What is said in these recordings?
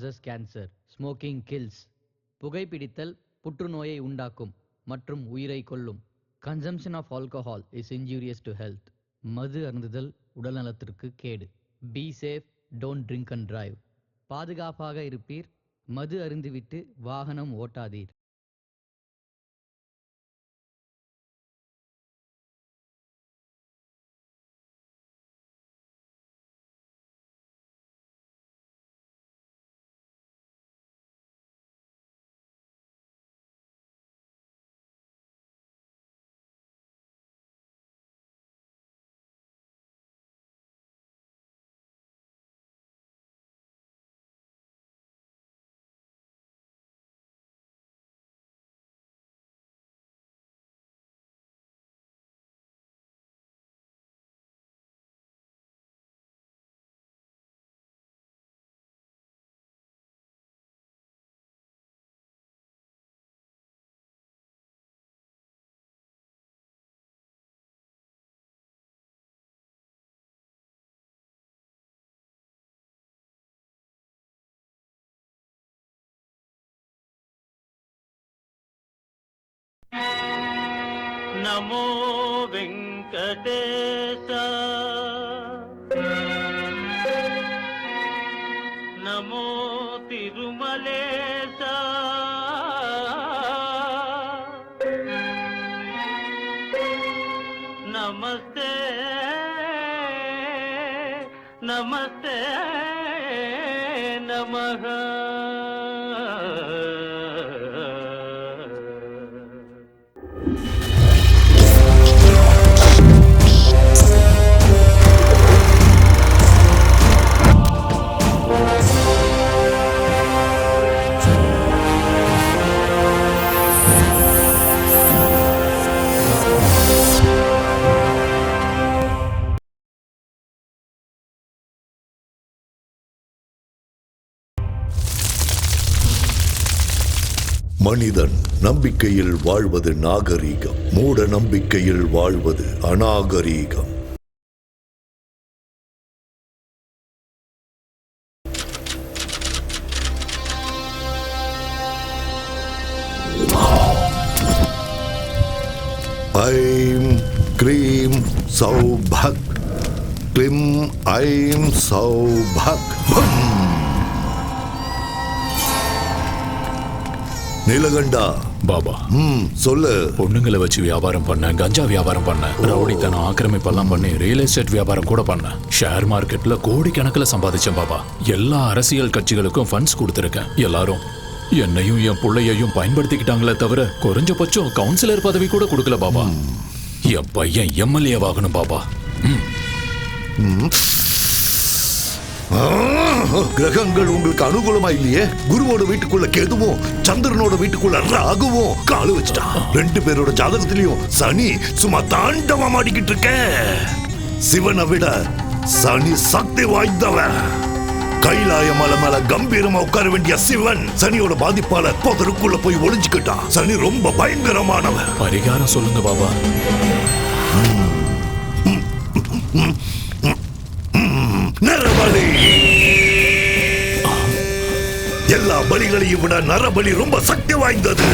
causes cancer. Smoking kills. புகைப்பிடித்தல் புற்றுநோயை உண்டாக்கும் மற்றும் உயிரை கொல்லும். Consumption of alcohol is injurious to health. மது அருந்துதல் உடல்நலத்திற்கு கேடு. Be safe, don't drink and drive. பாதுகாப்பாக இருப்பீர், மது அருந்திவிட்டு வாகனம் ஓட்டாதீர். నమో వెంకటేశ నమో తిరుమలేశ నమస్తే నమస్తే నమః. மனிதன் நம்பிக்கையில் வாழ்வது நாகரீகம், மூட நம்பிக்கையில் வாழ்வது அநாகரீகம். ஐம் க்ரீம் சௌபக், க்ளிம் ஐம் சௌபக். நீலகண்டா பாபா, சொல்லு. பொண்ணுங்களை வச்சு வியாபாரம் பண்ண, கஞ்சா வியாபாரம் பண்ண, ரவுடித்தனம் ஆக்கிரமிப்பெல்லாம் பண்ணி ரியல் எஸ்டேட் வியாபாரம் கூட பண்ண, ஷேர் மார்க்கெட்ல கோடிக்கணக்கில் சம்பாதிச்சேன் பாபா. எல்லா அரசியல் கட்சிகளுக்கும் ஃபண்ட்ஸ் கொடுத்துருக்கேன். எல்லாரும் என்னையும் என் பிள்ளையையும் பயன்படுத்திக்கிட்டாங்களே தவிர குறைஞ்சபட்சம் கவுன்சிலர் பதவி கூட கொடுக்கல பாபா. என் பையன் எம்எல்ஏ ஆகணும் பாபா. கிரகங்கள் உங்களுக்கு அனுகூலமா இல்லையே. குருவோட வீட்டுக்குள்ள கேதுவும் சந்திரனோட வீட்டுக்குள்ள ராகுவும் காலு வச்சுட்டான். ரெண்டு பேரோட ஜாதகத்திலையும் சனி சும்மா தாண்டவம் ஆடிக்கிட்டு இருக்க. சிவனை விட சனி சக்தி வாய்ந்தவன். கைலாய மலை மேல கம்பீரமா உட்கார வேண்டிய சிவன் சனியோட பாதிப்பால புதருக்குள்ள போய் ஒளிஞ்சுக்கிட்டான். சனி ரொம்ப பயங்கரமானவன். பரிகாரம் சொல்லுங்க பாபா. நரபலி. எல்லா பலிகளையும் விட நரபலி ரொம்ப சக்தி வாய்ந்தது.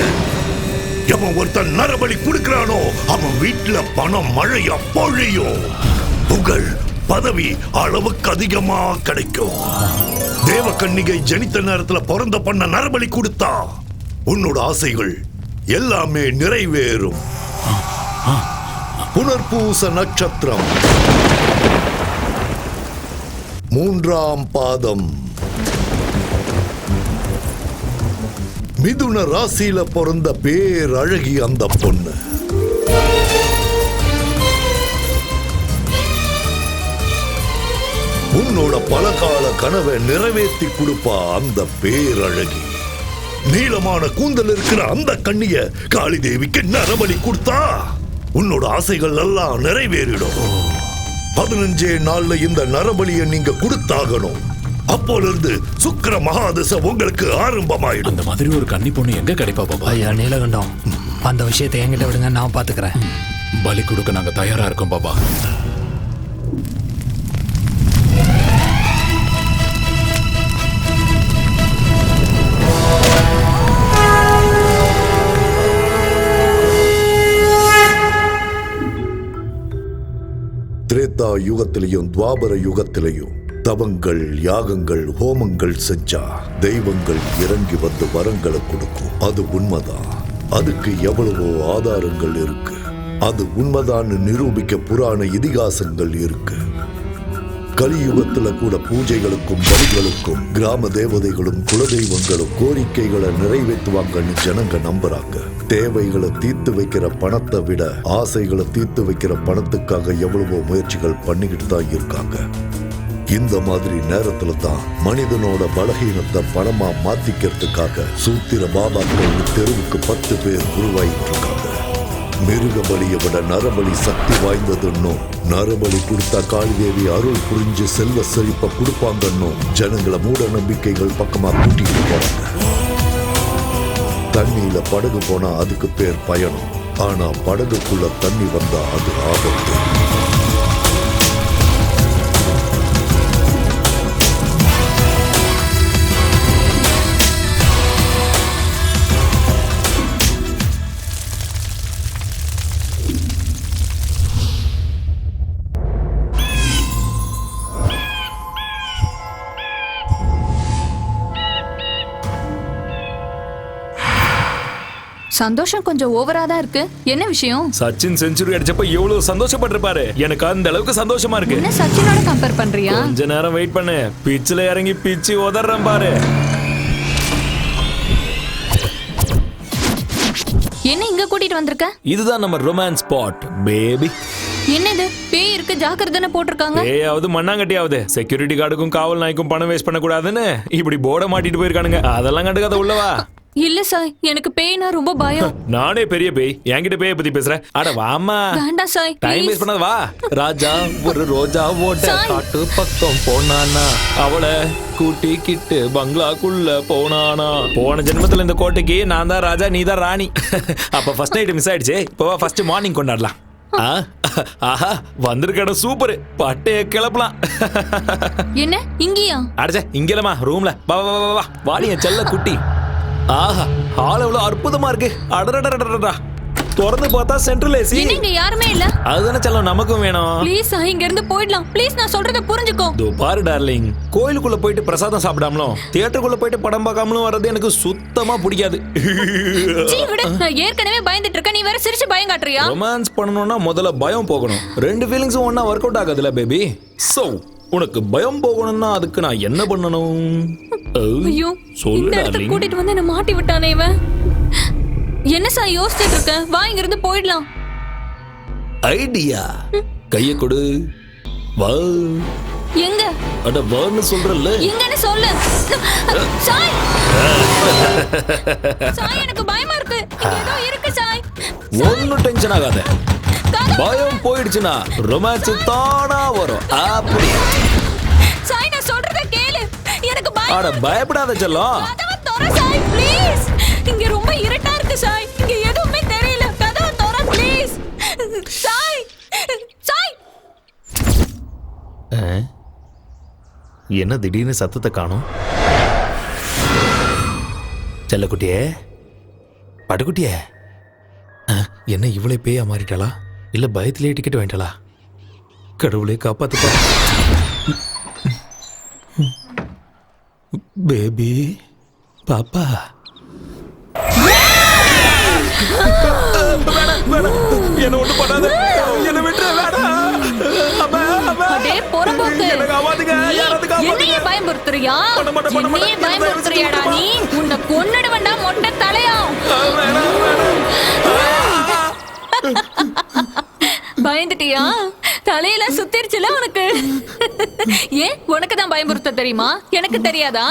எவன் ஒருத்தன் நரபலி கொடுக்கிறானோ அவன் வீட்டுல பணம் மழையா பொழியும். புகழ் பதவி அளவுக்கு அதிகமா கிடைக்கும். தேவகன்னிகை ஜனித்த நேரத்துல பிறந்த பண்ண நரபலி கொடுத்தா உன்னோட ஆசைகள் எல்லாமே நிறைவேறும். புனர்பூச நட்சத்திரம் 3ஆம் பாதம். மிதுன ராசியில பிறந்த பேரழகி அந்த பொண்ணு. உன்னோட பலகால கனவை நிறைவேற்றி கொடுப்பா அந்த பேரழகி. நீளமான கூந்தல் இருக்கிற அந்த கண்ணிய காளி தேவிக்கு நரபலி கொடுத்தா உன்னோட ஆசைகள் எல்லாம் நிறைவேறிடும். 15 நாள்ல இந்த நரபலியை நீங்க கொடுத்தாகணும். அப்போல இருந்து சுக்கிர மகாதசை உங்களுக்கு ஆரம்பமாயிடும். அந்த மாதிரி ஒரு கன்னி பொண்ணு எங்க கிடைப்பா பாபா? ஐயா நீலகண்டம், அந்த விஷயத்தை என்கிட்ட விடுங்க, நான் பாத்துக்கிறேன். பலி கொடுக்க நாங்க தயாரா இருக்கோம் பாபா. யுகத்திலையும் துவாபர யுகத்திலையும் தவங்கள், யாகங்கள், ஹோமங்கள் செஞ்சா தெய்வங்கள் இறங்கி வந்து வரங்களை கொடுக்கும். அது உண்மைதான். அதுக்கு எவ்வளவோ ஆதாரங்கள் இருக்கு. அது உண்மைதான் நிரூபிக்க புராண இதிகாசங்கள் இருக்கு. கலியுகத்துல கூட பூஜைகளுக்கும் பலிகளுக்கும் கிராம தேவதைகளும் குலதெய்வங்களும் கோரிக்கைகளை நிறைவேற்றுவாங்கன்னு ஜனங்க நம்புறாங்க. தேவைகளை தீர்த்து வைக்கிற பணத்தை விட ஆசைகளை தீர்த்து வைக்கிற பணத்துக்காக எவ்வளவோ முயற்சிகள் பண்ணிக்கிட்டு தான் இருக்காங்க. இந்த மாதிரி நேரத்துல தான் மனிதனோட பலகீனத்தை பணமா மாத்திக்கிறதுக்காக சூத்திர பாபாக்கள் தெருவுக்கு 10 பேர் உருவாயிட்டு இருக்காங்க. மிருக பலியை விட நரபலி சக்தி வாய்ந்ததுன்னும், நரபலி கொடுத்தா காளிதேவி அருள் புரிஞ்சு செல்வ செழிப்ப கொடுப்பாங்கன்னும் ஜனங்களை மூட நம்பிக்கைகள் பக்கமா கூட்டிட்டு போறாங்க. தண்ணியில படகு போனா அதுக்கு பேர் பயணம். ஆனா படகுக்குள்ள தண்ணி வந்தா அது ஆபத்து. சந்தோஷம் கொஞ்சம் ஓவரா தான் இருக்கு. என்ன விஷயம்? சச்சின் செஞ்சுரி அடிச்சப்ப எவ்வளவு சந்தோஷப்பட்டிருப்பாரு. எனக்கு அந்த அளவுக்கு சந்தோஷமா இருக்கு. என்ன சச்சினோட கம்பேர் பண்றியா? கொஞ்ச நேரம் வெயிட் பண்ணு. பிச்சில இறங்கி பிச்சு உதறேன் பாரு. என்ன இங்க கூட்டிட்டு வந்திருக்க? இதுதான் நம்ம ரொமான்ஸ் ஸ்பாட் பேபி. என்னது பேய் இருக்கு ஜாக்கிரதைன்னு போட்டிருக்காங்க. ஏயாவது மண்ணாங்கட்டியாவது செக்யூரிட்டி கார்டுக்கும் காவல் நாய்க்கும் பணம் வேஸ்ட் பண்ண கூடாதுன்னு இப்படி போர்டை மாட்டிட்டு போயிருக்கானுங்க. அதெல்லாம் கண்டுக்காத உள்ளவா. இல்ல சாய், எனக்கு பேய்னா ரொம்ப பயம். நானே பெரிய பேய், என்கிட்ட பேய பத்தி பேசுறேன். அட வாமா. வேண்டாம் சாய், டைம் வேஸ்ட் பண்ணாத வா. ராஜா ஒரு ரோஜா ஓட்ட காட்டு பக்கம் போனானா, அவளை கூட்டிக்கிட்டு பங்களாக்குள்ள போனானா. போன ஜென்மத்துல இந்த கோட்டைக்கு நான் தான் ராஜா, நீ தான் ராணி. அப்ப ஃபர்ஸ்ட் நைட் மிஸ் ஆயிடுச்சு. இப்போ ஃபர்ஸ்ட் மார்னிங் கொண்டாடலாம். ஆஹா வந்திருக்க சூப்பர். பட்டைய கிளப்பலாம். என்ன இங்கயா? அடச்சே இங்கலமா ரூம்ல. வா வா வா வா வாடி என் செல்ல குட்டி. ஆஹா ஹால் எவ்வளவு அற்புதமா இருக்கு. அடடடடடடா திறந்து பார்த்தா சென்ட்ரல் ஏசி. இங்க யாருமே இல்ல. அதுதானே செல்லம் நமக்கும் வேணும். ப்ளீஸ் இங்க இருந்து போய்டலாம். ப்ளீஸ் நான் சொல்றத புரிஞ்சுக்கோ. தோ பாரு டார்லிங், கோயிலுக்குள்ள போயிட்டு பிரசாதம் சாப்பிடாமலும் தியேட்டருக்குள்ள போயிட்டு படம் பார்க்காமலும் வர்றது எனக்கு சுத்தமா பிடிக்காது. சீ விடு, நான் ஏற்கனவே பயந்துட்டு இருக்கேன். நீ வேற சிரிச்சு பயம் காட்டுறியா? ரொமான்ஸ் பண்ணனும்னா முதல்ல பயம் போகணும். ரெண்டு ஃபீலிங்ஸும் ஒண்ணா வொர்க் அவுட் ஆகாதுல பேபி. சோ உனக்கு பயம் போகணும்னா அதுக்கு நான் என்ன பண்ணணும்? ஐயோ இந்த இடத்துக்கு கூட்டிட்டு வந்து என்ன மாட்டி விட்டானே இவன். என்ன சார் யோசிச்சுட்டு இருக்க? வா இங்க இருந்து போயிடலாம். ஐடியா கைய கொடு. வா. எங்க? அட வான்னு சொல்றல்ல. எங்கன்னு சொல்லு. சாய் சாய் எனக்கு பயமா இருக்கு. இங்க ஏதோ இருக்கு சாய். ஒன்னும் டென்ஷன் ஆகாத. பயம் போயிடுச்சுனா ரொமான்ஸ் தானா வரும். அப்படி சாய் நான் சொல்றத கேளு. எனக்கு பயம். அட பயப்படாத செல்லம். கதவை தர சாய் ப்ளீஸ். இங்க ரொம்ப இருட்டா இருக்கு சாய். இங்க எதுவுமே தெரியல. கதவை தர ப்ளீஸ். சாய் சாய். என்ன திடீர்னு சத்தத்தை காணோம்? செல்லக்குட்டியே, பட்டுக்குட்டியே, என்ன இவ்வளவு பேயா மாறிட்டாளா? இல்ல பயத்திலே டிக்கெட் வாங்கிட்டாளா? கடவுளே காப்பாத்துப்பா. பேபி பாப்பா. என்ன ஒண்ணு பண்ணாத. என்ன விட்டுற வேணாம். அடே பொறம்போக்கு. என்னையே பயமுறுத்துறியா? என்னையே பயமுறுத்துறியாடா நீ? உன்னை கொன்னுடுவேன்டா மொட்டை தலையா. பயந்துட்டியா? தலையில சுத்திருச்சுல உனக்கு. ஏன் உனக்கு தான் பயமுறுத்த தெரியுமா? எனக்கு தெரியாதா?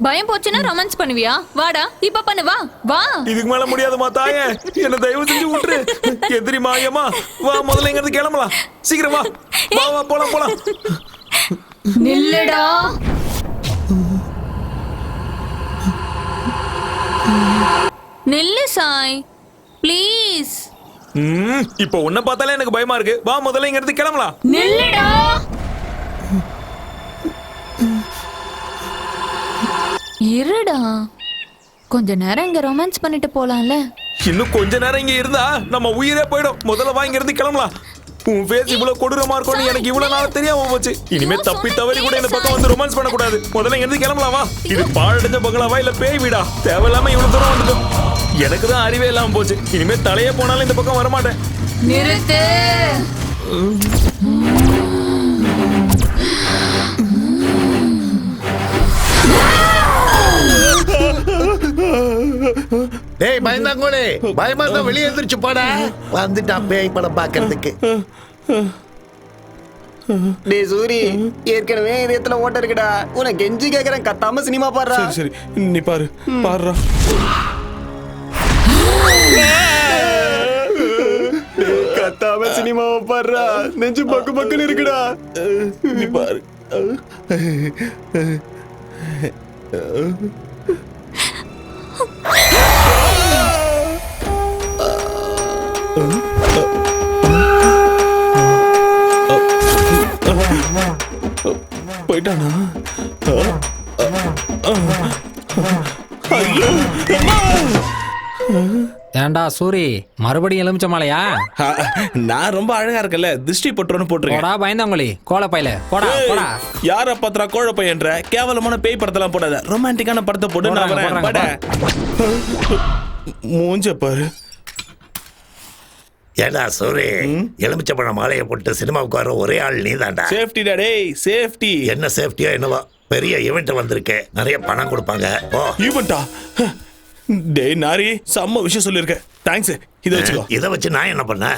பயம் போச்சுன்னா ரொமான்ஸ் பண்ணுவியா? வாடா இப்ப பண்ணு. வா வா. இதுக்கு மேல முடியாதுமா தாயே. என்ன தயவு செஞ்சு விட்டுரு. எதிரி மாயமா வா. முதல்ல இங்க இருந்து கிளம்பலாம். சீக்கிரம் வா. வா வா போலாம் போலாம். நில்லுடா. நில்லு சாய் ப்ளீஸ். இப்போ உன்னை பார்த்தாலே எனக்கு பயமா இருக்கு. வா முதல்ல இங்க இருந்து கிளம்பலாம். நில்லுடா. இருடா கொஞ்ச நேரம் இங்க ரொமான்ஸ் பண்ணிட்டு போலாம்ல. இன்னும் கொஞ்ச நேரம் இங்க இருந்தா நம்ம உயிரே போயிடும். முதல்ல வா இங்க இருந்து கிளம்பலாம். உன் ஃபேஸ் இவ்வளவு கொடூரமா இருக்கும்னு எனக்கு இவ்வளவு நாள் தெரியாம போச்சு. இனிமே தப்பி தவறி கூட இந்த பக்கம் வந்து ரொமான்ஸ் பண்ணக்கூடாது. முதல்ல எந்த கிளம்பலாமா? இது பாழடைஞ்ச பங்களாவா இல்ல பேய் வீடா? தேவையில்லாம இவ்வளவு தூரம் வந்துட்டோம். எனக்கு தான் அறிவே இல்லாம போச்சு. இனிமே தலையே போனாலும் இந்த பக்கம் வரமாட்டேன். நிறுத்து. டேய் பயந்தாங்கோலே, பயமா இருந்தா வெளியே எந்திரிச்சு போடா. வந்துட்டான் பேய் படம் பாக்குறதுக்கு. டேய் சூரி, ஏற்கனவே இதயத்துல ஓட்ட இருக்குடா. உனக்கு கெஞ்சி கேக்குறேன், கத்தாம சினிமா பாடுறா. சரி நீ பாரு, பாடுறா. கத்தாம சினிமாவை பாடுறா. நெஞ்சு பக்கு பக்குன்னு இருக்குடா. நீ பாரு. போயிட்டானா? ஏண்டா சூரி, மறுபடியும் எலுமிச்ச மாலையா? நான் ரொம்ப அழகா இருக்கல, திருஷ்டி பட்டுறோன்னு போட்டிருக்கேன். போடா பயந்தாங்கோலி, கோலப்பையில போடா போடா. யார பாத்திரா கோழ பையன்ற? கேவலமான பேய் படத்தெல்லாம் போடாத, ரொமான்டிக்கான படத்தை போட்டு நான் வரேன். பட மூஞ்ச பாரு. ஏடா சூரி, எலுமிச்சப்பழம் மாலையை போட்டு சினிமாவுக்கு வர ஒரே ஆள் நீ தான்டா. சேஃப்டி டேய், சேஃப்டி. என்ன சேஃப்டியா என்னவா? பெரிய ஈவெண்ட் வந்திருக்கு, நிறைய பணம் கொடுப்பாங்க. ஓ ஈவெண்டா? டேய் நாரி, செம்ம விஷயம் சொல்லிருக்கேன். தேங்க்ஸ். இதை வச்சுக்கோ. இதை வச்சு நான் என்ன பண்ண?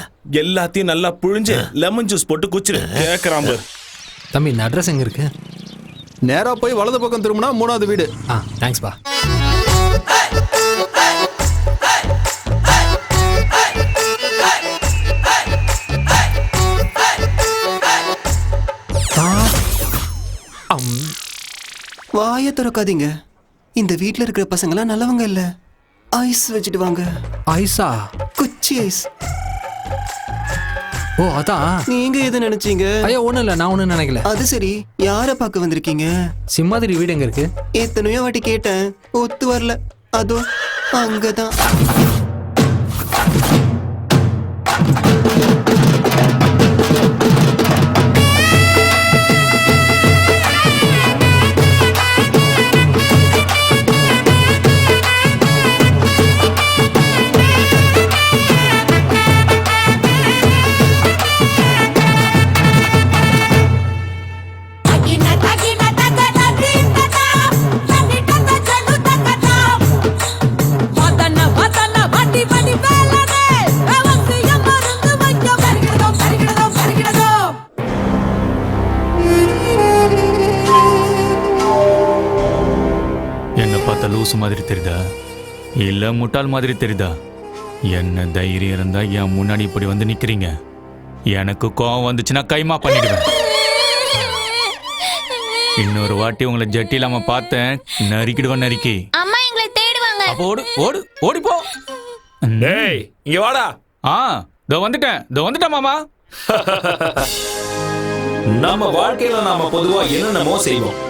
எல்லாத்தையும் நல்லா புழிஞ்சு லெமன் ஜூஸ் போட்டு குச்சிரு. கேக்குறான் பாரு. தம்பி இந்த அட்ரஸ் எங்க இருக்கு? நேரா போய் வலது பக்கம் திரும்பினா 3வது வீடு. தேங்க்ஸ் பா. வாயை திறக்காதீங்க. இந்த வீட்ல இருக்கிற பசங்களாம் நல்லவங்க இல்ல. ஐஸ் வச்சுட்டு வாங்க. ஐஸா? குச்சி ஐஸ். ஓ அதான். நீங்க எது நினைச்சீங்க? ஐயோ ஒண்ணும் இல்ல, நான் ஒண்ணும் நினைக்கல. அது சரி, யார பார்க்க வந்திருக்கீங்க? சிம்மாதிரி வீடு எங்க இருக்கு? எத்தனையோ வாட்டி கேட்டேன், ஒத்து வரல. அதோ அங்கதான். லூசு மாதிரி தெரியுதா இல்ல முட்டாள் மாதிரி தெரியுதா? என்ன தைரியம் இருந்தா என் முன்னாடி இப்படி வந்து நிக்கிறீங்க? எனக்கு கோவம் வந்துச்சுன்னா கைமா பண்ணிடுவேன். இன்னொரு வாட்டி உங்களை ஜட்டி இல்லாம பார்த்தேன், நறுக்கிடுவேன் நறுக்கி. அம்மா எங்களை தேடுவாங்க. அப்ப ஓடு ஓடு ஓடி போ. டேய் இங்க வாடா. இதோ வந்துட்டேன் மாமா. நம்ம வாழ்க்கையில நாம பொதுவா என்னென்னமோ செய்வோம்.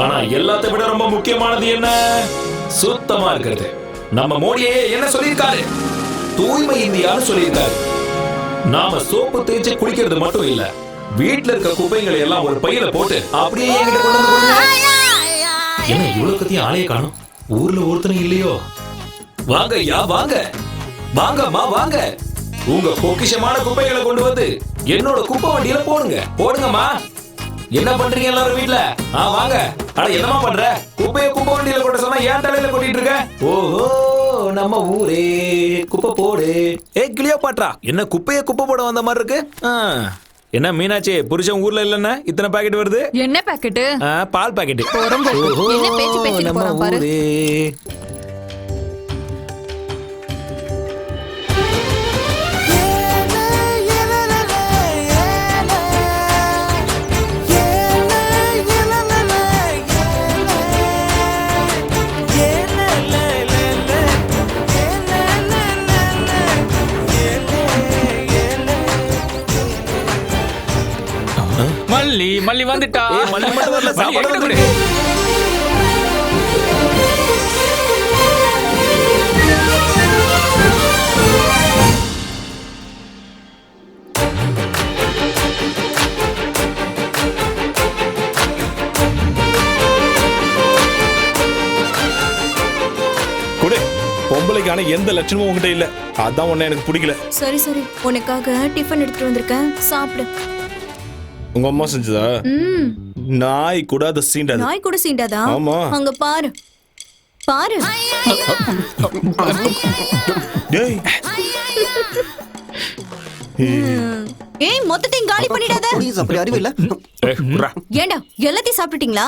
ஆனா எல்லாத்தை விட ரொம்ப முக்கியமானது என்ன? சுத்தமா இருக்கிறது. நம்ம மோடியே என்ன சொல்லியிருக்காரு? தூய்மை இந்தியான்னு சொல்லியிருக்காரு. நாம சோப்பு தேய்ச்சி குளிக்கிறது மட்டும் இல்ல, வீட்டுல இருக்க குப்பைகளை எல்லாம் ஒரு பையில போட்டு அப்படியே என்கிட்ட கொண்டு வந்து கொடுங்க. என்ன இவ்வளவு கத்தியும் ஆளைய காணும்? ஊர்ல ஒருத்தனும் இல்லையோ? வாங்க ஐயா வாங்க, வாங்கம்மா வாங்க. உங்க பொக்கிஷமான குப்பைகளை கொண்டு வந்து என்னோட குப்பை வண்டியில போடுங்கம்மா. என்ன பண்றீங்க எல்லாரும் வீட்ல? வாங்க. அட என்னமா பண்ற? குப்பைய குப்பை வண்டியில கொட்ட சொன்னா ஏன் தலையில கொட்டிட்டு இருக்க? ஓஹோ, நம்ம ஊரே குப்பை போடு. கிளியோபாட்ரா, என்ன குப்பைய குப்பை போட வந்த மாதிரி இருக்கு? என்ன மீனாட்சி, புருஷன் ஊர்ல இல்லன்னா இத்தனை பாக்கெட் வருது? என்ன பாக்கெட்? பால் பாக்கெட். என்ன பேச்சு பேசிட்டு போறான் பாரு. மல்லி வந்துட்டா. மல்லி மட்டும் வரல, சாப்பாடு வந்து. வேலைக்கான எந்த லட்சணமும் உங்ககிட்ட இல்ல. அதான் உன்னை எனக்கு பிடிக்கல. சரி சரி, உனக்காக டிஃபன் எடுத்துட்டு வந்திருக்கேன், சாப்பிடு. உங்க அம்மா செஞ்சதா? நாய் கூட அதை சீண்டாது. நாய் கூட சீண்டாதா? ஆமா. அங்க பாரு பாரு. டேய் ஏய், மொத்தத்தையும் காலி பண்ணிடாத. ப்ளீஸ், அப்படி அறிவு இல்ல. ஏண்டா எல்லாத்தையும் சாப்பிட்டுட்டீங்களா?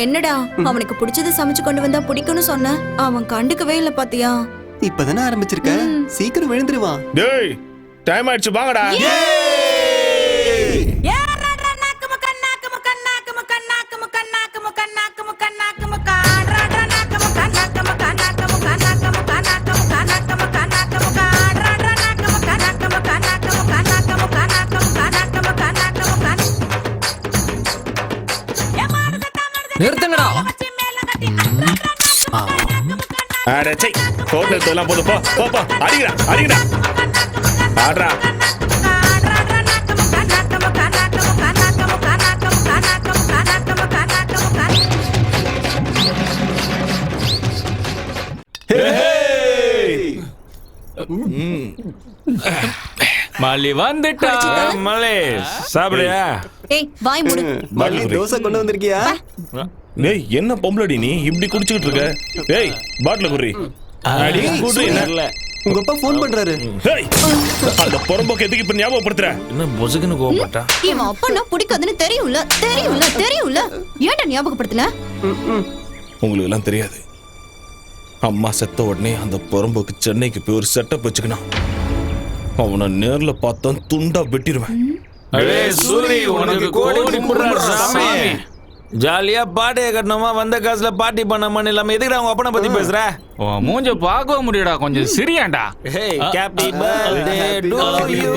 என்னடா அவனுக்கு பிடிச்சதை சமைச்சு கொண்டு வந்தா பிடிக்கும்னு சொன்ன, அவன் கண்டுக்கவே இல்ல பாத்தியா? இப்பதானே ஆரம்பிச்சிருக்க, சீக்கிரம் விழுந்துருவான். டேய் டைம் ஆயிடுச்சு, வாங்கடா. நிறுத்துங்கடா. அட சை, ஹோட்டல் எல்லாம் போதும், போ போ போ, அடிங்கடா அடிங்கடா, ஆடுறா. மல்லி வந்துட்டா. மலேஷ் சாப்பிடுயா? ஏய் வாய் மூடு. மல்லி தோசை கொண்டு வந்திருக்கியா? டேய் என்ன பொம்பளடி நீ இப்படி குடிச்சிட்டு இருக்க? டேய் பாட்டில குடி. அடி குடி. இல்ல உங்க அப்பா ஃபோன் பண்றாரு. டேய் அந்த பொறம்போக்கு எதுக்கு இப்ப ஞாபகப்படுத்துற? என்ன பொசுக்குன்னு கோவப்பட்டா? இவன் அப்பனா பிடிக்காதுன்னு தெரியும்ல தெரியும்ல தெரியும்ல, ஏன்டா ஞாபகப்படுத்தின? உங்களுக்கு எல்லாம் தெரியாது. அம்மா செத்த உடனே அந்த பொறம்போக்கு சென்னைக்கு போய் ஒரு செட்டப் வச்சுக்கணும். அவனை நேர்ல பார்த்தா துண்டா வெட்டிடுவேன். சூரி, உனக்கு கோடி கும்பிடுறாரு சாமி. ஜாலியா பாட்டியை கட்டணுமா, வந்த காசுல பார்ட்டி பண்ணாமன்னு இல்லாம எதுக்குடா உங்க அப்பனை பத்தி பேசுற? மூஞ்ச பார்க்க முடியடா, கொஞ்சம் சிரியாண்டா. Hey happy birthday to you,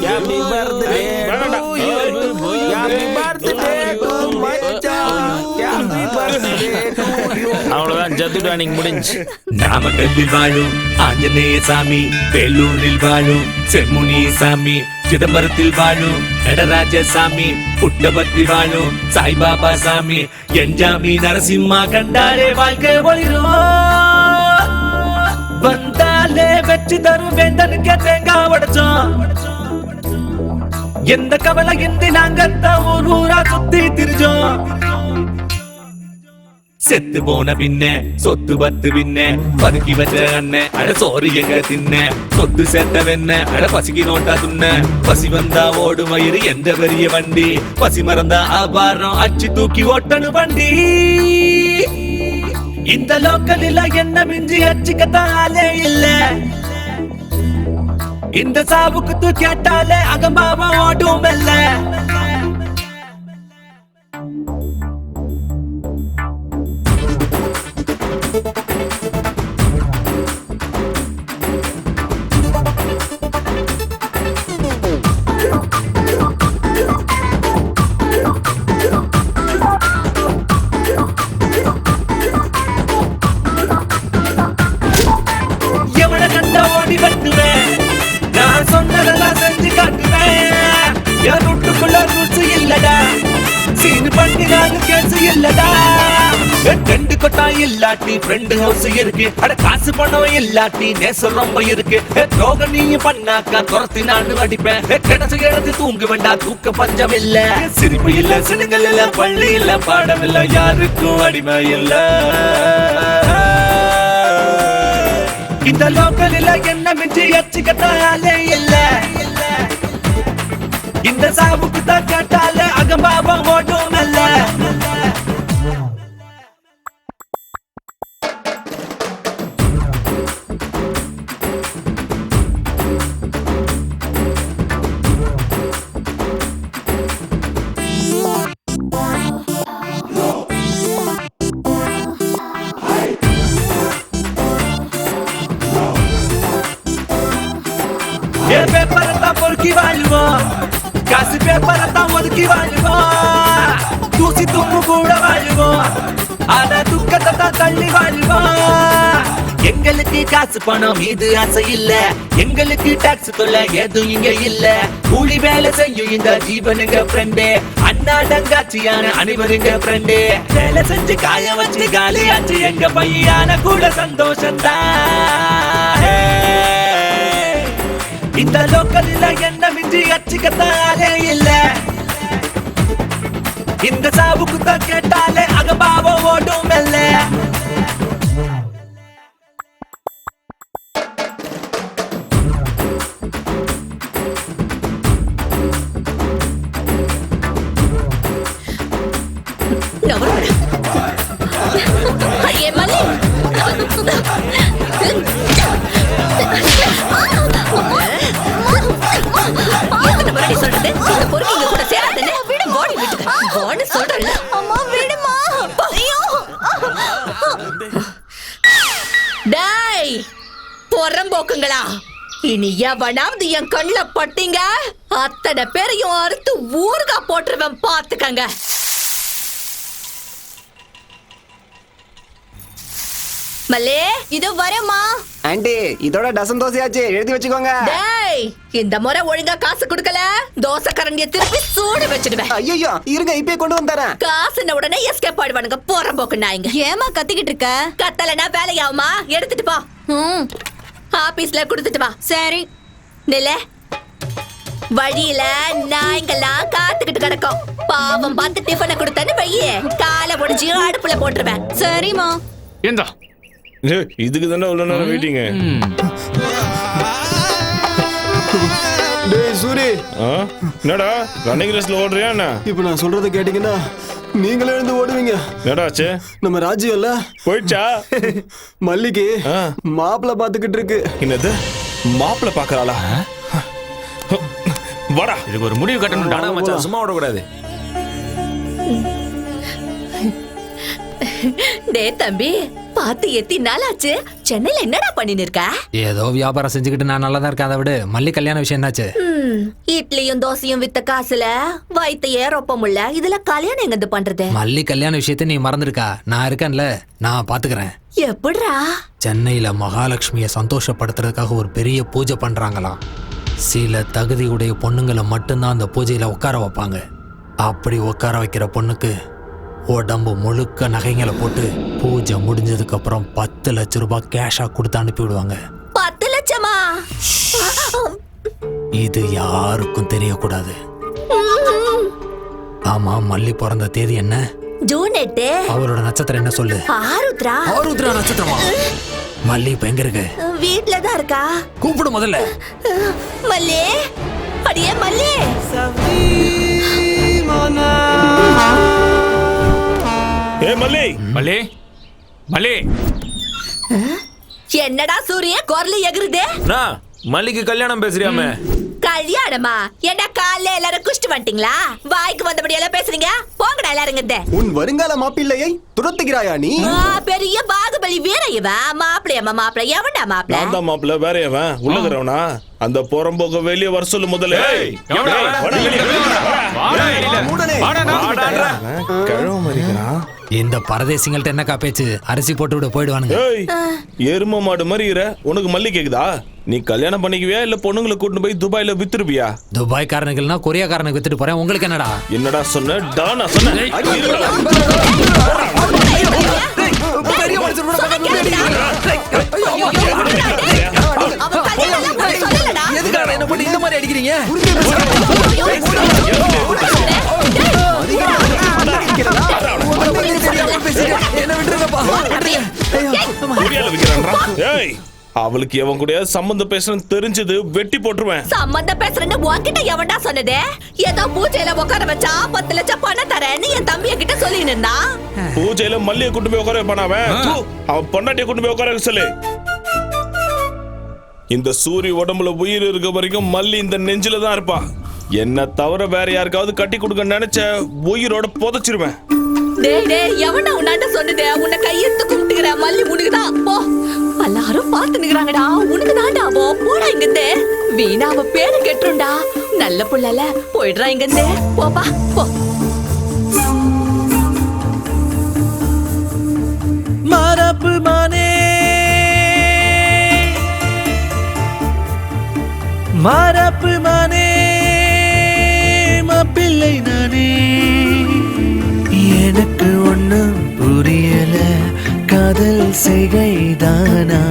happy birthday to you, happy birthday to மச்சான், ஹேப்பி பர்த்டே டு யூ. அவ்வளவுதான், ஜத்துடா நீங்க முடிஞ்சு. நாமக்கல்லில் வாழும் ஆஞ்சநேய சாமி, வேலூரில் வாழும் செம்முனி சாமி, சிதம்பரத்தில் வாழும் நடராஜ சாமி, புட்டபத்தில் வாழும் சாய்பாபா சாமி, என்ஜாமி நரசிம்மா கண்டாலே வாழ்க்கை ஒளிரும். வந்தாலே வெற்றி தரும் வேந்தனுக்கு தேங்காய் உடைச்சோம். எந்த கவலை இன்றி நாங்க ஊர் ஊரா சுத்தி திரிஞ்சோம். செத்து போன பின்ன சொத்து பத்து பின்ன பதுக்கி வச்ச அண்ணன் அட சோறு எங்க தின்ன, சொத்து சேர்த்த வெண்ண அட பசிக்கு நோட்டா துண்ண, பசி வந்தா ஓடு மயிறு எந்த பெரிய வண்டி, பசி மறந்தா ஆபாரம் அச்சு தூக்கி ஓட்டனு வண்டி. இந்த லோக்கலில் என்ன மிஞ்சி அச்சுக்கத்தாலே இல்ல, இந்த சாவுக்கு தூ கேட்டாலே அகம்பாவா ஓடும் இல்ல. எவனை கண்ட ஓடி வெட்டுவேன், நான் சொன்னதெல்லாம் செஞ்சு காட்டுவேன். என் வீட்டுக்குள்ள ருசி இல்லடா, சீனு பண்ணி நானு கேசு இல்லடா. ரெண்டு கொட்டா இல்லாட்டி ஃப்ரெண்டு ஹவுஸ் இருக்கு, அட காசு பணம் இல்லாட்டி நேசம் ரொம்ப இருக்கு. துரோகம் நீயும் பண்ணாக்கா துரத்தி நானு அடிப்பேன். கிடச்சு கிடந்து தூங்க வேண்டாம், தூக்க பஞ்சம் இல்ல. சிரிப்பு இல்ல, சினுங்கள் இல்ல, பள்ளி இல்ல, பாடம் இல்ல, யாருக்கும் அடிமை இல்ல. இந்த லோக்கலில் என்ன மிஞ்சி அச்சுக்கத்தாலே இல்ல, இந்த சாவுக்கு தான் கேட்டாலே அகம்பாவா ஓடும் அல்ல. பேப்பரத்தான் பொறுக்கி வாழ்வோம், காசு பேப்பரத்தான் ஒதுக்கி வாழ்வோம், தூசி தும்மு கூட வாழ்வோம், ஆனா துக்கத்தை தான் தள்ளி வாழ்வோம். எங்களுக்கு காசு பணம் மீது ஆசை இல்ல, எங்களுக்கு டாக்ஸ் தொல்லை எதுவும் இங்க இல்ல. கூலி வேலை செய்யும் இந்த ஜீவனுங்க ஃப்ரெண்டு, அண்ணா தங்காச்சியான அனைவருங்க ஃப்ரெண்டு. வேலை செஞ்சு காய வச்சு காலியாச்சு எங்க பையான கூட சந்தோஷம்தான். இந்த லோக்கல்ல என்ன மிஞ்சி அச்சுக்கத்தாலே இல்ல, இந்த சாவுக்கு தான் கேட்டாலே அகபாவம் ஓடும் மெல்ல. பொறம்போக்குங்களா, இனி எவனாவது என் கண்ணுல பட்டீங்க அத்தனை பேரையும் அறுத்து ஊர்கா போட்டுருவேன் பாத்துக்கங்க. மல்லே, இது வரமா ஆண்டி, இதோட டசன் தோசையாச்சு, எழுதி வச்சுக்கோங்க. டேய், இந்த முறை ஒழுங்கா காசு கொடுக்கல தோசை கரண்டிய திருப்பி சூடு வச்சிடுவேன். ஐயோ, இருங்க, இப்பே கொண்டு வந்துறேன். காசுன உடனே எஸ்கேப் ஆயிடுவானுங்க போறம்போக்கு நாய்ங்க. ஏமா கத்திக்கிட்டு இருக்க? கத்தலனா வேலையாவுமா? எடுத்துட்டு போ. ஆபீஸ்ல கொடுத்துட்டு வா. சரி நில வழியில நாய்ங்கெல்லாம் காத்துக்கிட்டு கிடக்கும். பாவம் பார்த்து டிஃபனை கொடுத்தன்னு வையே, காலை ஒடிச்சு அடுப்புல போட்டுருவேன். சரிமா. ஏண்டா இதுக்கு தானே உள்ள நேரம் வெயிட்டிங்க. டேய் சூரி, என்னடா ரன்னிங் ரேஸ்ல ஓடுறியா என்ன? இப்போ நான் சொல்றத கேட்டீங்கன்னா நீங்களே எழுந்து ஓடுவீங்க. என்னடாச்சு? நம்ம ராஜ்யம் இல்ல போயிடுச்சா? மல்லிக்கு மாப்பிள்ள பாத்துக்கிட்டு இருக்கு. என்னது மாப்பிள்ள பாக்குறாளா? வாடா, இதுக்கு ஒரு முடிவு கட்டணும். மச்சான் சும்மா விடக்கூடாது. டே தம்பி, பாத்து எத்தி நாளாச்சு. சென்னையில என்னடா பண்ணின்னு இருக்க? ஏதோ வியாபாரம் செஞ்சுக்கிட்டு நான் நல்லா தான் இருக்கேன். அதை விட மல்லி கல்யாண விஷயம் என்னாச்சு? இட்லியும் தோசையும் வித்த காசுல வயித்தையே ரொப்பமுல்ல, இதுல கல்யாணம் எங்க பண்றது? மல்லி கல்யாண விஷயத்த நீ மறந்துருக்கா? நான் இருக்கேன்ல, நான் பாத்துக்கிறேன். எப்படிரா? சென்னையில மகாலட்சுமிய சந்தோஷப்படுத்துறதுக்காக ஒரு பெரிய பூஜை பண்றாங்களாம். சில தகுதியுடைய பொண்ணுங்களை மட்டும்தான் அந்த பூஜையில உட்கார வைப்பாங்க. அப்படி உட்கார வைக்கிற பொண்ணுக்கு உடம்பு முழுக்க நகைங்களை போட்டு பூஜை முடிஞ்சதுக்கு அப்புறம் 10 லட்சம் ரூபாய் கேஷா கொடுத்து அனுப்பி விடுவாங்க. 10 லட்சமா? இது யாருக்கும் தெரியக்கூடாது. ஆமா, மல்லி பிறந்த தேதி என்ன? ஜூன் 8. அவரோட நட்சத்திரம் என்ன சொல்லு? ஆருத்ரா. ஆருத்ரா நட்சத்திரமா? மல்லி இப்ப எங்க இருக்கு? வீட்ல தான் இருக்கா. கூப்பிடு முதல்ல. மல்லி, அடியே மல்லி. ஏ மல்லி, மல்லி, மல்லி. என்னடா சூரிய குரல் எகுறுதே? நான் மல்லிக்கு கல்யாணம் பேசுறியாமே? கல்யாணமா? என்ன காலைல எல்லாரும் குஷ்டு வந்துட்டீங்களா? வாய்க்கு வந்தபடி எல்லாம் பேசுறீங்க. போங்கடா எல்லாரும் இங்க. உன் வருங்கால மாப்பிள்ளையை துரத்துகிறாயா நீ? பெரிய பாகுபலி வீர இவன். மாப்பிள்ளையம்மா மாப்பிள்ளை. எவன்டா மாப்பிள்ளை? நான் தான் மாப்பிள்ளை. வேற எவன்? உள்ளகிறவனா? அந்த புறம்போக்க வெளியே வர சொல்லு முதல்ல. இந்த பரதேசிங்கள்ட்ட என்னக்கா பேச்சு? அரிசி போட்டு விட போயிடுவானுங்க. எரும மாடு மாதிரி உனக்கு மல்லி கேக்குதா? நீ கல்யாணம் பண்ணிக்குவியா இல்ல பொண்ணுங்களை கூட்டு போய் துபாயில வித்துருவியா? துபாய் காரனுக்குனா கொரியாக்காரனுக்கு வித்துட்டு போறேன். உங்களுக்கு என்னடா? என்னடா சொன்ன? டானா சொன்ன? என்ன பண்ணி இந்த மாதிரி அடிக்கிறீங்க? அவளுக்கு எவன் கூட சம்பந்தம் பேசுறேன்னு தெரிஞ்சது வெட்டி போட்டுருவேன். சம்பந்தம் பேசுறேன்னு உன்கிட்ட எவன்டா சொன்னதே? ஏதோ பூஜையில உட்கார வச்சா 10 லட்சம் பணம் தரேன்னு என் தம்பிய கிட்ட சொல்லின்னு இருந்தான். பூஜையில மல்லியை கூட்டு போய் உட்கார வைப்பான் அவன் பொண்டாட்டிய கூட்டு போய் உட்கார சொல்லு. இந்த சூரிய உடம்புல உயிர் இருக்க வரைக்கும் மல்லி இந்த நெஞ்சில தான் இருப்பா. என்ன தவிர வேற யாருக்காவது கட்டி கொடுக்க நினைச்ச உயிரோட புதைச்சிருவேன். டேய் டேய், எவன்டா உன்னாண்ட சொன்னதே? உன்னை கையெடுத்து கும்பிட்டுக்கிற மல்லி உனக்குதான். போ, எல்லாரும் பார்த்து நிக்கிறாங்கடா. உனக்கு தான்டா. போடா இங்கிருந்து. வீணா அவ பேரு கெட்டுருண்டா. நல்ல புள்ளல, போயிடுறா இங்கிருந்து. போப்பா போ. மரப்பு மானே, மரப்பு மானே, எனக்கு ஒண்ணும் புரியல, காதல் செய்கைதானா?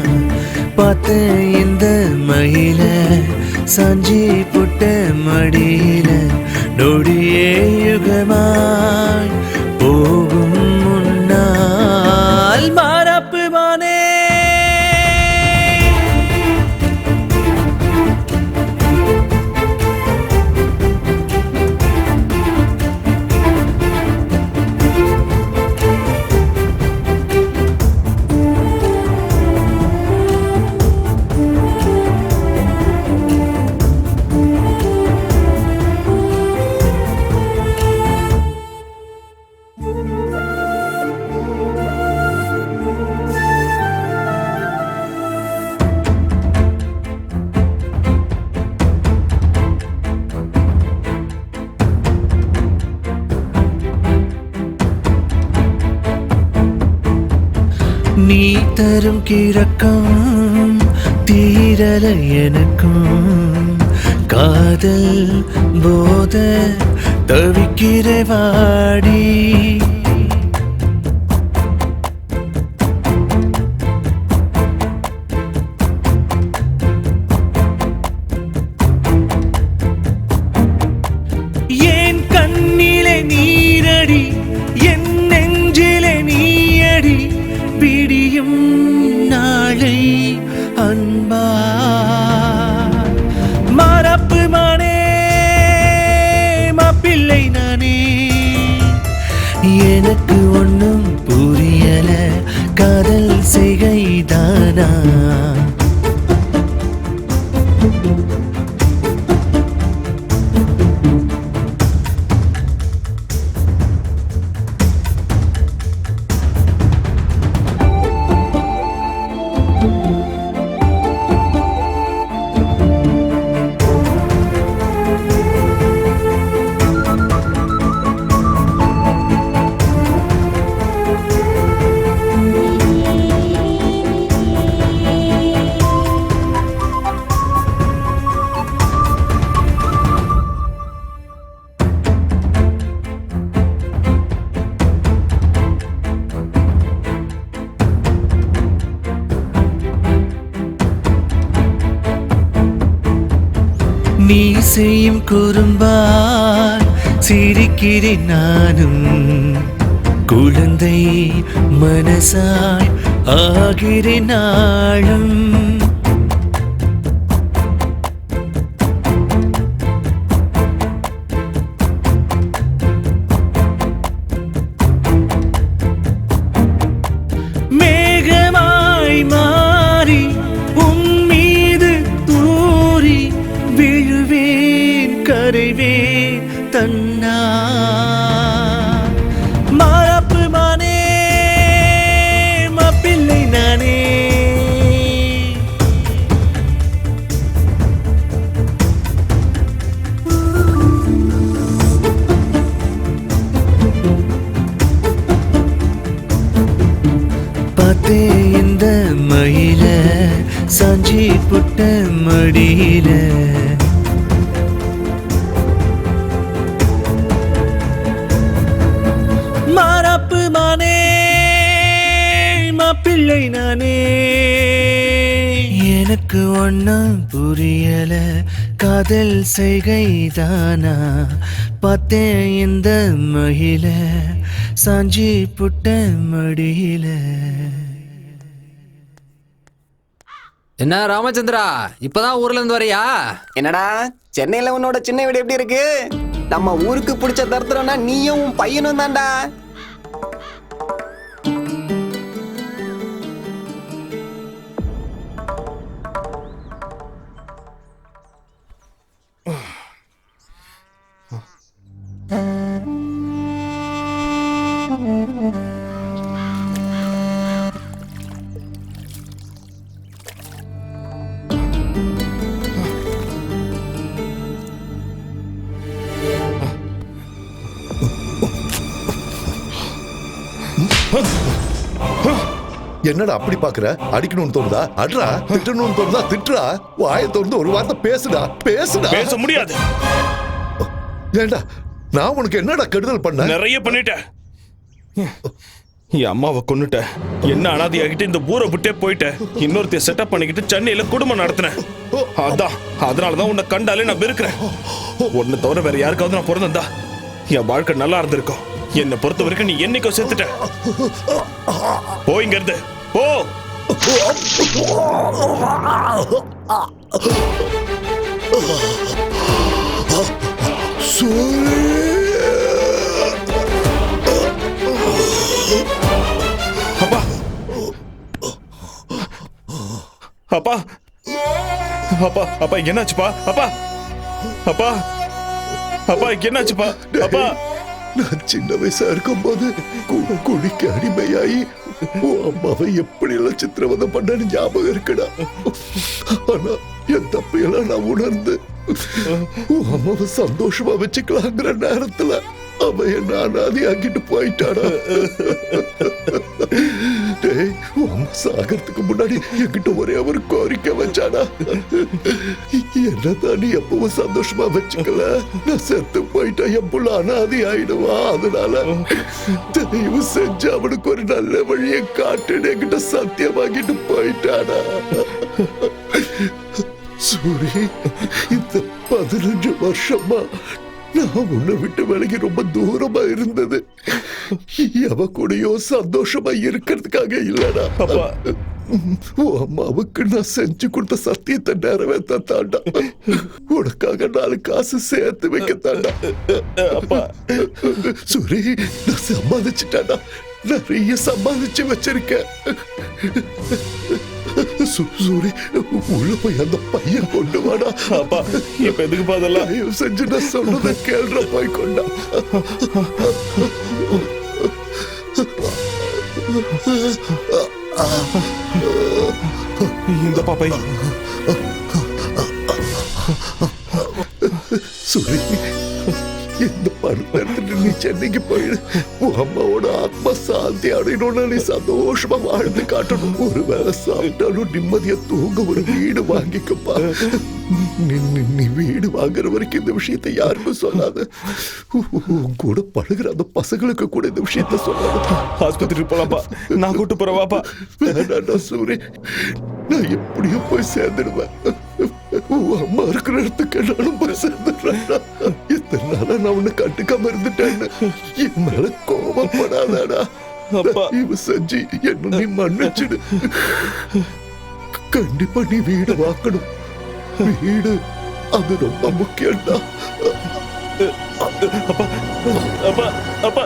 பார்த்த இந்த மயில சாஞ்சி புட்ட மடியில நொடியே யுகமாய் போகும் முன்னால் மாறாப்பு மானே. நீ தரும் கிறக்கம் தீரல எனக்கும், காதல் போத தவிக்கிற வாடி. ஏன் கண்ணிலே நீரடி, என் நெஞ்சிலே நீயடி, விடியும் நாளை அன்பா மரப்பு மானே. மாப்பிள்ளை நானே, எனக்கு ஒண்ணும் புரியல, காதல் செய்கைதானா? நீ செய்யும் குறும்பால் சிரிக்கிறேன் நானும், குழந்தை மனசாய் ஆகிறேன் நாளும். மேகமாய் மாறி உன் மீது தூறி விழுவேன், கரைவேன் தன்னா. மாறாப்பு மானே, மாப்பிள்ளை நானே. பார்த்தே இந்த மயில சாஞ்சி புட்ட மடியில, மாறாப்பு மானே, மாப்பிள்ளை நானே. எனக்கு ஒண்ணும் புரியல, காதல் செய்கைதானா? பார்த்தேன் இந்த மயில சாஞ்சி புட்ட மடியில. என்ன ராமச்சந்திரா, இப்பதான் ஊர்ல இருந்து வரையா? என்னடா சென்னையில உன்னோட சின்ன வீடு எப்படி இருக்கு? நம்ம ஊருக்கு பிடிச்ச தருத்திரம்னா நீயும் உன் பையனும் தான்டா. என்னடா அப்படி பாக்குற? அடிக்கணும்னு தோணுதா அட்ரா, திட்டணும்னு தோணுதா திட்டுறா. வாயை திறந்து ஒரு வார்த்தை பேசுடா, பேசுடா. பேச முடியாது. ஏண்டா நான் உனக்கு என்னடா கெடுதல் பண்ண? நிறைய பண்ணிட்டேன். என் அம்மாவை கொன்னுட்ட, என்ன அனாதையாகிட்டு இந்த ஊரை விட்டே போயிட்ட, இன்னொருத்தைய செட்டப் பண்ணிக்கிட்டு சென்னையில குடும்பம் நடத்தினேன். அதனாலதான் உன்னை கண்டாலே நான் வெறுக்கிறேன். உன்னை தவிர வேற யாருக்காவது நான் பிறந்தா என் வாழ்க்கை நல்லா இருந்திருக்கும். என்னை பொறுத்த வரைக்கும் நீ என்னைக்கோ செத்துட்ட. போ இங்க இருந்து, போ. அப்பா, அப்பா, அப்பா, அப்பா, என்னாச்சுப்பா? அப்பா, அப்பா, அப்பா, என்னாச்சுப்பா? அப்பா, நான் சின்ன வயசா இருக்கும்போது குடிக்க அடிமையாயி உன் அம்மாவை எப்படி எல்லாம் சித்திரவதை பண்ணு ஞாபகம் இருக்குடா. ஆனா என் தப்பையெல்லாம் நான் உணர்ந்து உன் அம்மாவை சந்தோஷமா வச்சுக்கலாங்கிற நேரத்துல அவன் என்ன அனாதை ஆக்கிட்டு போயிட்டாடா. டேய், உன் அம்மா சாகிறதுக்கு முன்னாடி என்கிட்ட ஒரே ஒரு கோரிக்கை வச்சாடா. என்னதான் நீ எப்பவும் சந்தோஷமா வச்சுக்கல, நான் செத்து போயிட்டா என் புள்ள அனாதை ஆயிடுவா, அதனால தயவு செஞ்சு அவனுக்கு ஒரு நல்ல வழியை காட்டுன்னு என்கிட்ட சத்தியம் வாங்கிட்டு போயிட்டாடா. சூரி, இந்த 15 வருஷமா நான் உன்னை விட்டு விலகி ரொம்ப தூரமா இருந்தது எவ கூடயோ சந்தோஷமா இருக்கிறதுக்காக இல்லடா. உன் அம்மாவுக்கு நான் செஞ்சு கொடுத்த சத்தியத்தை நிறைவேற்ற தாண்டா. உனக்காக 4 காசு சேர்த்து வைக்க தாண்டா. அப்பா சூரி, நான் சம்பாதிச்சுட்டாடா, நிறைய சம்பாதிச்சு வச்சிருக்கேன். சூரி, உள்ள போய் அந்த பையன் கொண்டு வாடா. அப்பா, இப்ப எதுக்கு பாதெல்லாம் செஞ்சு நான் சொன்னதை கேள்ற போய் கொண்டா. இந்த பாப்பை சூரி, இந்த பணத்தை எடுத்துட்டு நீ சென்னைக்கு போயிடு. உன் அம்மாவோட ஆத்மா சாந்தி அடையணும்னா நீ சந்தோஷமா வாழ்ந்து காட்டணும். ஒரு வேளை சாப்பிட்டாலும் நிம்மதியா தூங்க ஒரு வீடு வாங்கிக்கப்பா. நீ வீடு வாங்குற வரைக்கும் இந்த விஷயத்தை யாருக்கும் சொல்லாத. உன் கூட பழகுற அந்த பசங்களுக்கு கூட இந்த விஷயத்த சொல்லாத. ஆஸ்பத்திரிக்கு போலாப்பா, நான் கூட்டு போறவாப்பா. வேண்டாண்டா சூரி, நான் எப்படியும் போய் சேர்ந்துடுவேன். அம்மா இருக்கிற இடத்துக்கு நானும் போய் சேர்ந்துடுறேன்டா. இத்தனை நாளா நான் உன்னை கண்டுக்காம இருந்துட்டேன்னு என் மேல கோபப்படாதடா. இவ செஞ்சு என்ன நீ மன்னிச்சிடு. கண்டிப்பா நீ வீடு வாக்கணும். வீடு அது ரொம்ப முக்கியம்டா. அப்பா, அப்பா, அப்பா.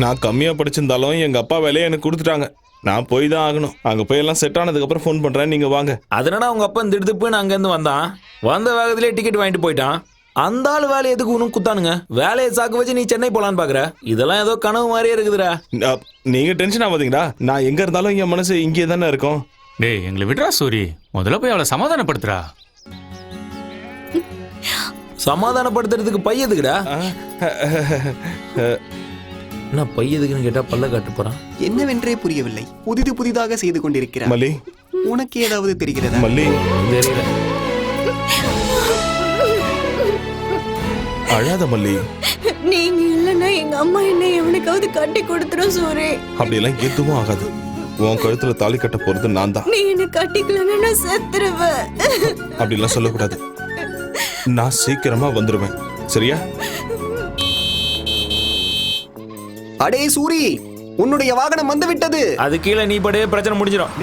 நான் கம்மியா படிச்சிருந்தாலும் எங்க அப்பா வேலையை எனக்கு கொடுத்துட்டாங்க. நான் போய் தான் ஆகணும். அங்க போய் எல்லாம் செட் ஆனதுக்கு அப்புறம் ஃபோன் பண்றேன், நீங்க வாங்க. அதனால அவங்க அப்பா இந்த இடத்துக்கு போய் அங்க இருந்து வந்தான். வந்த வேகத்திலே டிக்கெட் வாங்கிட்டு போயிட்டான். அந்த ஆள் வேலையை எதுக்கு உனக்கு குத்தானுங்க? வேலையை சாக்கு வச்சு நீ சென்னை போலான்னு பாக்குற? இதெல்லாம் ஏதோ கனவு மாதிரியே இருக்குதுடா. நீங்க டென்ஷன் ஆகாதீங்கடா. நான் எங்க இருந்தாலும் என் மனசு இங்கே தானே இருக்கும். டேய், எங்களை விடுறா சூரி. முதல்ல போய் அவளை சமாதானப்படுத்துறா. சமாதானப்படுத்துறதுக்கு பையதுக்குடா. என்ன பையதுக்குன்னு கேட்டா பல்ல காட்டு போறான். என்னவென்றே புரியவில்லை. புதிதாக செய்து கொண்டிருக்கிறார். மல்லி, உனக்கு ஏதாவது தெரிகிறதா? மல்லி, தெரியல. அழாத மல்லி. நீங்க இல்லன்னா எங்க அம்மா என்ன எவனுக்காவது கட்டி கொடுத்துரும் சூரி. அப்படியெல்லாம் எதுவும் ஆகாது. உன் கழுத்துல தாலி கட்ட போறது நான் தான். நீ என்ன கட்டிக்கலன்னா நான் செத்துருவேன். அப்படிலாம் சொல்லக்கூடாது. நான் சீக்கிரமா வந்துருவேன், சரியா? அடே சூரி, உன்னுடைய வாகனம் வந்து விட்டது. அது கீழே நீ படே பிரச்சனை முடிஞ்சிடும்.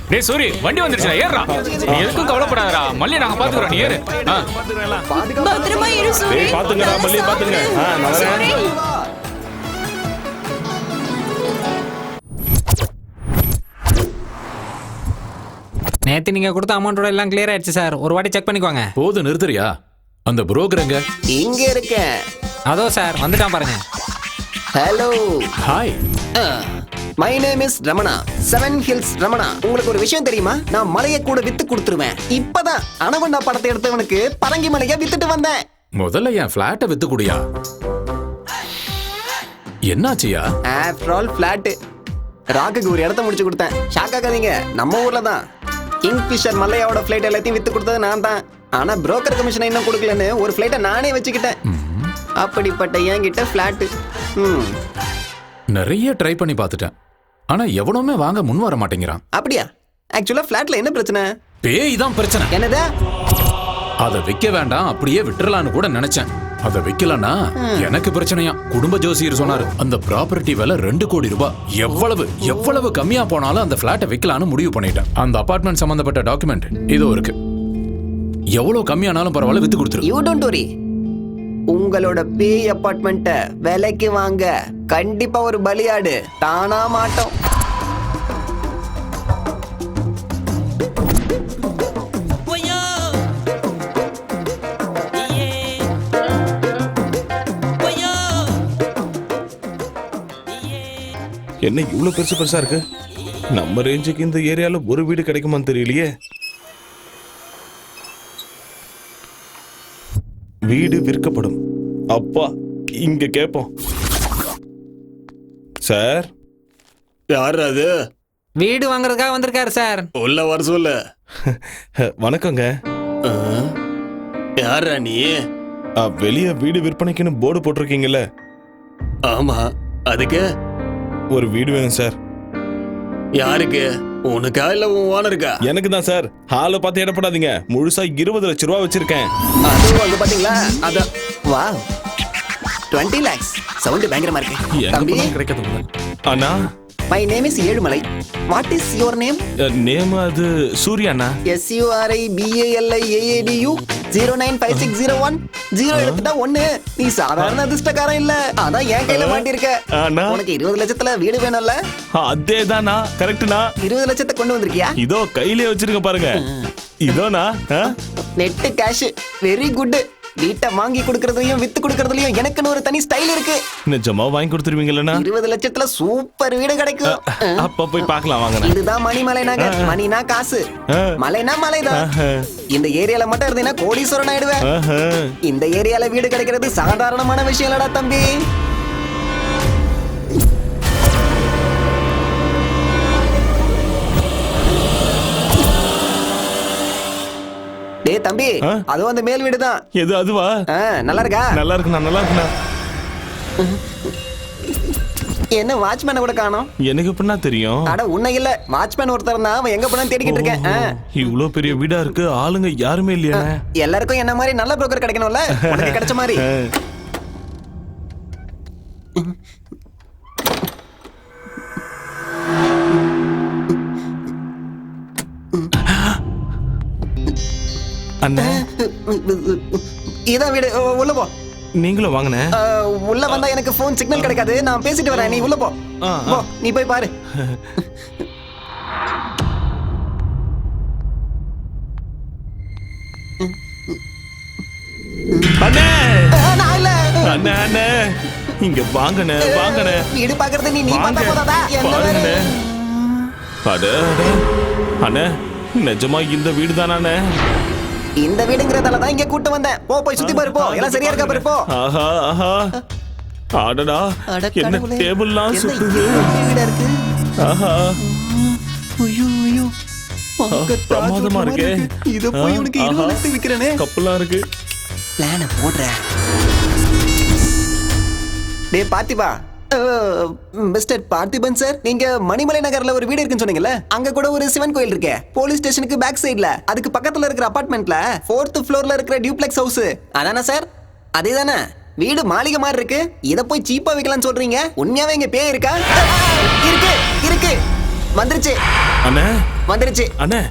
டேய் சூரி, வண்டி வந்துருச்சுடா, ஏறுடா. நீ எதுக்கும் கவலைப்படாதடா, மல்லி நாங்க பாத்துக்கறோம், நீ ஏறு. பத்திரமா இரு சூரி. டேய் பாத்துங்க மல்லி, பாத்துங்க. நான் வரேன். நேத்து நீங்க கொடுத்த அமௌண்டோட எல்லாம் கிளியர் ஆயிடுச்சு சார். ஒரு வாட்டி செக் பண்ணிக்கோங்க. போது நிறுத்துறியா? அந்த புரோக்கர் எங்க? இங்க இருக்க. அதோ சார் வந்துட்டான் பாருங்க. Hello. Hi. My name is Ramana, 7 hills Ramana. உங்களுக்கு ஒரு விஷயம் தெரியுமா? நான் மலையை கூட வித்து கொடுத்துருவேன். இப்பதான் அனகொண்டா படத்தை எடுத்தவனுக்கு பரங்கி மலையை வித்துட்டு வந்தேன். முதல்ல என் பிளாட்டை with Gudiya. என்னாச்சியா? After all flat ராக்குக்கு ஒரு இடத்த முடிச்சு கொடுத்தேன். ஷாக் ஆகாதீங்க, நம்ம ஊர்ல தான். கிங்ஃபிஷர் மல்லையாவோட ஃபிளைட் எல்லாத்தையும் வித்து கொடுத்தது நான் தான். ஆனா புரோக்கர் கமிஷனை இன்னும் கொடுக்கலன்னு ஒரு ஃபிளைட்டை நானே வச்சுக்கிட்டேன். அப்படிப்பட்ட என்கிட்ட ஃபிளாட். நிறைய ட்ரை பண்ணி பார்த்துட்டேன், ஆனா எவனுமே வாங்க முன் வர மாட்டேங்கிறான். அப்படியா? ஆக்சுவலா ஃபிளாட்ல என்ன பிரச்சனை? பேய் தான் பிரச்சனை. என்னது? அதை விற்க வேண்டாம், அப்படியே விட்டுறலான்னு கூட நினைச்சேன். அதை விற்கலன்னா எனக்கு பிரச்சனையா. குடும்ப ஜோசியர் சொன்னாரு அந்த ப்ராப்பர்ட்டி விலை 2 கோடி ரூபாய். எவ்வளவு கம்மியா போனாலும் அந்த பிளாட்டை விற்கலான்னு முடிவு பண்ணிட்டேன். அந்த அபார்ட்மெண்ட் சம்பந்தப்பட்ட டாக்குமெண்ட் இதோ இருக்கு. எவ்வளவு கம்மியானாலும் பரவாயில்ல, வித்து கொடுத்துரு. You don't worry. உங்களோட பேய் அபார்ட்மெண்ட்டை விலைக்கு வாங்க கண்டிப்பா ஒரு பலியாடு தானா மாட்டோம். என்ன இவ்வளவு பெருசா இருக்கு? நம்ம ரேஞ்சுக்கு இந்த ஏரியால ஒரு வீடு கிடைக்குமான்னு தெரியலையே. வீடு விற்கப்படும். அப்பா இங்க கேப்போம். சார், யார் அது? வீடு வாங்குறதுக்காக வந்திருக்காரு சார். உள்ள வர சொல்ல. வணக்கங்க. யாரா நீ? வெளியே வீடு விற்பனைக்குன்னு போர்டு போட்டிருக்கீங்கல்ல? ஆமா, அதுக்கு ஒரு வீடு வேணும் சார். யாருக்கு? உனக்கா இல்ல உன் ஓனருக்கா? எனக்கு தான் சார். ஹாலை பார்த்து இடப்படாதீங்க, முழுசா 20 லட்சம் ரூபா வச்சிருக்கேன். அது வந்து பாத்தீங்களா? அத வாவ் 20 lakhs. சவுண்ட் பயங்கரமா இருக்கு. தம்பி கிடைக்காது அண்ணா. My name is Ezhumalai. What is your name? Name அது சூர்யா அண்ணா. SURIBALIAADU 095601 0 எடுத்துட்டா 1. நீ சாதாரண அதிர்ஷ்டக்காரன் இல்ல, அதான் என் கையில மாட்டிருக்க. உனக்கு 20 லட்சத்துல வீடு வேணும்ல? அதேதானா? கரெக்ட்னா? 20 லட்சத்தை கொண்டு வந்திருக்கியா? இதோ கையிலே வச்சிருக்க பாருங்க. இதோனா நெட் கேஷ். Very good. வீட்டை வாங்கி கொடுக்கறதுலயும் வித்து கொடுக்கறதுலயும் எனக்குன்னு ஒரு தனி ஸ்டைல் இருக்கு. நிஜமா வாங்கி கொடுத்துருவீங்களா? 20 லட்சத்துல சூப்பர் வீடு கிடைக்கும். அப்ப போய் பார்க்கலாம் வாங்க. இதுதான் மணிமலை நகர். மணினா காசு, மலைனா மலைதான். இந்த ஏரியால மட்டும் இருந்தீங்கன்னா கோடீஸ்வரன் ஆயிடுவேன். இந்த ஏரியால வீடு கிடைக்கிறது சாதாரணமான விஷயம் இல்லடா தம்பி. டேய் தம்பி, அதுவும் அந்த மேல் வீடு தான். எது அதுவா? நல்லா இருக்கா? நல்லா இருக்குண்ணா, நல்லா இருக்குண்ணா. என்ன வாட்ச்மேனை கூட காணோம்? எனக்கு எப்படின்னா தெரியும்? அட உன்னை இல்ல, வாட்ச்மேன் ஒருத்தர் தான். அவன் எங்க போனான்னு தேடிக்கிட்டு இருக்கேன். இவ்ளோ பெரிய வீடா இருக்கு, ஆளுங்க யாருமே இல்லையா? எல்லாருக்கும் என்ன மாதிரி நல்ல புரோக்கர் கிடைக்கணும்ல, உனக்கு கிடைச்ச மாதிரி. அண்ணா, இதான் வீடு. உள்ள போ. நீங்களும் வாங்கண்ணே. உள்ள வந்தா எனக்கு போன் சிக்னல் கிடைக்காது. நான் பேசிட்டு வரேன், நீ உள்ள போ. போ, நீ போய் பாரு. அண்ணே, நான் இல்ல. அண்ணே, அண்ணே, இங்க வாங்கண்ணே, வாங்கண்ணே. வீடு பாக்குறது நீ பார்த்தா போதாதா? பாருங்கண்ணே. அட அண்ணே, நிஜமா இந்த வீடு தானே? இந்த வீடுங்கறதால தான் இங்க கூட்டி வந்தேன். போ, போய் சுத்தி பாரு. போ, எல்லாம் சரியா இருக்கா பாரு. போ. ஆஹா ஆஹா, அடடா, என்ன டேபிள்லாம் சுத்துது. வீடா இருக்கு. ஆஹா, ஐயோ ஐயோ, பிரமாதமா இருக்கு. இத போய் உனக்கு 20 லட்சம் விக்கிறேனே. கப்பலாம் இருக்கு. பிளான போடுறேன். டேய் பார்த்திபா, மிஸ்டர் பார்த்திபன் சார், நீங்க மணிமலை நகர்ல ஒரு வீடு இருக்குன்னு சொன்னீங்கல்ல, அங்க கூட ஒரு சிவன் கோயில் இருக்கு. போலீஸ் ஸ்டேஷனுக்கு பேக் சைடுல, அதுக்கு பக்கத்துல இருக்கிற அபார்ட்மெண்ட்ல 4th ஃப்ளோர்ல இருக்கிற டியூப்ளெக்ஸ் ஹவுஸ் அதானே சார்? அதேதானே? வீடு மாளிகை மாதிரி இருக்கு. இத போய் சீப்பா விக்கலாம்னு சொல்றீங்க? உண்மையாவே இங்க பேய் இருக்கா? இருக்கு இருக்கு. வந்துருச்சு அண்ணே, வந்துருச்சு அண்ணே.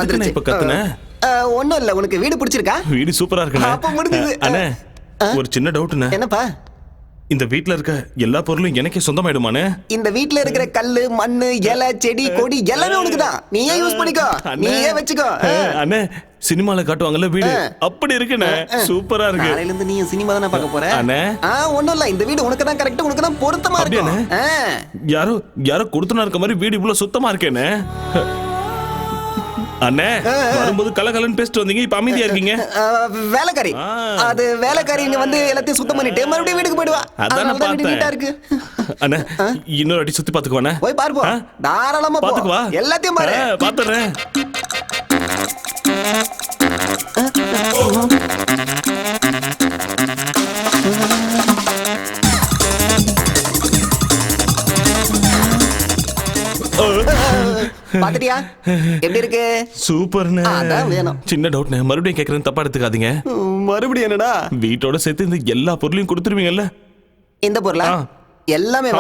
வந்துருச்சு. இப்ப கத்துன ஒண்ணும் இல்ல. உனக்கு வீடு பிடிச்சிருக்கா? வீடு சூப்பரா இருக்குண்ணே. அப்ப முடிஞ்சது. அண்ணே, ஒரு சின்ன டவுட்ண்ணே. என்னப்பா? இந்த வீட்ல இருக்க எல்லா பொருளும் எனக்கே சொந்தமாயிடுமானே? இந்த வீட்ல இருக்கிற கல்லு, மண்ணு, இலை, செடி, கொடி எல்லாமே உனக்கு தான். நீயே யூஸ் பண்ணிக்கோ, நீயே வச்சுக்கோ. அண்ணே, சினிமால காட்டுவாங்கல்ல வீடு, அப்படி இருக்குண்ணே. சூப்பரா இருக்கு. நாளையில இருந்து நீ சினிமா தான பார்க்க போற? அண்ணே, ஒண்ணும் இல்ல. இந்த வீடு உனக்கு தான் கரெக்ட்டா, உனக்கு தான் பொருத்தமா இருக்கு. யாரோ கொடுத்துனா இருக்க மாதிரி வீடு இவ்வளவு சுத்தமா இருக்கேனே. அண்ணே வரும்போது கலகலன்னு பேசிட்டு வந்தீங்க, இப்ப அமைதியா இருக்கீங்க. வேலைக்காரி அது வேலைக்காரி இங்க வந்து எல்லாத்தையும் சுத்தம் பண்ணிட்டு மறுபடியும் வீட்டுக்கு போயிடுவா. அதானே பார்த்தேன். நீட்டா இருக்கு. அண்ணே இன்னொரு அடி சுத்தி பாத்துக்குவானே. போய் பாருப்பா. தாராளமா போ. பாத்துக்குவா. எல்லாத்தையும் பாரு. பாத்துறேன். பாத்துட்டியா எப்படி இருக்கு? சூப்பர்ண்ணே. அதான் வேணும். சின்ன டவுட்ண்ணே, மறுபடியும் கேக்குறேன், தப்பா எடுத்துக்காதீங்க. மறுபடியும் என்னடா? வீட்டோட சேர்த்து இந்த எல்லா பொருளையும் கொடுத்துருவீங்கல்ல? இந்த பொருளா? எல்லாமே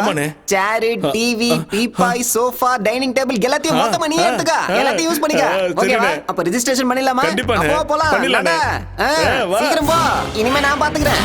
chair, TV, teapoy, sofa, dining table எல்லாத்தையும் மொத்தமா நீ எடுத்துக்க. எல்லாத்தையும் யூஸ் பண்ணிக்க. ஓகேவா? அப்ப ரெஜிஸ்ட்ரேஷன் பண்ணிடலாமா? அப்போ போலாம். சீக்கிரம் போ. இனிமே நான் பாத்துக்கிறேன்.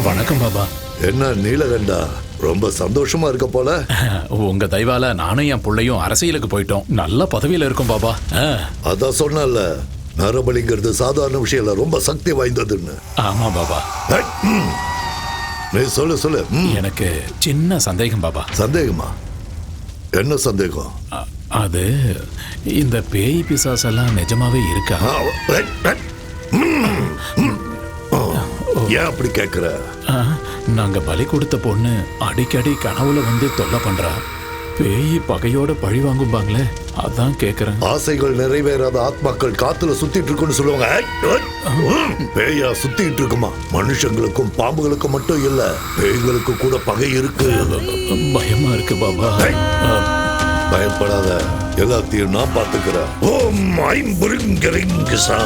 வணக்கம் பாபா. என்ன நீலகண்டா, ரொம்ப சந்தோஷமா இருக்க போல. உங்க தயவால நானும் என் பிள்ளையும் அரசியலுக்கு போயிட்டோம். நல்ல பதவியில இருக்கும் பாபா. அதான் சொன்னல, நரபலிங்கிறது சாதாரண விஷயம் இல்ல, ரொம்ப சக்தி வாய்ந்ததுன்னு. ஆமா பாபா. நீ சொல்லு. எனக்கு சின்ன சந்தேகம் பாபா. சந்தேகமா? என்ன சந்தேகம்? அது இந்த பேய் பிசாசெல்லாம் நிஜமாவே இருக்கா? ஏன் அப்படி கேக்குற? நாங்க பலி கொடுத்த பொண்ணு அடிக்கடி கனவுல வந்து தொல்லை பண்றா. பேய் பகையோட பழி வாங்கும்பாங்களே, அதான் கேக்குறேன். ஆசைகள் நிறைவேறாத ஆத்மாக்கள் காத்துல சுத்திட்டு இருக்குன்னு சொல்லுவாங்க. பேயா சுத்திட்டு இருக்குமா? மனுஷங்களுக்கும் பாம்புகளுக்கும் மட்டும் இல்ல, பேய்களுக்கு கூட பகை இருக்கு. பயமா இருக்கு பாபா. பயப்படாத, எல்லாத்தையும் நான் பாத்துக்கிறேன். ஓம் ஐம்புரிங்கரிங்கசா.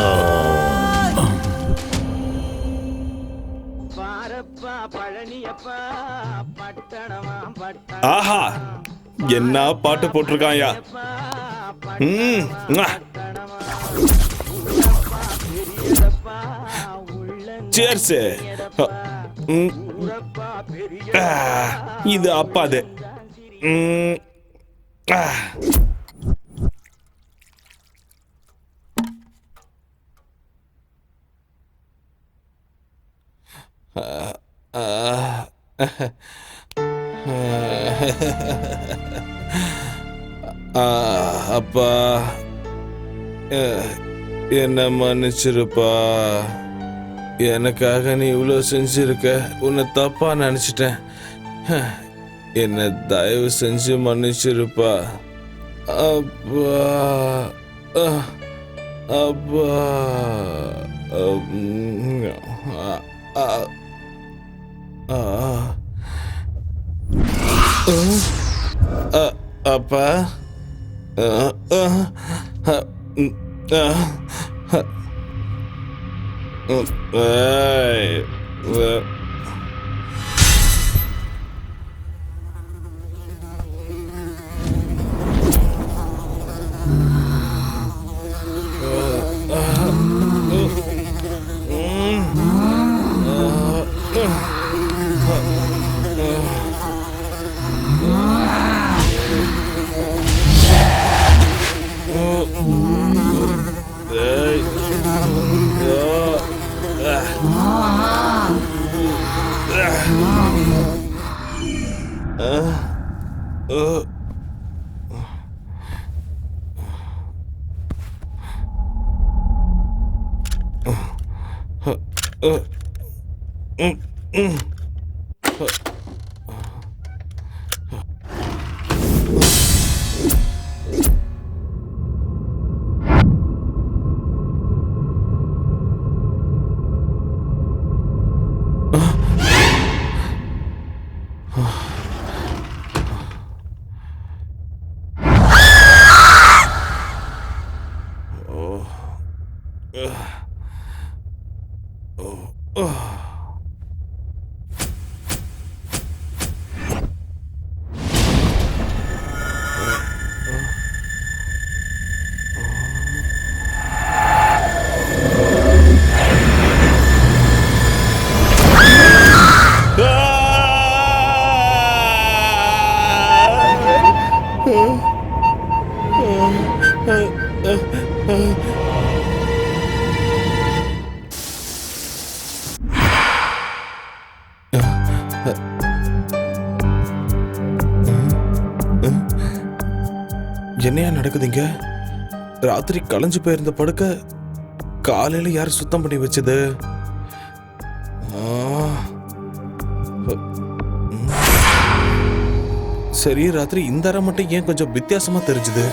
ஆஹா, என்ன பாட்டு போட்டிருக்காயா. சேர்ஸ். இது அப்பாது. அப்பா என்ன மன்னிச்சிருப்பா. எனக்காக நீ இவ்வளோ செஞ்சிருக்க. உன்னை தப்பா நினைச்சிட்டேன். என்ன தயவு செஞ்சு மன்னிச்சிருப்பா. அப்பா அப்பா அப்பா என்னையா நடக்குதுங்க? ராத்திரி களைஞ்சு போயிருந்த படுக்க காலையில யார் சுத்தம் பண்ணி வச்சது? சரி, ராத்திரி இந்த அறை மட்டும் ஏன் கொஞ்சம் வித்தியாசமா தெரிஞ்சுது?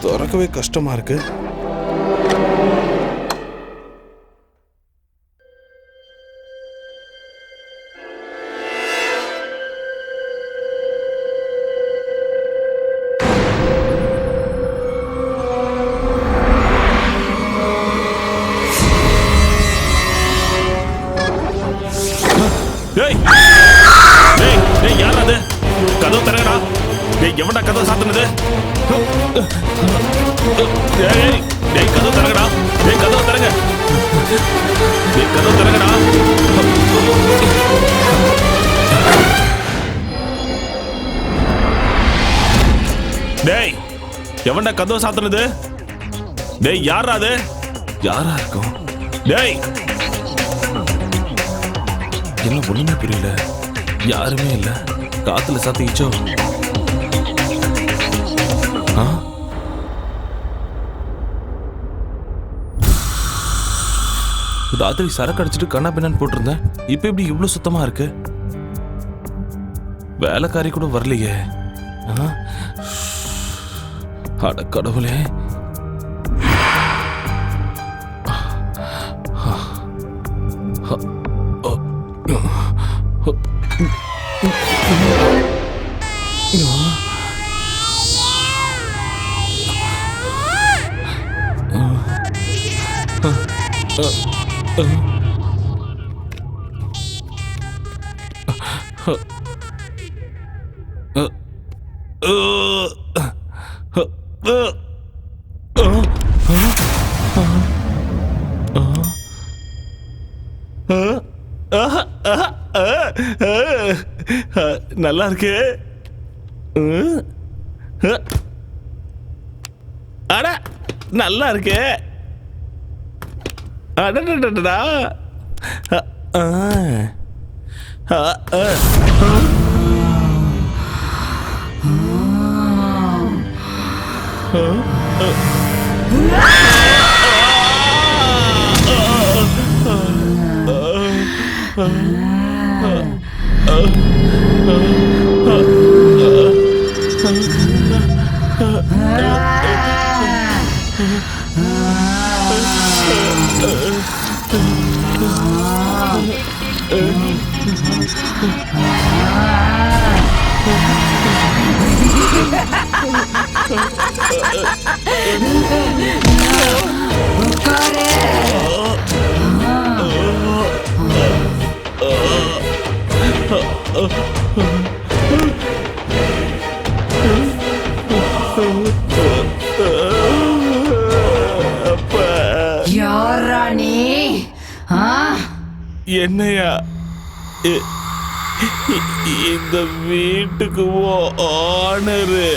திறக்கவே கஷ்டமா இருக்கு. கதவு தரங்கடா. எவன்டா கதவு சாத்துனது? கதவு தரங்கடா. கதவு தரங்க. கதவு தரங்கடா. டேய், எவன்டா கதவு சாத்துனது? டேய், யாரா அது? யாரா இருக்கும்? டேய், என்ன ஒண்ணுமே புரியல. யாருமே இல்ல. காத்துல சாத்திச்சோ? ராத்திரி சரக்கு அடிச்சுட்டு கண்ணா பின்னான்னு போட்டிருந்தேன். இப்ப இப்படி இவ்வளவு சுத்தமா இருக்கு. வேலைக்காரி கூட வரலையே. அட கடவுளே. நல்லா இருக்கு. அட நல்லா இருக்கு. அடடடடா. என்னையா இந்த வீட்டுக்கு ஓனரு?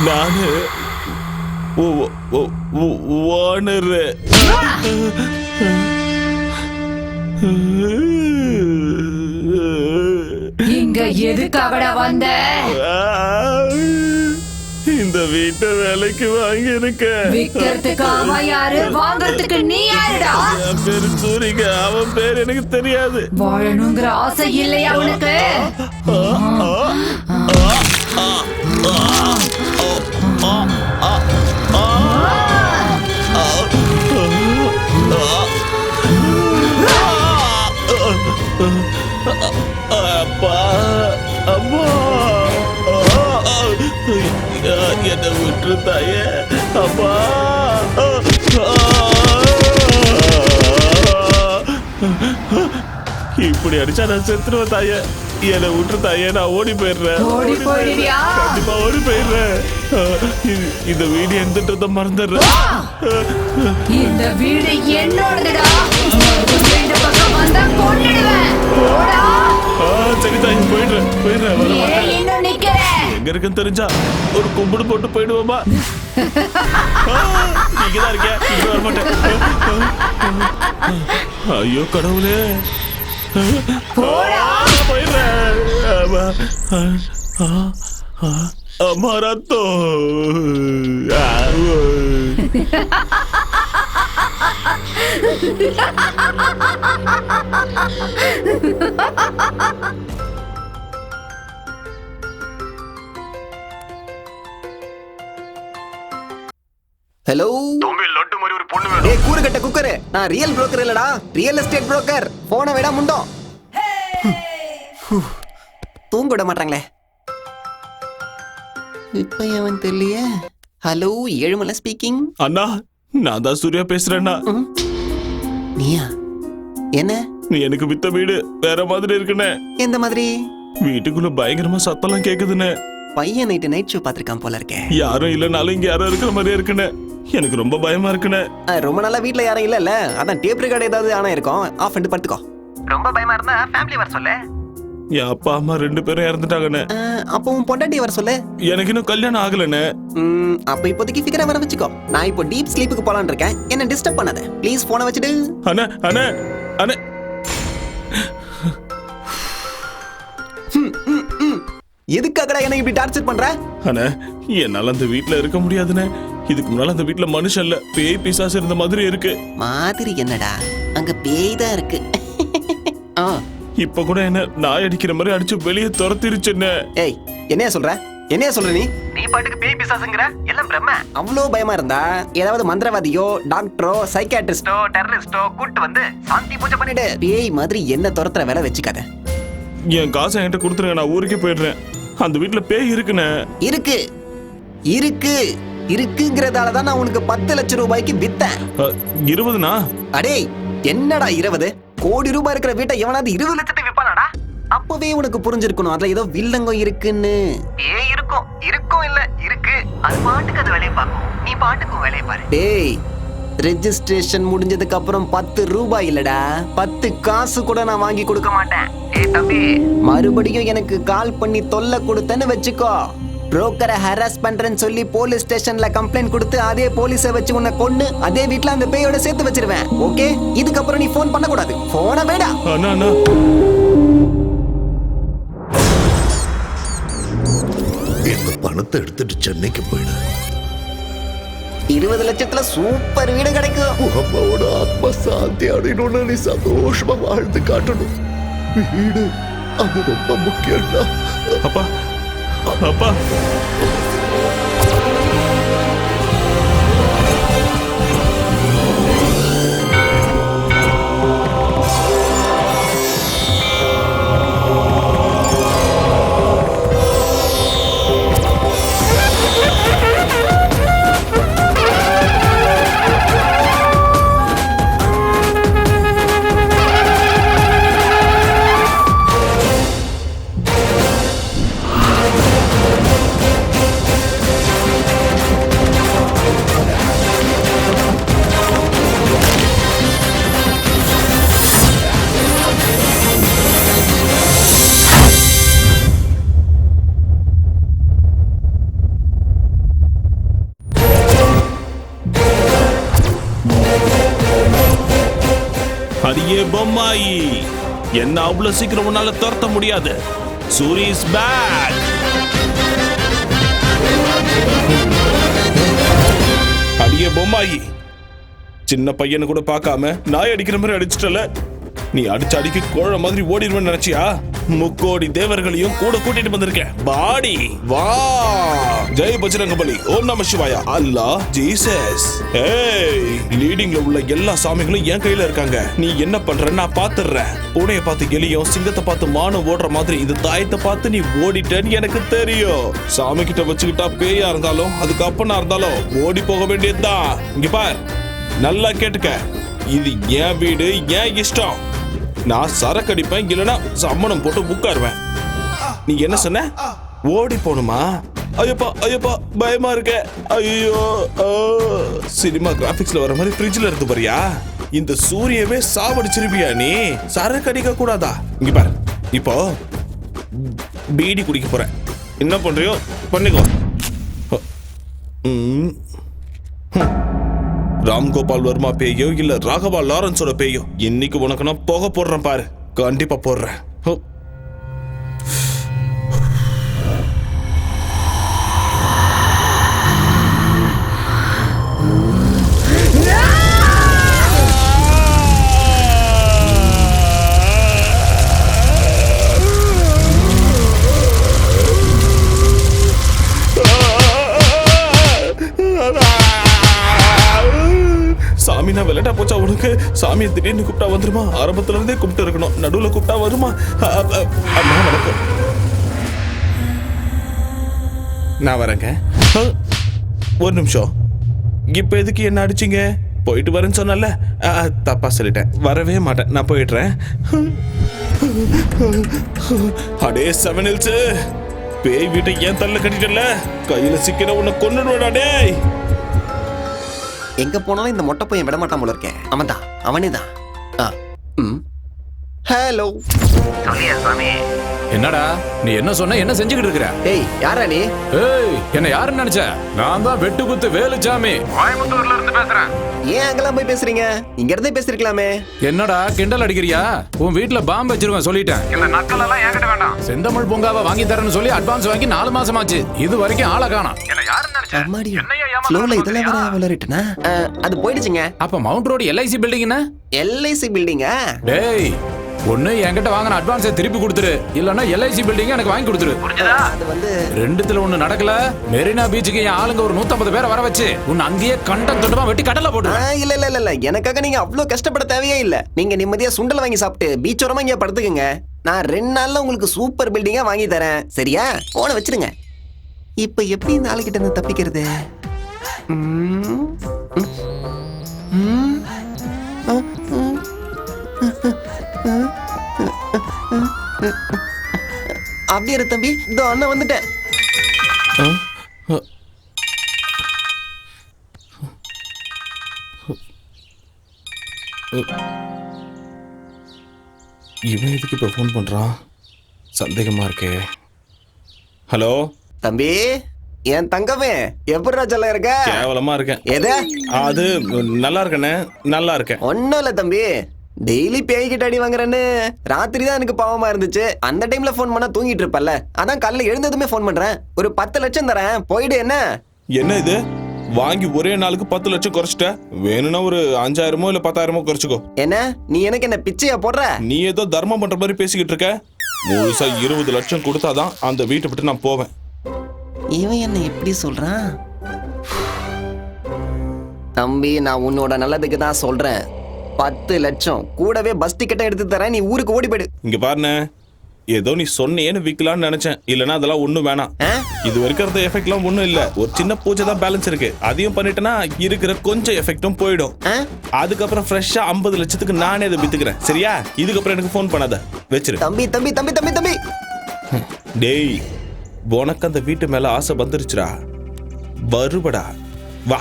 நானு ஓனரு. இங்க எதுக்காக வந்த? இந்த வீட்டை வேலைக்கு வாங்கி இருக்க. விக்கிறதுக்கு அவன் யாரு, வாங்கறதுக்கு நீ யாருடா? என் பேரு சூரிக. அவன் பேர் எனக்கு தெரியாது. வாழணுங்கிற ஆசை இல்லையா உனக்கு? அப்பா, அம்மா, என்ன விட்டு தாயே. அப்பா, இப்படி அடிச்சா நான் செத்துருவேன் தாயே. என்னை விட்டு தாயே, நான் ஓடி போயிடுறேன். கண்டிப்பா ஓடி போயிடுறேன். இந்த வீடு எந்த மறந்துடுறேன். இந்த வீடு என்னோடதுடா. சரி தாய், போயிடுறேன். இன்னும் நிக்கிறேன். எங்க இருக்குன்னு தெரிஞ்சா ஒரு கும்பிடு போட்டு போயிடுவோமா? நீங்கதான் இருக்கியா? இங்க வர மாட்டேன். ஐயோ கடவுளே, போயிடுறேன். அமரத்தோ ஹலோ தம்பி, லட்டு மாதிரி ஒரு பொண்ணு வேணும். டேய் கூறுகட்ட குக்கரு, நான் ரியல் புரோக்கர் இல்லடா, ரியல் எஸ்டேட் புரோக்கர். போன விட முண்டோம். தூங்க விட மாட்டாங்களே. இப்ப அவன் தெரியலையே. Hello, Ezhumalai speaking. அண்ணா, நான் தான் சூர்யா பேசுறேன்னா. நீயா? என்ன? நீ எனக்கு வித்த வீடு வேற மாதிரி இருக்குன்னு. எந்த மாதிரி? வீட்டுக்குள்ள பயங்கரமா சத்தம்லாம் கேக்குதுன்னு. பையன் நைட் ஷோ பாத்திருக்கான் போல இருக்கே. யாரும் இல்லனாலும் இங்க யாரும் இருக்கிற மாதிரியே இருக்குன்னு. எனக்கு ரொம்ப பயமா இருக்குன்னு. ரொம்ப நாளா வீட்ல யாரும் இல்ல. அதான் டேப் ரெக்கார்ட் ஏதாவது ஆனா இருக்கும். ஆஃப் பண்ணிட்டு படுத்துக்கோ. ரொம்ப பயமா இருந்தா ஃபேமிலி வர சொல்லு. என் அப்பா அம்மா 2 பேரும் இறந்துட்டாங்கன்னு. அப்போ உன் பொண்டாட்டி வர சொல்லு. எனக்கு இன்னும் கல்யாணம் ஆகலன்னு. அப்ப இப்போதைக்கு ஃபிகரா வர வச்சுக்கோ. நான் இப்போ டீப் ஸ்லீப்புக்கு போலான்னு இருக்கேன். என்ன டிஸ்டர்ப் பண்ணாத ப்ளீஸ். போனை வச்சுடு. அண்ணா அண்ணா அண்ணா, எதுக்காகடா என்ன இப்படி டார்ச்சர் பண்ற? அண்ணா, என்னால அந்த வீட்ல இருக்க முடியாதுன்னு. இதுக்கு முன்னால அந்த வீட்ல மனுஷன் இல்ல, பேய் பிசாசு இருந்த மாதிரி இருக்கு. மாதிரி என்னடா, அங்க பேய் தான் இருக்கு. இப்ப கூட என்ன நாய் அடிக்கிற மாதிரி அடிச்சு வெளியே துரத்திருச்சுன்னு. ஏய், என்னையா சொல்ற? என்னையா சொல்ற நீ? நீ பாட்டுக்கு பேய் பிசாசுங்கற? எல்லாம் பிரம்ம. அவ்ளோ பயமா இருந்தா ஏதாவது மந்திரவாதியோ, டாக்டரோ, சைக்கியாட்ரிஸ்டோ, டெரரிஸ்டோ கூட்டி வந்து சாந்தி பூஜை பண்ணிடு. பேய் மாதிரி என்ன துரத்துற வேலை வச்சுக்காத. என் காசை என்கிட்ட கொடுத்துருங்க, நான் ஊருக்கே போயிடுறேன். அந்த வீட்ல பேய் இருக்குன்னு. இருக்கு இருக்கு இருக்குங்கிறதால தான் நான் உனக்கு 10 லட்சம் ரூபாய்க்கு வித்தேன். 20னா? அடே என்னடா 20? கோடி ரூபாய் இருக்கிற வீட்டை எவனாவது 20 லட்சத்துக்கு விப்பானாடா? அப்பவே உனக்கு புரிஞ்சிருக்கணும் அதுல ஏதோ வில்லங்கம் இருக்குன்னு. ஏய், இருக்கும் இருக்கும் இல்ல இருக்கு. அது பாட்டுக்கு அது வேலையை பார்க்கும். நீ பாட்டுக்கும் வேலையை பாரு. டேய், ரெஜிஸ்ட்ரேஷன் முடிஞ்சதுக்கு அப்புறம் 10 ரூபாய் இல்லடா, 10 காசு கூட நான் வாங்கி கொடுக்க மாட்டேன். ஏய் தம்பி, மறுபடியும் எனக்கு கால் பண்ணி தொல்லை கொடுத்தேன்னு வச்சுக்கோ, புரோக்கரை ஹராஸ் பண்றேன்னு சொல்லி போலீஸ் ஸ்டேஷன்ல கம்ப்ளைண்ட் கொடுத்து அதே போலீஸை வச்சு உன்னை கொன்னு அதே வீட்ல அந்த பேயோட சேர்த்து வச்சிருவேன். ஓகே? இதுக்கப்புறம் நீ போன் பண்ண கூடாது. போன வேடா. இந்த பணத்தை எடுத்துட்டு சென்னைக்கு போயிடு. 20 லட்சத்துல சூப்பர் வீடு கிடைக்கும். அம்மாவோட ஆத்மா சாந்தி அடையணும்னு நீ சந்தோஷமா வாழ்ந்து காட்டணும். வீடு அது ரொம்ப முக்கியம்டா. அப்பா அப்பா, அடியே பொம்மாயி, என்ன அவ்வளவு சீக்கிரம் உன்னால துரத்த முடியாது. Suri is back. அடியே பொம்மாயி, சின்ன பையனை கூட பார்க்காம நாய் அடிக்கிற மாதிரி அடிச்சிட்டல. நீ அடிச்சு அடிக்க கோழ மாதிரி ஓடிடுவேன்னு நினைச்சியா? முக்கோடி தேவர்களையும் கூட கூட்டிட்டு வந்திருக்கேன். பாடி வா. ஜெய் பஜ்ரங்கபலி, ஓம் நம சிவாயா, அல்லாஹ், ஜீசஸ். ஏய், லீடிங்ல உள்ள எல்லா சாமிகளும் என் கையில இருக்காங்க. நீ என்ன பண்ற நான் பாத்துறேன். பூனையை பார்த்து எலியும், சிங்கத்தை பார்த்து மானும் ஓடுற மாதிரி இந்த தாயத்தை பார்த்து நீ ஓடிட்டேன்னு எனக்கு தெரியும். சாமி கிட்ட வச்சுக்கிட்டா பேயா இருந்தாலும் அதுக்கு அப்பனா இருந்தாலும் ஓடி போக வேண்டியதுதான். இங்க பார், நல்லா கேட்டுக்க. இது என் வீடு, என் இஷ்டம். நான் சரக்கு அடிப்பேன், இல்லைன்னா சம்மணம் போட்டு உட்காருவேன். நீ என்ன சொன்ன? ஓடி போணுமா? ஐயப்பா ஐயப்பா, பயமா இருக்க. ஐயோ, சினிமா கிராபிக்ஸ்ல வர மாதிரி ஃப்ரிட்ஜ்ல இருந்து பாரியா? இந்த சூரியவே சாவடிச்சிருப்பியா நீ? சரக்கு அடிக்க கூடாதா? இங்க பாரு, இப்போ பீடி குடிக்க போறேன். என்ன பண்றியோ பண்ணிக்கோ. ராம்கோபால் வர்மா பேயோ இல்ல ராகவா லாரன்ஸோட பேயோ, இன்னைக்கு உனக்கு நான் போக போடுறேன் பாரு. கண்டிப்பா போடுறேன். சாமி நான் விளையாட்டா போச்சா உனக்கு? சாமியை திடீர்னு கூப்பிட்டா வந்துருமா? ஆரம்பத்துல இருந்தே கூப்பிட்டு இருக்கணும், நடுவுல கூப்பிட்டா வருமா? அம்மா வணக்கம். நான் வரேங்க. ஒரு நிமிஷம், இப்ப எதுக்கு என்ன அடிச்சீங்க? போயிட்டு வரேன்னு சொன்னல, தப்பா சொல்லிட்டேன். வரவே மாட்டேன், நான் போயிடுறேன். அடே செவன் ஹில்ஸ், பேய் வீட்டை ஏன் தள்ள கட்டிட்டல? கையில சிக்கிற உன்னை கொன்னுடுவாடா டேய். எங்க போனாலும் இந்த மொட்டை பையன் விட மாட்டான் போல இருக்கேன். அவன் தான், அவனே தான். ஹலோ. என்னடா நீ என்ன சொன்ன? என்ன செஞ்சுக்கிட்டு இருக்கிற? ஏய் யாரா நீ? ஏய் என்ன யாருன்னு நினைச்ச? நான் தான் வெட்டு குத்து வேலுச்சாமி, கோயம்புத்தூர்ல இருந்து பேசுறேன். ஏன் அங்கெல்லாம் போய் பேசுறீங்க? இங்க இருந்தே பேசிருக்கலாமே. என்னடா கிண்டல் அடிக்கிறியா? உன் வீட்டுல பாம்பு வச்சிருவேன் சொல்லிட்டேன். இந்த நக்கல் எல்லாம் என்கிட்ட வேண்டாம். செந்தமிழ் பூங்காவை வாங்கி தரேன்னு சொல்லி அட்வான்ஸ் வாங்கி 4 மாசம் ஆச்சு. இது வரைக்கும் ஆளை காணோம். அம்மாடி ஃப்ளோல இதெல்லாம் வர வளரிட்டனா? அது போயிடுச்சுங்க. அப்ப மவுண்ட் ரோடு LIC பில்டிங் என்ன? LIC பில்டிங்கா? டேய் ஒண்ணு என்கிட்ட வாங்கின அட்வான்ஸை திருப்பி கொடுத்துரு, இல்லன்னா LIC பில்டிங் எனக்கு வாங்கி கொடுத்துரு. அது வந்து ரெண்டுத்துல ஒண்ணு நடக்கல. மெரினா பீச்சுக்கு என் ஆளுங்க ஒரு 150 பேரை வர வச்சு உன்னை அங்கேயே கண்டம் தொண்டமா வெட்டி கடல்ல போட்டு. இல்ல இல்ல இல்ல, எனக்காக நீங்க அவ்வளவு கஷ்டப்பட தேவையே இல்ல. நீங்க நிம்மதியா சுண்டல் வாங்கி சாப்பிட்டு பீச்சோரமா இங்க படுத்துக்குங்க. நான் 2 நாள்ல உங்களுக்கு சூப்பர் பில்டிங்கா வாங்கி தரேன். சரியா? போன வச்சிருங்க. இப்ப எப்படி இந்த ஆளுகிட்ட இருந்து தப்பிக்கிறது? அப்படியே இரு தம்பி, இதோ அண்ணன் வந்துட்டேன். இவன் எதுக்கு இப்ப போன் பண்றான்? சந்தேகமா இருக்கே. ஹலோ தம்பி, என் தங்கமே எப்படிடா சொல்ல இருக்க? கேவலமா இருக்கேன். எது? அது நல்லா இருக்கேனே, நல்லா இருக்கேன். ஒன்னும் இல்ல தம்பி, டெய்லி பேய்கிட்ட அடி வாங்குறேன்னு ராத்திரி தான் எனக்கு பாவமா இருந்துச்சு. அந்த டைம்ல போன் பண்ணா தூங்கிட்டு இருப்பல்ல, அதான் காலைல எழுந்ததுமே போன் பண்றேன். ஒரு 10 லட்சம் தரேன், போயிடு. என்ன என்ன இது? வாங்கி ஒரே நாளுக்கு 10 லட்சம் குறைச்சிட்ட. வேணும்னா ஒரு 5000 இல்ல 10,000 குறைச்சுக்கோ. என்ன நீ எனக்கு என்ன பிச்சையா போடுற? நீ ஏதோ தர்மம் பண்ற மாதிரி பேசிக்கிட்டு இருக்க. முழுசா 20 லட்சம் கொடுத்தாதான் அந்த வீட்டை விட்டு நான் போவேன். இவன் என்ன எப்படி சொல்றான்? தம்பி, நான் உன்னோட நல்லதுக்கு தான் சொல்றேன். 10 லட்சம் கூடவே பஸ் டிக்கெட்டை எடுத்து தரேன், நீ ஊருக்கு ஓடி போயிடு. இங்க பாருண்ணே, ஏதோ நீ சொன்னேன்னு விக்கலான்னு நினைச்சேன். இல்லனா அதெல்லாம் ஒண்ணும் வேணாம். இது இருக்கிற எஃபெக்ட்லாம் ஒண்ணும் இல்ல. ஒரு சின்ன பூஜை தான் பேலன்ஸ் இருக்கு. அதையும் பண்ணிட்டேன்னா இருக்கிற கொஞ்சம் எஃபெக்டும் போயிடும். அதுக்கப்புறம் ஃப்ரெஷ்ஷா 50 லட்சத்துக்கு நானே அதை வித்துக்கிறேன். சரியா? இதுக்கப்புறம் எனக்கு ஃபோன் பண்ணாத, வச்சிரு. தம்பி தம்பி தம்பி தம்பி தம்பி டேய், உனக்கு அந்த வீட்டு மேல ஆசை வந்துருச்சுடா. வருவடா, வா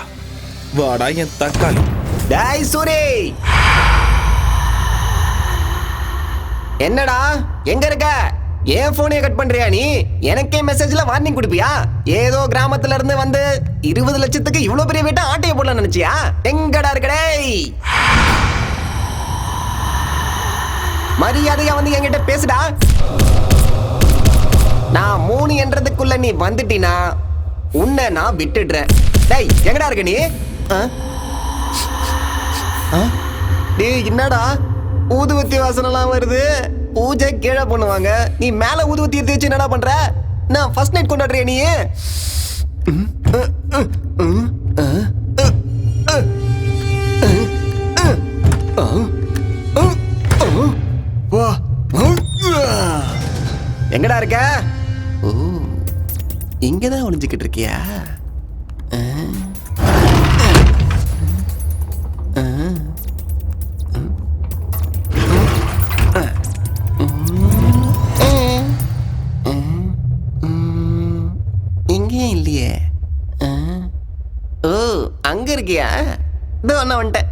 வாடா என் தக்காளி. டேய் சூரி, என்னடா எங்க இருக்க? ஏன் போனே கட் பண்றியா நீ? எனக்கே மெசேஜ்ல வார்னிங் கொடுப்பியா? ஏதோ கிராமத்துல இருந்து வந்து 20 லட்சத்துக்கு இவ்வளவு பெரிய வீட்டை ஆட்டைய போடலாம் நினைச்சியா? எங்கடா இருக்கடே? மரியாதையா வந்து என்கிட்ட பேசுடா. நான் 3 என்றதுக்குள்ள நீ வந்துட்டினா உன்னை நான் விட்டுடுறேன். டேய் எங்கடா இருக்க நீ? டேய் என்னடா ஊதுவத்தி வாசனெல்லாம் வருது? பூஜை கீழே பண்ணுவாங்க, நீ மேல ஊதுவத்தி எடுத்து வச்சு என்னடா பண்ற? நான் ஃபர்ஸ்ட் நைட் கொண்டாடுறியா நீ? எங்கடா இருக்க? ஓ, இங்கதான் ஒளிஞ்சுக்கிட்டு இருக்கியா? இங்கேயும் இல்லையே. ஓ, அங்க இருக்கியா? இதோ நான் வந்துட்டேன்.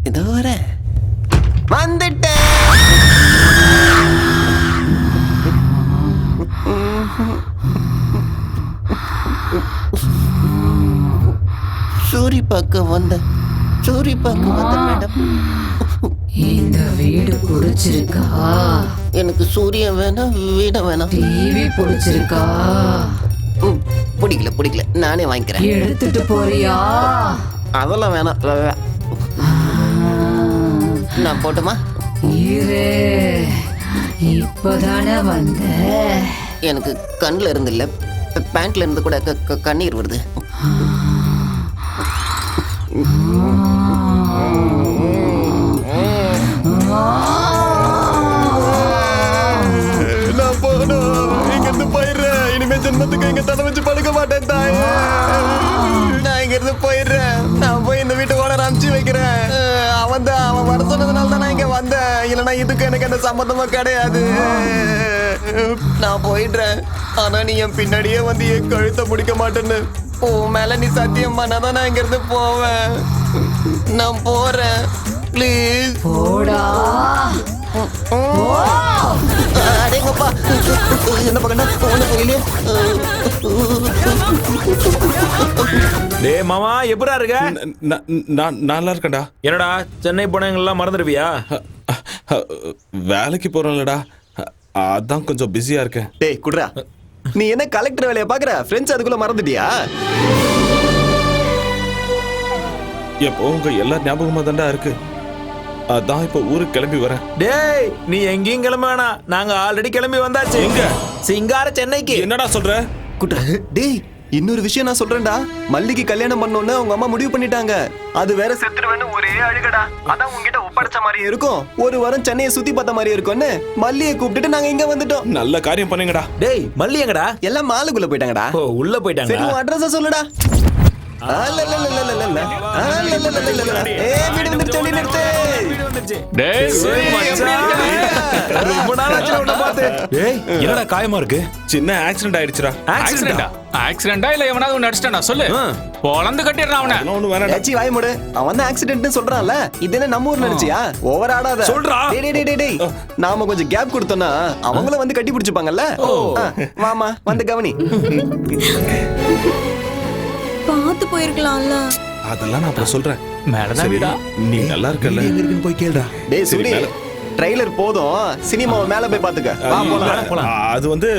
இதோ வரேன், வந்துட்டேன். சூரி பார்க்க வந்தேன் மேடம். இந்த வீடு பிடிச்சிருக்கா? எனக்கு சூரியன் வேணாம், வீட வேணாம். டிவி பிடிச்சிருக்கா? பிடிக்கல, நானே வாங்கிக்கிறேன். எடுத்துட்டு போறியா? அதெல்லாம் வேணாம். நான் போட்டுமா? இரு, இப்பதானே வந்த. எனக்கு கண்ணுல இருந்து இல்ல, பேண்ட்ல இருந்து கூட கண்ணீர் வருது. நான் போகணும், இங்க இருந்து போயிடுறேன். இனிமே ஜென்மத்துக்கு இங்க தலை வச்சு படுக்க மாட்டேன் தாயே. நான் இங்க இருந்து போயிடுறேன். நான் போய் இந்த வீட்டு ஓனர் அனுப்பிச்சு வைக்கிறேன். அவன் வர சொன்னதுனால தான் நான் இங்க வந்தேன். இல்லைன்னா இதுக்கு எனக்கு எந்த சம்மந்தமும் கிடையாது. நான் போயிடுறேன். ஆனா நீ என் பின்னாடியே வந்து என் கழுத்தை முடிக்க மாட்டேன்னு உன் மேல நீ சத்தியம் பண்ணாதான் நான் இங்க இருந்து போவேன். நான் போறேன், ப்ளீஸ் போடா. அடேங்கப்பா, என்ன பக்கம்டா போன கையிலே. டேய் மாமா, எப்படா இருக்க? நான் நல்லா இருக்கேன்டா. என்னடா சென்னை போனவங்கெல்லாம் மறந்துடுவியா? வேலைக்கு போறேன்லடா, அதான் கொஞ்சம் பிஸியா இருக்கேன். டேய் குட்ரா, நீ என்ன கலெக்டர் வேலையை பாக்குற? ஃப்ரெண்ட்ஸ் அதுக்குள்ள மறந்துட்டியா? எப்போ உங்க எல்லா ஞாபகமா தான்டா இருக்கு. அதான் இப்ப ஊருக்கு கிளம்பி வரேன். டேய் நீ எங்கேயும் கிளம்ப வேணாம், நாங்க ஆல்ரெடி கிளம்பி வந்தாச்சு. எங்க? சிங்கார சென்னைக்கு. என்னடா சொல்ற? குட்ரா, டேய் இன்னொரு விஷயம் நான் சொல்றேன்டா. மல்லிக்கு கல்யாணம் பண்ணோன்னு அவங்க அம்மா முடிவு பண்ணிட்டாங்க. அது வேற செத்துருவேன்னு ஒரே அழுகடா. அதான் உங்ககிட்ட ஒப்படைச்ச மாதிரி இருக்கும். ஒரு வாரம் சென்னையை சுத்தி பார்த்த மாதிரி இருக்கும்னு மல்லியை கூப்பிட்டுட்டு நாங்க இங்க வந்துட்டோம். நல்ல காரியம் பண்ணுங்கடா. டேய் மல்லி எங்கடா? எல்லாம் மாலுக்குள்ள போயிட்டாங்கடா. ஓ, உள்ள போயிட்டாங்க. சரி உன் அட்ரஸ சொல்லுடா. என்னடா காயமா இருக்கு? சின்ன ஆக்சிடென்ட் ஆயிடுச்சுடா. ஆக்சிடென்டா இல்ல எவனாவது ஒன்னு அடிச்சிட்டானா சொல்லு. பொளந்து கட்டிடுறான் அவனை. ஒண்ணு வேணாடா. ஏச்சி வாய் மூடு. அவன் தான் ஆக்சிடென்ட்னு சொல்றான்ல. இது என்ன நம்ம ஊர்ல நினைச்சியா? ஓவர் ஆடாத. சொல்றா. டேய் நாம கொஞ்சம் கேப் கொடுத்தோம்னா அவங்களும் வந்து கட்டி பிடிச்சுப்பாங்கல்ல. வாமா வந்து கவனி. பார்த்து போயிருக்கலாம்ல. அதெல்லாம் நான் அப்புறம் சொல்றேன். மேலதான் வீடா. நீ நல்லா இருக்கல? எங்க இருக்குன்னு போய் கேளுடா. டேய் சூரி, ட்ரைலர் போதும், சினிமாவை மேல போய் பாத்துக்க. வா போலாம். அது வந்து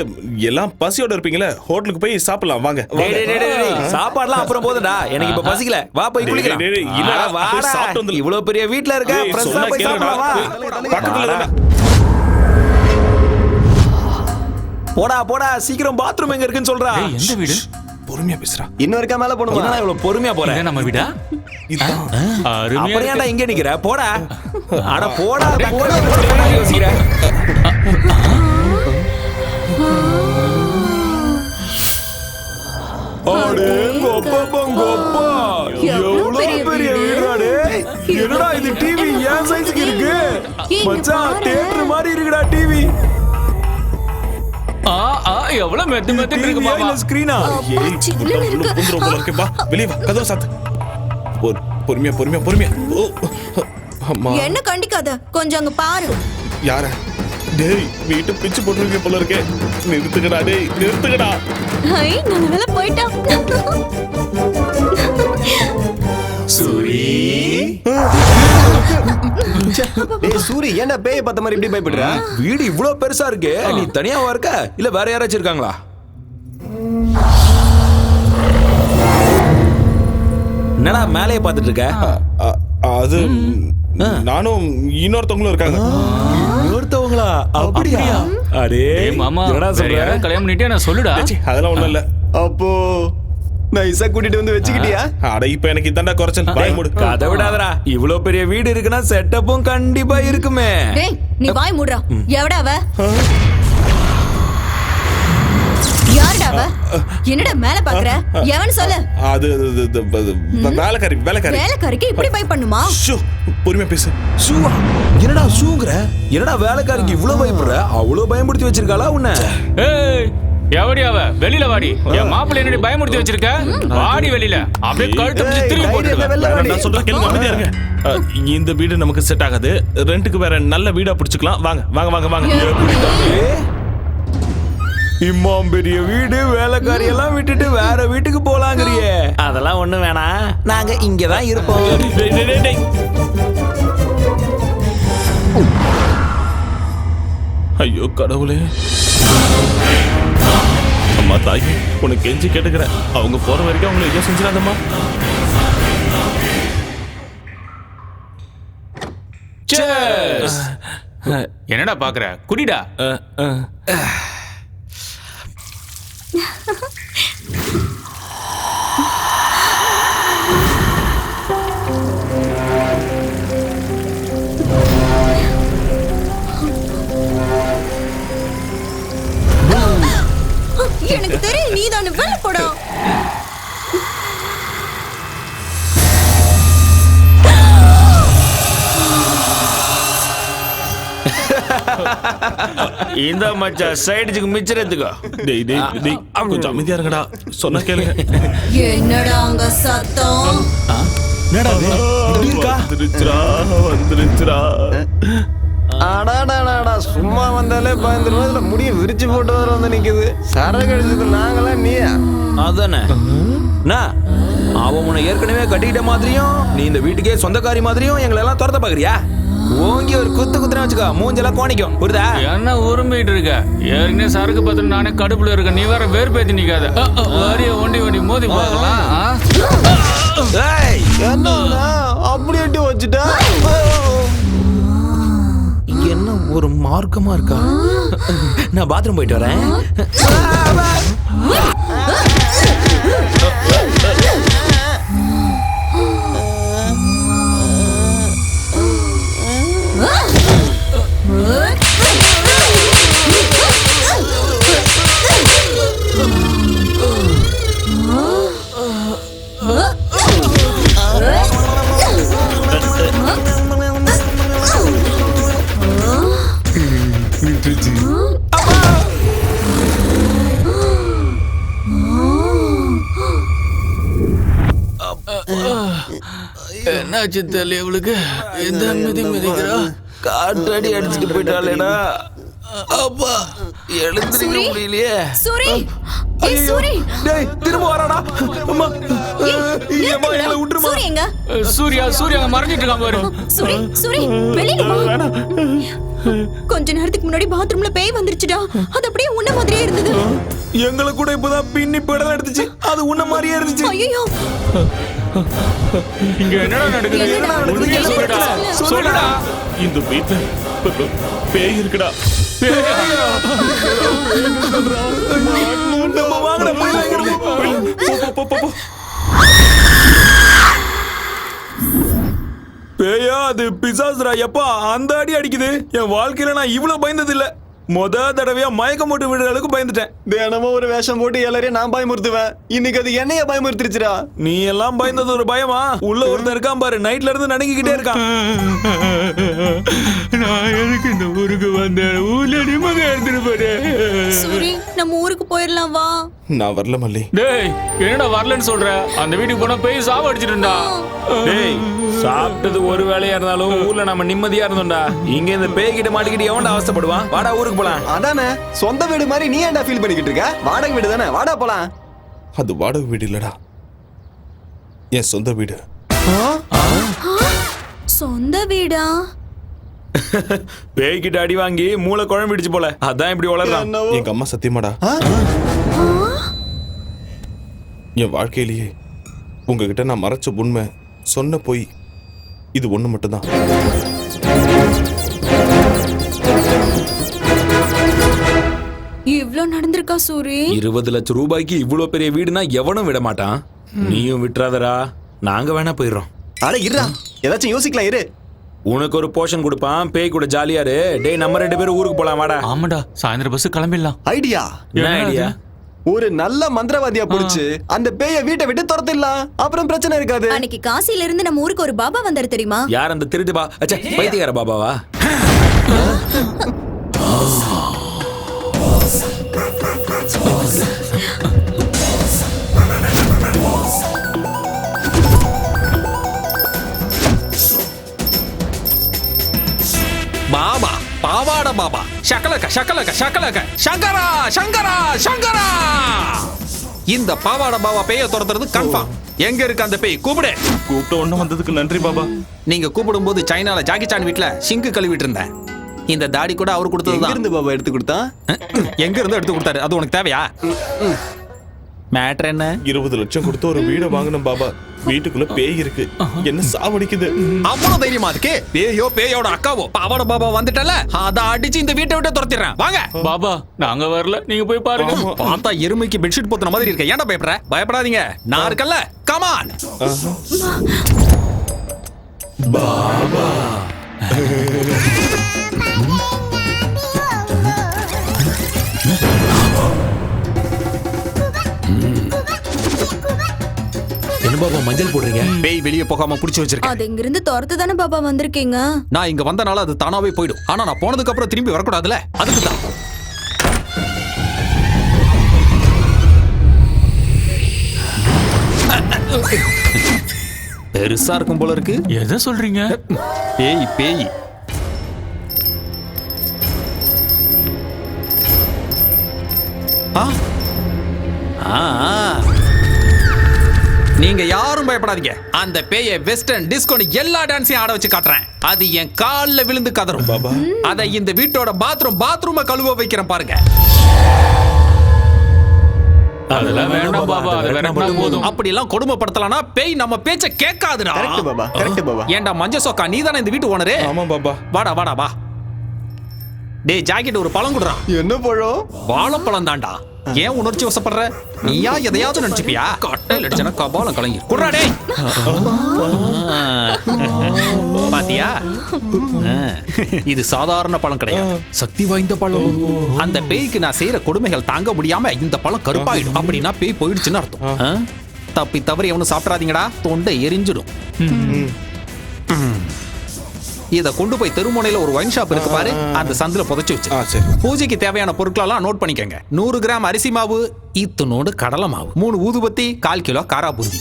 எல்லாம் பசியோட இருப்பீங்களே, ஹோட்டலுக்கு போய் சாப்பிடலாம் வாங்க. சாப்பாடுலாம் அப்புறம் போதுடா, எனக்கு இப்ப பசிக்கல. வா போய் குளிக்கலாம். இவ்வளவு பெரிய வீட்ல இருக்க, ஃப்ரெண்ட்ஸா போய் சாப்பிடலாம் வா. பக்கத்துல போடா சீக்கிரம் பாத்ரூம் எங்க இருக்குன்னு சொல்றா. எந்த வீடு? பொறுமையா பேசுறா. இன்னும் இருக்கா மேல போணுமா? என்னடா இவ்வளவு பொறுமையா போற? இதான் நம்ம வீடா? அப்புறம் ஏன்டா இங்க நிக்கிற? போடா. அட போடா யோசிக்கிற. அடே கோப்பா எவ்வளவு பெரிய வீடாடே. என்னடா இது டிவி ஏன் சைஸ்க்கு இருக்கு? மச்சான் தியேட்டர் மாதிரி இருக்குடா டிவி. எவ்வளவு மெத்து இருக்கு மாமா. ஸ்கிரீனா? வெளியே வா, கதவை சாத்து. பொறுமையா. அம்மா என்ன கண்டிக்காத, கொஞ்சம் அங்க பாரு. யார? டேய் வீட்டு பிச்சு போட்டுருக்க போல இருக்கே. நிறுத்துக்கடா டேய், நிறுத்துக்கடா. ஐ நல்ல போய்ட்டான். சூரி. டேய் சூரி, என்ன பேய் பார்த்த மாதிரி இப்படி பயப்படுற? வீடு இவ்வளவு பெருசா இருக்கு, நீ தனியாவா இருக்க இல்ல வேற யாராச்சும் இருக்காங்களா? என்னடா மேலேயே பார்த்துட்டு இருக்க? அது நானும் இன்னொருத்தவங்களும் இருக்காங்க. இன்னொருத்தவங்களா? அப்படியா? அடே மாமா, என்னடா சொல்ற? கல்யாணம் பண்ணிட்டே நான் சொல்லுடா. அதெல்லாம் ஒண்ணும் இல்ல. அப்போ நைஸா கூட்டிட்டு வந்து வச்சுக்கிட்டியா? அட இப்ப எனக்கு இதாண்டா குறைச்சல். வாய் மூடு. கதை விடாதடா. இவ்வளவு பெரிய வீடு இருக்குன்னா செட்டப்பும் கண்டிப்பா இருக்குமே. டேய் நீ வாய் மூடுறா. எவடா அவ? யாருடா அவ? என்னடா மேல பாக்குற? எவன் சொல்லு. அது வேலைக்காரி. வேலைக்காரிக்கு இப்படி பை பண்ணுமா? பொறுமையா பேசு. ஷூவா? என்னடா ஷூங்கற? என்னடா வேலைக்காரிக்கு இவ்வளவு பயப்படுற? அவ்வளவு பயமுறுத்தி வச்சிருக்காளா உன்னை? ஏய் எவடி அவ? வெளியில வாடி. என் மாப்பிள்ளை என்னடி பயமுறுத்தி வச்சிருக்க? வாடி வெளியில. அப்படியே கழுத்து பிடிச்சு திரும்பி போட்டுடுவேன். நான் சொல்றேன் கேளுங்க, அமைதியா இருங்க. இந்த வீடு நமக்கு செட் ஆகாது. ரெண்டுக்கு வேற நல்ல வீடா பிடிச்சுக்கலாம். வாங்க. இம்மாம் பெரிய வீடு வேலைக்காரி எல்லாம் விட்டுட்டு வேற வீட்டுக்கு போலாங்கறியே. அதெல்லாம் ஒண்ணு வேணாம், நாங்க இங்கதான் இருப்போம். ஐயோ கடவுளே. அம்மா தாய், உனக்கு கெஞ்சி கேட்டுக்கிறேன், அவங்க போற வரைக்கும் அவங்களை எதுவும் செஞ்சிடாதம்மா. என்னடா பாக்குற, குடிடா. எனக்கு தெரியும் நீ தான் வெளில போடா. இந்த மச்சா சைடுக்கு மிச்சறதுக்கு. டேய் டேய் டேய், கொஞ்சம் அமைதியா இருங்கடா, சொன்னா கேளுங்க. என்னடா அங்க சத்தம்? என்னடா வந்துருச்சுடா. அடாடாடாடா, சும்மா வந்தாலே பயந்துருவா. முடிய விரிச்சு போட்டு வர வந்து நிக்குது. சரக்கு அடிச்சது நாங்களாம் நீயா? அதானே. அவன் உன்னை ஏற்கனவே கட்டிக்கிட்ட மாதிரியும் நீ இந்த வீட்டுக்கே சொந்தக்காரி மாதிரியும் எங்களை எல்லாம் துரத்த பாக்குறியா? ஓங்கி ஒரு குத்துனா வச்சுக்கோ, மூஞ்செல்லாம் கோணிக்கும். புரியுதா? என்ன உரிமைட்டு இருக்க? ஏற்கனவே சரக்கு பத்திரம் நானே கடுப்புல இருக்க, நீ வேற வேறுபேத்தி நிக்காத. வரிய ஒண்டி மோதி பார்க்கலாம். என்ன அப்படி எட்டி வச்சுட்டா? என்ன ஒரு மார்க்கமா இருக்கா? நான் பாத்ரூம் போயிட்டு வரேன். என்னாச்சு தெரியல இவளுக்கு. எந்த மிதிக்கிறா? காற்றடி அடிச்சுட்டு போயிட்டாளேடா. அப்பா எழுந்திருக்க முடியலையே. சூரி, ஏய் சூரி, டேய் திரும்ப வரடா. அம்மா ஏமா எங்களை விட்டுருமா. சூரி எங்க? சூர்யா மறைஞ்சிட்டு இருக்கான் பாரு. சூரி வெளியில வா. கொஞ்ச நேரத்துக்கு முன்னாடி பாத்ரூம்ல பேய் வந்துருச்சுடா. அது அப்படியே உன்ன மாதிரியே இருந்தது. எங்களை கூட இப்பதான் பின்னி படம் எடுத்துச்சு. அது உன்ன மாதிரியே இருந்துச்சு. ஐயோ, இங்க என்னடா நடக்குது? சொல்லுடா. இந்த வீட்டுல பேய் இருக்குடா. நம்ம வாங்கட போய் பேயா, அது பிசாசுரா. எப்பா அந்த அடி அடிக்குது. என் வாழ்க்கையில நான் இவ்வளவு பயந்தது இல்ல. தடவையா மயக்கம் போட்டு விடுற அளவுக்கு பயந்துட்டேன். தினமும் ஒரு வேஷம் போட்டு எல்லாரையும் நான் பயமுறுத்துவேன். இன்னைக்கு அது என்னைய பயமுறுத்திருச்சுடா. நீ எல்லாம் பயந்தது ஒரு பயமா? உள்ள ஒருத்தன் இருக்கான் பாரு, நைட்ல இருந்து நடுங்கிக்கிட்டே இருக்கான். நான் எதுக்கு இந்த ஊருக்கு வந்தேன்? ஊர்ல நிம்மதியா எடுத்துட்டு போறே. சூரி நம்ம ஊருக்கு போயிடலாம் வா. நான் வரல மல்லி. டேய் என்னடா வரலன்னு சொல்ற? அந்த வீட்டுக்கு போனா பேய் சாவ அடிச்சிட்டுடா. டேய் சாப்பிட்டது ஒரு வேலையா இருந்தாலும் ஊர்ல நம்ம நிம்மதியா இருந்தோம்டா. இங்க இந்த பேய் கிட்ட மாட்டிக்கிட்டு எவன்டா அவஸ்தைப்படுவான்? வாடா ஊருக்கு போலாம். அதானே, சொந்த வீடு மாதிரி நீ ஏன்டா ஃபீல் பண்ணிக்கிட்டு இருக்க? வாடகை வீடு தானே, வாடா போலாம். அது வாடகை வீடு இல்லடா, என் சொந்த வீடு. சொந்த வீடா? பேய் கிட்ட அடி வாங்கி மூளை குழம்பிடுச்சு போல, அதான் இப்படி வளர்றான். எங்க அம்மா சத்தியமாடா, என் வாழ்க்கையிலேயே உங்ககிட்ட நான் மறைச்ச உண்மை, சொன்ன பொய் இது ஒண்ணு மட்டும்தான். இவ்ளோ நடந்திருக்கா சூரி? 20 லட்சம் ரூபாய்க்கு இவ்வளவு பெரிய வீடுனா எவனும் விட மாட்டான். நீயும் விட்டுறாதடா, நாங்க வேணா போயிடுறோம். அட இருடா, ஏதாச்சும் யோசிக்கலாம் இரு. உனக்கு ஒரு போர்ஷன் கொடுப்பான், பேய் கூட ஜாலியா இரு. டேய் நம்ம 2 பேரும் ஊருக்கு போலாம் வாடா. ஆமாடா, சாயந்தரம் பஸ் கிளம்பிடலாம். ஐடியா? என்ன ஐடியா? ஒரு நல்ல மந்திரவாதியா புடிச்சு அந்த பேய வீட்டை விட்டு துரத்திடலாம். அப்புறம் பிரச்சனை இருக்காது. அன்னைக்கு காசில இருந்து நம்ம ஊருக்கு ஒரு பாபா வந்தாரு தெரியுமா? யார் அந்த திருட்டு பா? அச்சா பைத்தியக்கார பாபாவா? பாபா, பாவாட பாபா, ஷக்கலக்க ஷக்கலக்க ஷக்கலக்க சங்கரா சங்கரா சங்கரா. இந்த பாவாட பாவா பேய துரத்துறது கன்ஃபார்ம். எங்க இருக்கு அந்த பேய்? கூப்பிடு. கூப்பிட்ட ஒண்ணு வந்ததுக்கு நன்றி பாபா. நீங்க கூப்பிடும் போது சைனால ஜாக்கி சான் வீட்ல சிங்கு கழுவிட்டு இருந்தேன். இந்த தாடி கூட அவர் கொடுத்ததுதான். இருந்து பாபா எடுத்து கொடுத்தா? எங்க இருந்து எடுத்து கொடுத்தாரு? அது உனக்கு தேவையா? மேட்டர் என்ன? 20 லட்சம் கொடுத்து ஒரு வீடை வாங்கணும் பாபா. வீட்டுக்குள்ள பேய் இருக்கு, என்ன சாவடிக்குது. அவ்வளவு தைரியமா இருக்கு? பேயோ பேயோட அக்காவோ பாவாட பாபா வந்துட்டல, அத அடிச்சு இந்த வீட்டை விட்டு துரத்திடுறேன். வாங்க பாபா, நாங்க வரல, நீங்க போய் பாருங்க. பார்த்தா எருமைக்கு பெட்ஷீட் போத்துன மாதிரி இருக்க. ஏன்டா பயப்படுற? பயப்படாதீங்க, நான் இருக்கல்ல. கமான் பாபா. என்ன பாபா மஞ்சள் போடுறீங்க? பேய் வெளியே போகாம புடிச்சு வச்சிருக்கேன். அது இங்க இருந்து துரத்து தானே பாபா வந்திருக்கீங்க. நான் இங்க வந்தனால அது தானாவே போயிடும். ஆனா நான் போனதுக்கு அப்புறம் திரும்பி வரக்கூடாதுல, அதுக்கு தான். பெருசா இருக்கும் போல இருக்கு. எதை சொல்றீங்க? பேய் பேய். நீங்க யாரும் பயப்படாதீங்க. அந்த பேயை வெஸ்டர்ன் டிஸ்கோ எல்லா டான்ஸையும் ஆட வச்சு காட்டுறேன். அது என் கால்ல விழுந்து கதறும் பாபா. அதை இந்த வீட்டோட பாத்ரூம் கழுவ வைக்கிறேன் பாருங்க. அதெல்லாம் வேண்டாம் பாபா, அது வேண்டாம் போதும். அப்படி எல்லாம் கொடுமைப்படுத்தலனா பேய் நம்ம பேச்ச கேட்காதுடா. Correct Baba, correct Baba. ஏண்டா மஞ்ச சோக்கா, நீ தானே இந்த வீட்டு ஓனரு? ஆமா பாபா. வாடா வாடா வா. டேய் ஜாக்கெட், ஒரு பழம் குடுறா. என்ன பழம்? வாழைப்பழம் தான்டா. ஏன் உணர்ச்சி வசப்படுற? நீயா எதையாவது நினைச்சுப்பியா? கட்டையில் அடிச்சனா கபாலம் கலங்கி குடுறா. டேய் பாத்தியா, இது சாதாரண பழம் கிடையாது, சக்தி வாய்ந்த பழம். அந்த பேய்க்கு நான் செய்யற கொடுமைகள் தாங்க முடியாம இந்த பழம் கருப்பாயிடும். அப்படின்னா பேய் போயிடுச்சுன்னு அர்த்தம். தப்பி தவறி எவனும் சாப்பிடாதீங்கடா, தொண்டை எரிஞ்சிடும். இத கொண்டு போய் தெருமுனையில ஒரு ஒயின் ஷாப் இருக்கு பாரு, அந்த சந்தில புதைச்சு வச்சு. பூஜைக்கு தேவையான பொருட்களெல்லாம் நோட் பண்ணிக்கங்க. 100 கிராம் அரிசி மாவு, இத்தனோடு கடலை மாவு, 3 ஊதுபத்தி, 1/4 கிலோ காரா பூந்தி.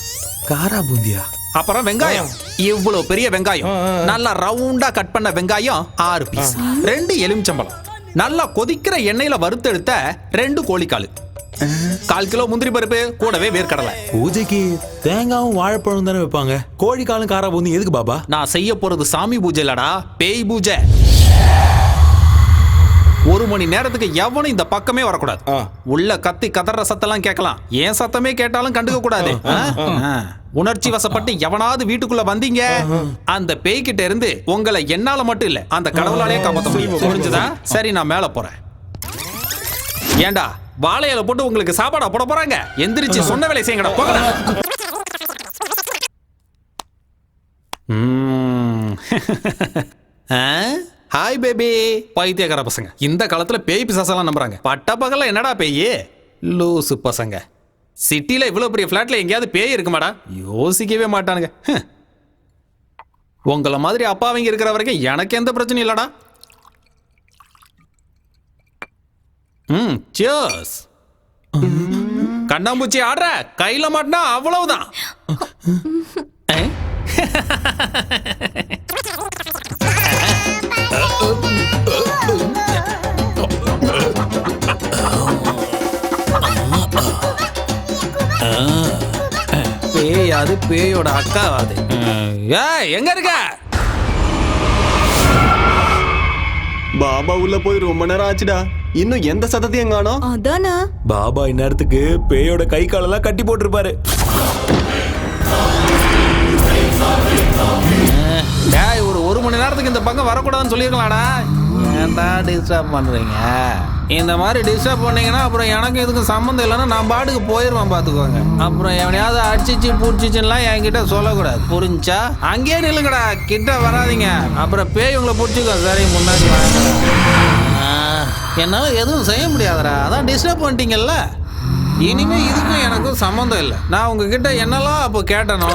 காரா பூந்தியா? அப்புறம் வெங்காயம், இவ்வளவு பெரிய வெங்காயம், நல்லா ரவுண்டா கட் பண்ண வெங்காயம் 6 பீஸ், 2 எலுமிச்சம்பழம், நல்லா கொதிக்கிற எண்ணெயில வறுத்தெடுத்த 2 கோழிக்கால், 1/4 கிலோ முந்திரி பருப்பு, கூடவே வேர்க்கடலை. பூஜைக்கு தேங்காவும் வாழைப்பழம் தானே வைப்பாங்க, கோழிக்காலும் காரா பூந்தி எதுக்கு பாபா? நான் செய்ய போறது சாமி பூஜை இல்லடா, பேய் பூஜை. 1 மணி நேரத்துக்கு எவனும் இந்த பக்கமே வரக்கூடாது. உள்ள கத்தி கதற சத்தெல்லாம் கேட்கலாம், ஏன் சத்தமே கேட்டாலும் கண்டுக்க கூடாது. உணர்ச்சி வசப்பட்டு எவனாவது வீட்டுக்குள்ள வந்தீங்க, அந்த பேய்கிட்ட இருந்து உங்களை என்னால மட்டும் இல்ல அந்த கடவுளாலே காப்பாற்ற முடியும். புரிஞ்சுதா? சரி, நான் மேல போறேன். ஏண்டா வாழையில போட்டு உங்களுக்கு சாப்பாடா போட போறாங்க? எந்திரிச்சு சொன்ன வேலை செய்யுங்கடா, போங்கடா. Hi baby. பைத்தியக்கார பசங்க இந்த காலத்துல பேய் பிசாசெல்லாம் நம்புறாங்க. பட்ட பகல்ல என்னடா பேய்? லூசு பசங்க. சிட்டில இவ்வளவு பெரிய பிளாட்ல எங்கேயாவது பேய் இருக்குமாடா? யோசிக்கவே மாட்டானுங்க. உங்களை மாதிரி அப்பாவங்க இருக்கிற வரைக்கும் எனக்கு எந்த பிரச்சனையும் இல்லடா. சியர்ஸ். கண்ணாம்பூச்சி ஆடுற, கையில மாட்டினா அவ்வளவுதான். பேய் அது பேயோட அக்கா அது. எங்க இருக்க? பாபா உள்ள போய் ரொம்ப நேரம் ஆச்சுடா, இன்னும் எந்த சத்தத்தையும் காணோம். அதானே பாபா இந்நேரத்துக்கு பேயோட கை காலெல்லாம் கட்டி போட்டிருப்பாரு. ஒரு மணி நேரத்துக்கு இந்த பக்கம் வரக்கூடாதுன்னு சொல்லிருக்கலாம்டா. ஏன்டா டிஸ்டர்ப் பண்றீங்க? இந்த மாதிரி டிஸ்டர்ப் பண்ணீங்கன்னா அப்புறம் எனக்கு இதுக்கு சம்மந்தம் இல்லைன்னா நான் பாட்டுக்கு போயிடுவேன், பாத்துக்கோங்க. அப்புறம் எவனையாவது அடிச்சிச்சு பூச்சிச்சுலாம் என்கிட்ட சொல்லக்கூடாது, புரிஞ்சா? அங்கேயே நில்லுங்கடா, கிட்ட வராதிங்க, அப்புறம் பேய் உங்களை பிடிச்சிக்கோ. சரி, முன்னாடி வாங்க. என்னால எதுவும் செய்ய முடியாதுடா, அதான் டிஸ்டர்ப் பண்ணிட்டீங்கல்ல. இனிமே இதுக்கும் எனக்கும் சம்மந்தம் இல்லை. நான் உங்ககிட்ட என்னெல்லாம் அப்போ கேட்டனோ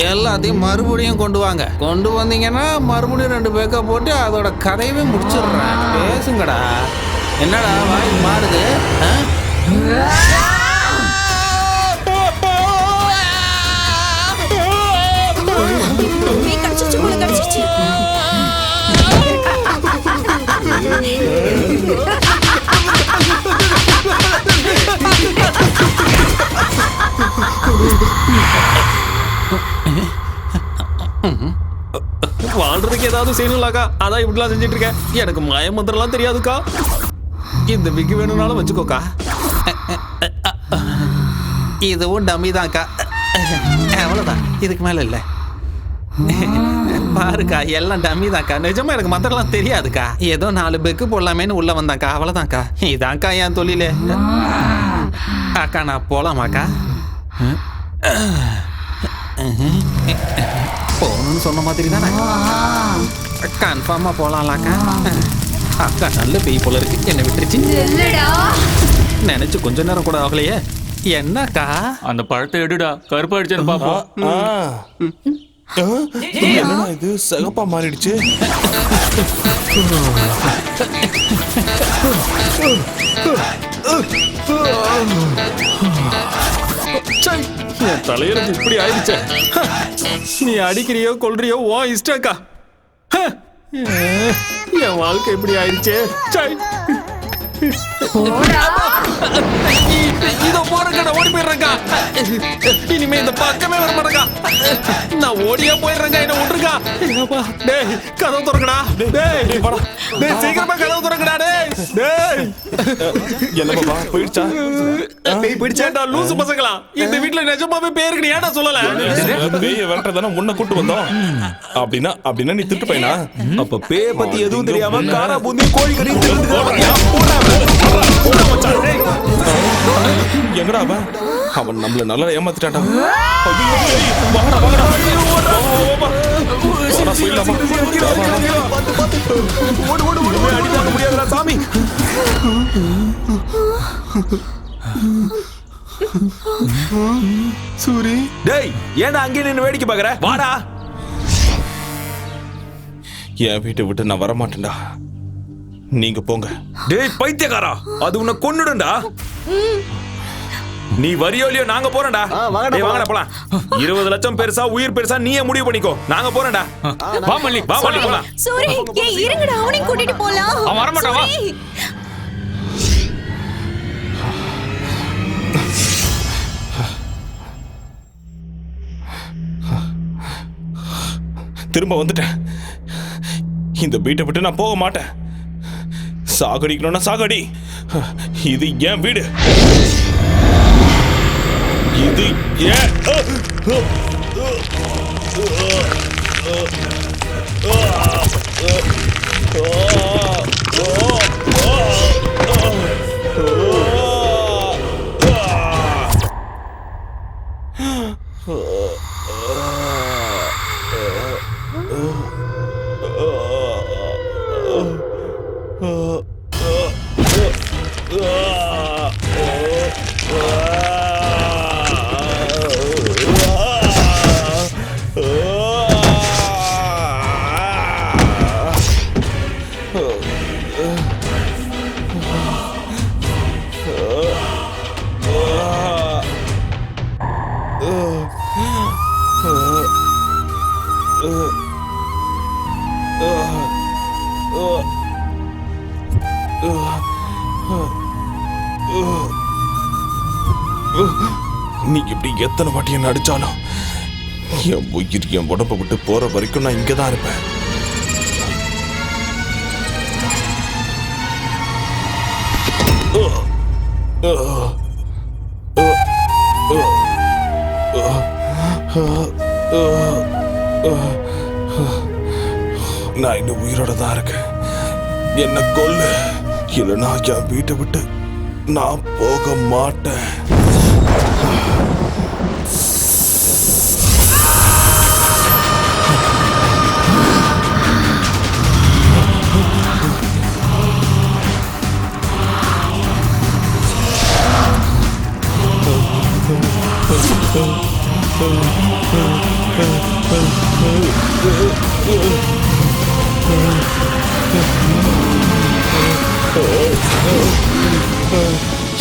எல்லாத்தையும் மறுபடியும் கொண்டு வாங்க. கொண்டு வந்தீங்கன்னா மறுபடியும் 2 பேக்கா போட்டு அதோட கதையவே முடிச்சிடுறேன். பேசுங்கடா. என்னடா வாய் மாறுது? வாழ்றதுக்கு ஏதாவது செய்யணும்லாக்கா, அதான் இப்படிலாம் செஞ்சுட்டு இருக்கேன். எனக்கு மாய மந்திரம்லாம் தெரியாதுக்கா. இந்த விக்கு வேணும்னாலும் வச்சுக்கோக்கா. இதுவும் டம்மி தான்க்கா, அவ்வளோதான், இதுக்கு மேல இல்லை. பாருக்கா, எல்லாம் டம்மி தான்க்கா. நிஜமா எனக்கு மந்திரம்லாம் தெரியாதுக்கா. ஏதோ 4 பெக்கு போடலாமேன்னு உள்ள வந்தாக்கா, அவ்வளோதான்க்கா. இதான்க்கா என் தொழிலே. அக்கா நான் போலாமாக்கா? போகணும்னு சொன்ன மாதிரி தானே, கன்ஃபார்மா போலாம்லாக்கா. அக்கா நல்ல பேய் போல இருக்கு, என்னை விட்டுருச்சு. நினைச்சு கொஞ்ச நேரம் கூட ஆகலையே. என்னக்கா? அந்த பழத்தை எடுடா, கருப்பா அடிச்சேன்னு பாப்போம். என்னடா இது சிகப்பா மாறிடுச்சு? என் தலையெழுத்து இப்படி ஆயிடுச்சே. நீ அடிக்கிறியோ கொல்றியோ ஓ இஷ்டக்கா. என் வாழ்க்கை இப்படி ஆயிடுச்சே. இதோ போறேங்க, ஓடி போயிடுறேங்க. இனிமே இந்த பக்கமே வர மாட்டேங்க. நான் ஓடியா போயிடுறேங்க, என்ன விட்டுருக்கா. டேய் கதவு திறக்கடா. டேய் சீக்கிரமா கதவு திறக்கடா. டேய் என்ன பாப்பா போயிடுச்சா? பேய் பிடிச்சாடா லூசு பசங்களா. இந்த வீட்ல நிஜமாவே பேய் இருக்கு, ஏன்டா சொல்லல? பேயை விரட்டதானே முன்ன கூட்டு வந்தோம். அப்படின்னா நீ திட்டு பையனா? அப்ப பேய பத்தி எதுவும் தெரியாம காரா பூந்தி கோழி கறி எங்கடா அவன் நம்மள நல்லா ஏமாத்திட்டான்டா. சாமி சூரி, டேய் ஏன்டா அங்கே நின்னு வேடிக்கை பாக்குற? வாடா. என் வீட்டை விட்டு நான் வரமாட்டேன்டா, நீங்க போங்க. டேய் பைத்தியக்காரா, அது உன்னை கொன்னுடும்டா. நீ வரியோலியோ, நாங்க போறோம்டா. டேய் வாங்கடா போலாம். 20 லட்சம் பெருசா உயிர் பெருசா நீயே முடிவு பண்ணிக்கோ. நாங்க போறோம்டா. வா மல்லி, வா மல்லி போலாம். சூரி, ஏய் இருங்கடா, அவனையும் கூட்டிட்டு போலாம். அவன் வர மாட்டான், வா. திரும்ப வந்துட்டேன். இந்த வீட்டை விட்டு நான் போக மாட்டேன். சாகடிக்கணும்னா சாகடி. இது என் வீடு. இது ஏன் நீ இப்படி எத்தனை வாட்டி என்ன அடிச்சாலும் என் உயிர் என் உடம்பை விட்டு போற வரைக்கும் நான் இங்கதான் இருப்பேன். நான் இன்னும் உயிரோட தான் இருக்கேன். என்ன கொல்லு, இல்லைன்னா என் வீட்டை விட்டு நான் போக மாட்டேன்.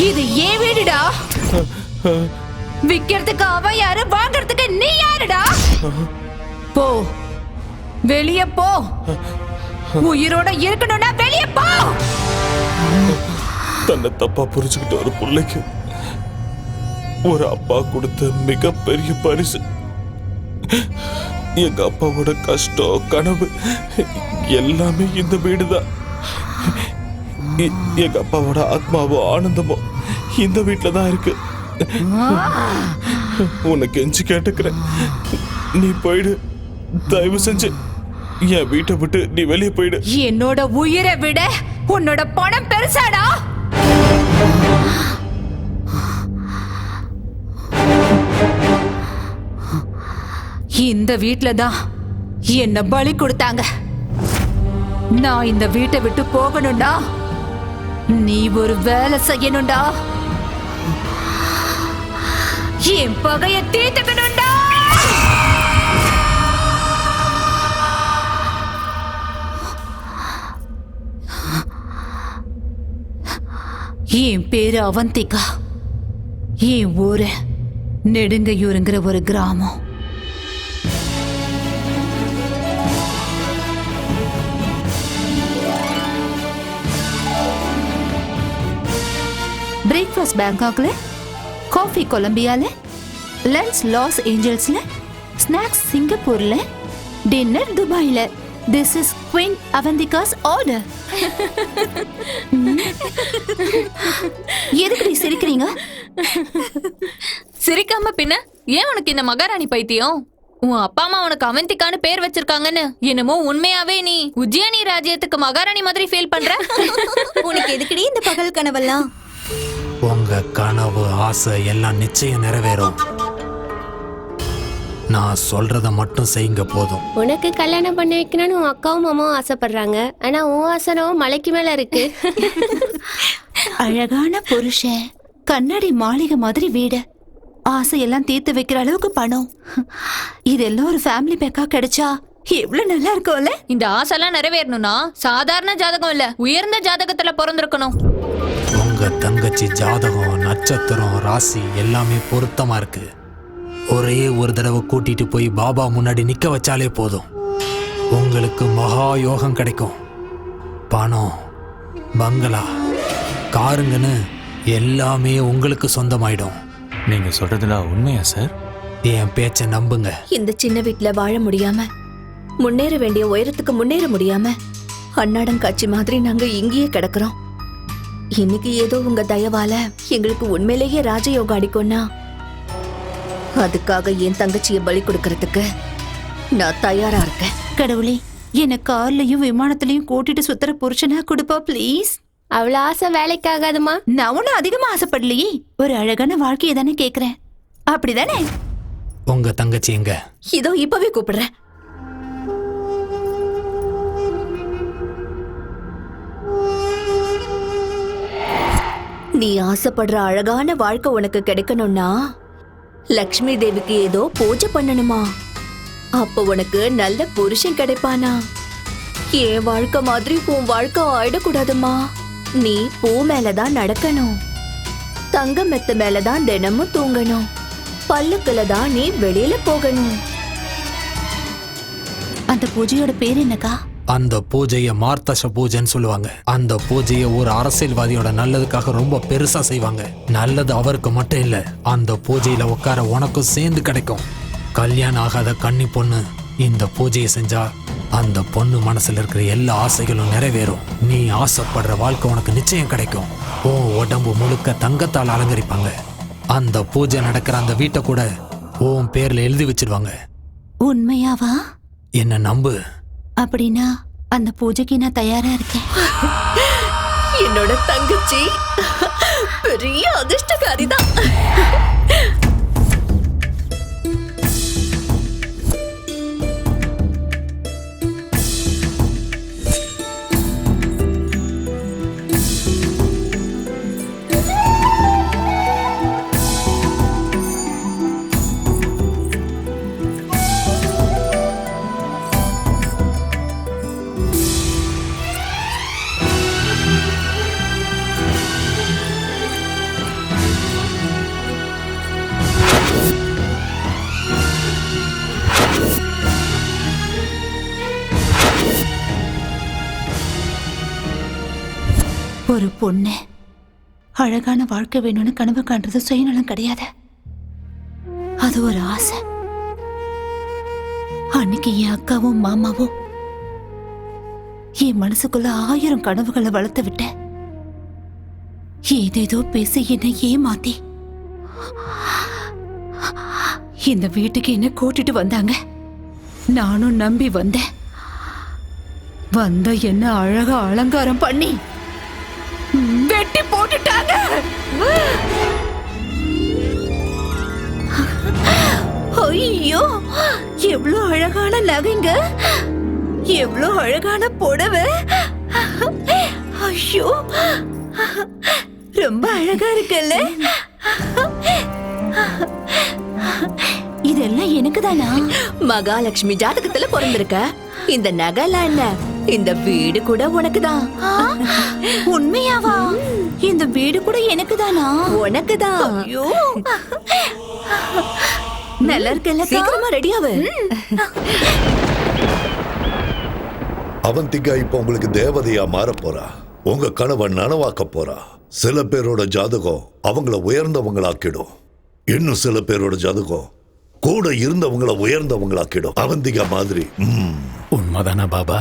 இது ஏன் வீடுடா? விக்கிறதுக்கு அவன் யாரு, வாங்கறதுக்கு நீ யாருடா? போ, வெளியே போ. உயிரோட இருக்கணும்னா வெளியே போ. தன்னை தப்பா புரிஞ்சுக்கிட்ட ஒரு பிள்ளைக்கு ஒரு அப்பா கொடுத்த மிகப்பெரிய பரிசு. எங்க அப்பாவோட கஷ்டம் கனவு எல்லாமே இந்த வீடுதான். எங்க அப்பாவோட ஆத்மாவோ ஆனந்தமோ இந்த வீட்டுல தான் இருக்கு. உனக்கு கெஞ்சி கேட்டுக்கிறேன், நீ போயிடு. தயவு செஞ்சு என் வீட்டை விட்டு நீ வெளியே போயிடு. என்னோட உயிரை விட உன்னோட பணம் பெருசாடா. இந்த வீட்ல தான் என்ன பலி கொடுத்தாங்க. நான் இந்த வீட்டை விட்டு போகணும்டா. நீ ஒரு வேலை செய்யணும்டா. என் பகைய தீர்த்துக்கணும்டா. என் பேரு அவந்திகா. என் ஊரு நெடுங்கையூருங்கிற ஒரு கிராமம். பிரேக்ஃபாஸ்ட் பேங்காக்ல, காஃபி கொலம்பியால, லஞ்ச் லாஸ் ஏஞ்சல்ஸ்ல, ஸ்நாக்ஸ் சிங்கப்பூர்ல, டின்னர் துபாயில. This is Queen Avantika's order. எதுக்கு நீ சிரிக்கிறீங்க? சிரிக்காம பின்ன ஏன் உனக்கு இந்த மகாராணி பைத்தியம்? உன் அப்பா அம்மா உனக்கு அவந்திகான்னு பேர் வச்சிருக்காங்கன்னு என்னமோ உண்மையாவே நீ உஜ்ஜயினி ராஜ்யத்துக்கு மகாராணி மாதிரி ஃபீல் பண்ற? உனக்கு எதுக்குடி இந்த பகல் கனவெல்லாம்? உங்க கனவு ஆசை எல்லாம் நிச்சயம் நிறைவேறும். நான் சொல்றத மட்டும் செய்யுங்க போதும். உனக்கு கல்யாணம் பண்ணி வைக்கணும்னு உன் அக்காவும் மாமாவும் ஆசைப்படுறாங்க. ஆனா உன் ஆசனம் மலைக்கு மேல இருக்கு. அழகான புருஷன், கண்ணாடி மாளிகை மாதிரி வீடு, ஆசையெல்லாம் தீர்த்து வைக்கிற அளவுக்கு பணம், இதெல்லாம் ஒரு ஃபேமிலி பேக்கா கிடைச்சா எவ்வளவு நல்லா இருக்கும்ல. இந்த ஆசைலாம் நிறைவேறணும்னா சாதாரண ஜாதகம் இல்ல, உயர்ந்த ஜாதகத்துல பிறந்திருக்கணும். உங்க தங்கச்சி ஜாதகம், நட்சத்திரம், ராசி எல்லாமே பொருத்தமா இருக்கு. ஒரே ஒரு தடவை கூட்டிட்டு போய் பாபா முன்னாடி நிக்க வச்சாலே போதும், உங்களுக்கு மகா யோகம் கிடைக்கும். பணம், பங்களா, காருங்கன்னு எல்லாமே உங்களுக்கு சொந்தமாயிடும். நீங்க சொல்றதுல உண்மையா சார்? என் பேச்ச நம்புங்க. இந்த சின்ன வீட்டுல வாழ முடியாம, முன்னேற வேண்டிய உயரத்துக்கு முன்னேற முடியாம அன்னாடம் காட்சி மாதிரி நாங்க இங்கேயே கிடக்குறோம். இன்னைக்கு ஏதோ உங்க தயவால எங்களுக்கு உண்மையிலேயே ராஜயோகம் அடிக்கும்னா அதுக்காக என் தங்கச்சியை பலி கொடுக்கறதுக்கு நான் தயாரா இருக்கேன். கடவுளே, என்ன கார்லயும் விமானத்திலயும் கூட்டிட்டு சுத்துற புருஷனா கொடுப்பா ப்ளீஸ். அவ்வளவு ஆசை வேலைக்காகாதுமா. நான் ஒன்னும் அதிகமா ஆசைப்படலையே, ஒரு அழகான வாழ்க்கையை தானே கேக்குறேன். அப்படிதானே? உங்க தங்கச்சி எங்க? இதோ இப்பவே கூப்பிடுறேன். நீ ஆசைப்படுற அழகான வாழ்க்கை உனக்கு கிடைக்கணும்னா லக்ஷ்மி தேவிக்கு ஏதோ பூஜை பண்ணணுமா? அப்ப உனக்கு நல்ல புருஷன் கிடைப்பானா? என் வாழ்க்கை மாதிரி உன் வாழ்க்கை ஆயிடக்கூடாதுமா. நீ பூ மேலதான் நடக்கணும், தங்க மெத்த மேலதான் தினமும் தூங்கணும், பல்லுக்குல தான் நீ வெளியில போகணும். அந்த பூஜையோட பேர் என்னக்கா? அந்த பூஜையை மார்த்தச பூஜைன்னு சொல்லுவாங்க. அந்த பூஜையை ஒரு அரசியல்வாதியோட நல்லதுக்காக ரொம்ப பெருசா செய்வாங்க. நல்லது அவருக்கு மட்டும் இல்ல, அந்த பூஜையில உட்கார உனக்கும் சேர்ந்து கிடைக்கும். கல்யாணம் ஆகாத கன்னி பொண்ணு இந்த பூஜையை செஞ்சா அந்த பொண்ணு மனசுல இருக்கிற எல்லா ஆசைகளும் நிறைவேறும். நீ ஆசைப்படுற வாழ்க்கை உனக்கு நிச்சயம் கிடைக்கும். உன் உடம்பு முழுக்க தங்கத்தால் அலங்கரிப்பாங்க. அந்த பூஜை நடக்கிற அந்த வீட்டை கூட உன் பேர்ல எழுதி வச்சிருவாங்க. உண்மையாவா? என்ன நம்பு. அப்படின்னா அந்த பூஜைக்கு நான் தயாரா இருக்கேன். என்னோட தங்கச்சி பெரிய அதிர்ஷ்டக்காரிதான். பொண்ணு அழகான வாழ்க்கை வேணும்னு கனவு காண்றது சுயநலம் கிடையாது, அது ஒரு ஆசை. அன்னைக்கு என் அக்காவும் மாமாவும் என் மனசுக்குள்ள 1000 கனவுகளை வளர்த்து விட்ட. ஏதேதோ பேசி என்னை ஏமாத்தி இந்த வீட்டுக்கு என்ன கூட்டிட்டு வந்தாங்க. நானும் நம்பி வந்தேன். வந்த என்ன அழகா அலங்காரம் பண்ணி வெட்டி போட்டுட்டாங்க. ஐயோ, எவ்வளவு அழகான நகைங்க, எவ்வளவு அழகான புடவை. ஐயோ, ரொம்ப அழகா இருக்குல்ல. இதெல்லாம் எனக்கு தானா? மகாலட்சுமி ஜாதகத்துல பிறந்திருக்க. இந்த நகைலாம் என்ன, இந்த வீடு கூட உனக்குதான். உண்மையாவா? இந்த வீடு கூட எனக்கு தானா? உனக்குதான். ஐயோ, நல்லா இருக்கல. சீக்கிரமா ரெடியாவு. அவந்திகா இப்ப உங்களுக்கு தேவதையா மாற போறா. உங்க கனவை நனவாக்க போறா. சில பேரோட ஜாதகம் அவங்கள உயர்ந்தவங்களாக்கிடும். இன்னும் சில பேரோட ஜாதகம் கூட இருந்தவங்கள உயர்ந்தவங்களாக்கிடும். அவந்திகா மாதிரி. உண்மைதானா பாபா?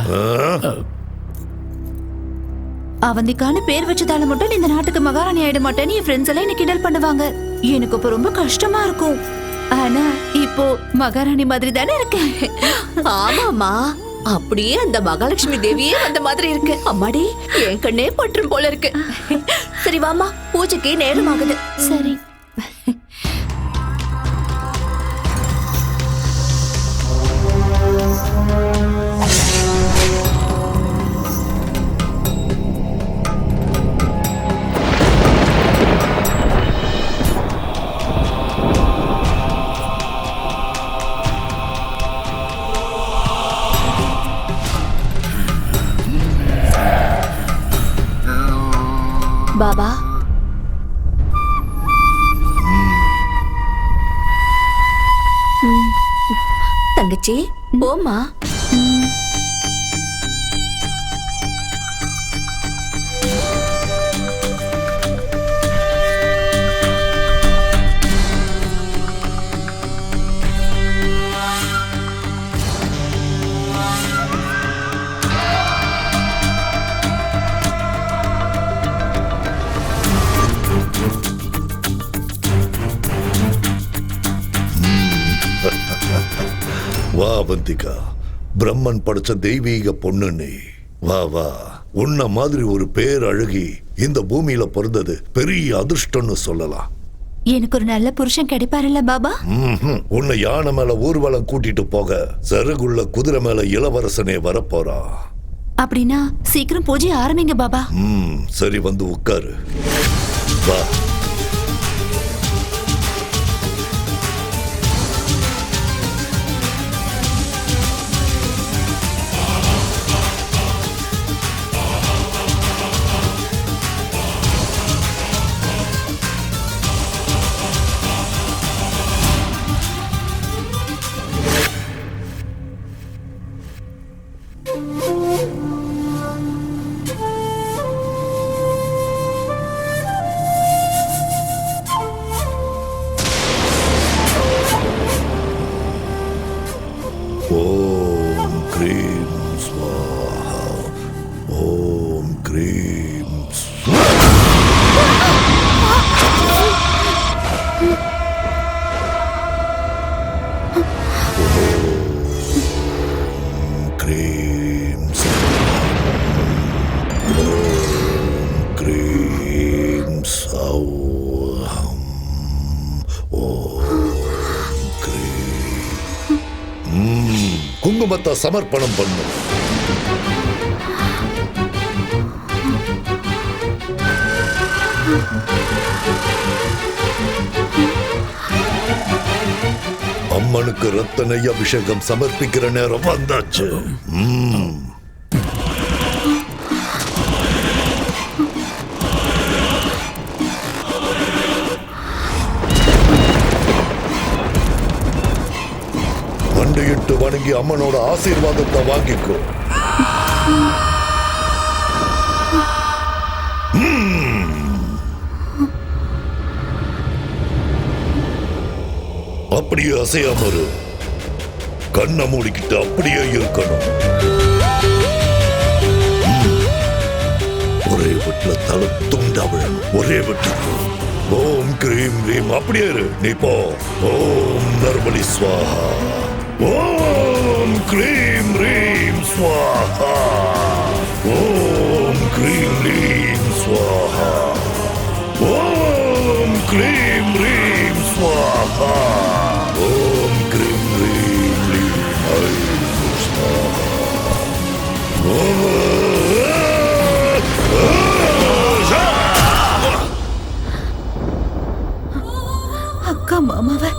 அவந்திக்கான பேர் வச்சதால மட்டும் இந்த நாட்டுக்கு மகாராணி ஆயிட மாட்டேன்னு என் ஃப்ரெண்ட்ஸ் எல்லாம் என்ன கிண்டல் பண்ணுவாங்க. எனக்கு இப்ப ரொம்ப கஷ்டமா இருக்கும். ஆனா இப்போ மகாராணி மாதிரி தானே இருக்கேன். ஆமாமா, அப்படியே அந்த மகாலட்சுமி தேவியே அந்த மாதிரி இருக்கு. அம்மாடி, என் கண்ணே பற்றும் போல இருக்கு. சரி வாமா, பூஜைக்கு நேரம் ஆகுது. சரி. பாபா, தங்கச்சி போமா. வா அவந்திகா, பிரம்மன் படைச்ச தெய்வீக பொண்ணு நீ. வா வா, உன்ன மாதிரி ஒரு பேர் அழகி இந்த பூமியில பிறந்தது பெரிய அதிர்ஷ்டம்னு சொல்லலாம். எனக்கு ஒரு நல்ல புருஷன் கிடைப்பாருல்ல பாபா? உன்னை யானை மேல ஊர்வலம் கூட்டிட்டு போக சருகுள்ள குதிரை மேல இளவரசனே வரப்போறா. அப்படின்னா சீக்கிரம் பூஜை ஆரம்பிங்க பாபா. சரி, வந்து உட்காரு. வா. ஓம் க்ரீம் ஸ்வாஹா. ஓம் க்ரீம் க்ரீம் ஓம் க்ரீம் சௌஹம். ஓம் குங்குமத்தை சமர்ப்பணம் பண்ணு. அம்மனுக்கு ரத்த நெய் அபிஷேகம் சமர்ப்பிக்கிற நேரம் வந்தாச்சு. மண்டியிட்டு வணங்கி அம்மனோட ஆசீர்வாதத்தை வாங்கிக்கோ. அப்படியே அசையாம இரு. கண்ணை மூடிக்கிட்டு அப்படியே இருக்கணும். ஒரே வீட்டுல தலை துண்டா விழணும். ஒரே வீட்டுக்கு ஓம் கிரீம் ரீம் அப்படியே இரு. நீ போ. ஓம் நர்மலி ஸ்வாஹா. ஓம் கிரீம் ரீம் ஸ்வாஹா. ஓம் கிரீம் ரீம் ஸ்வாஹா. ஓம் கிரீம் ரீம் ஸ்வாஹா. ஓம் கிரீம் ரீம் ரீம் ஐம் ஸ்வாஹா. அக்கா மாமாவை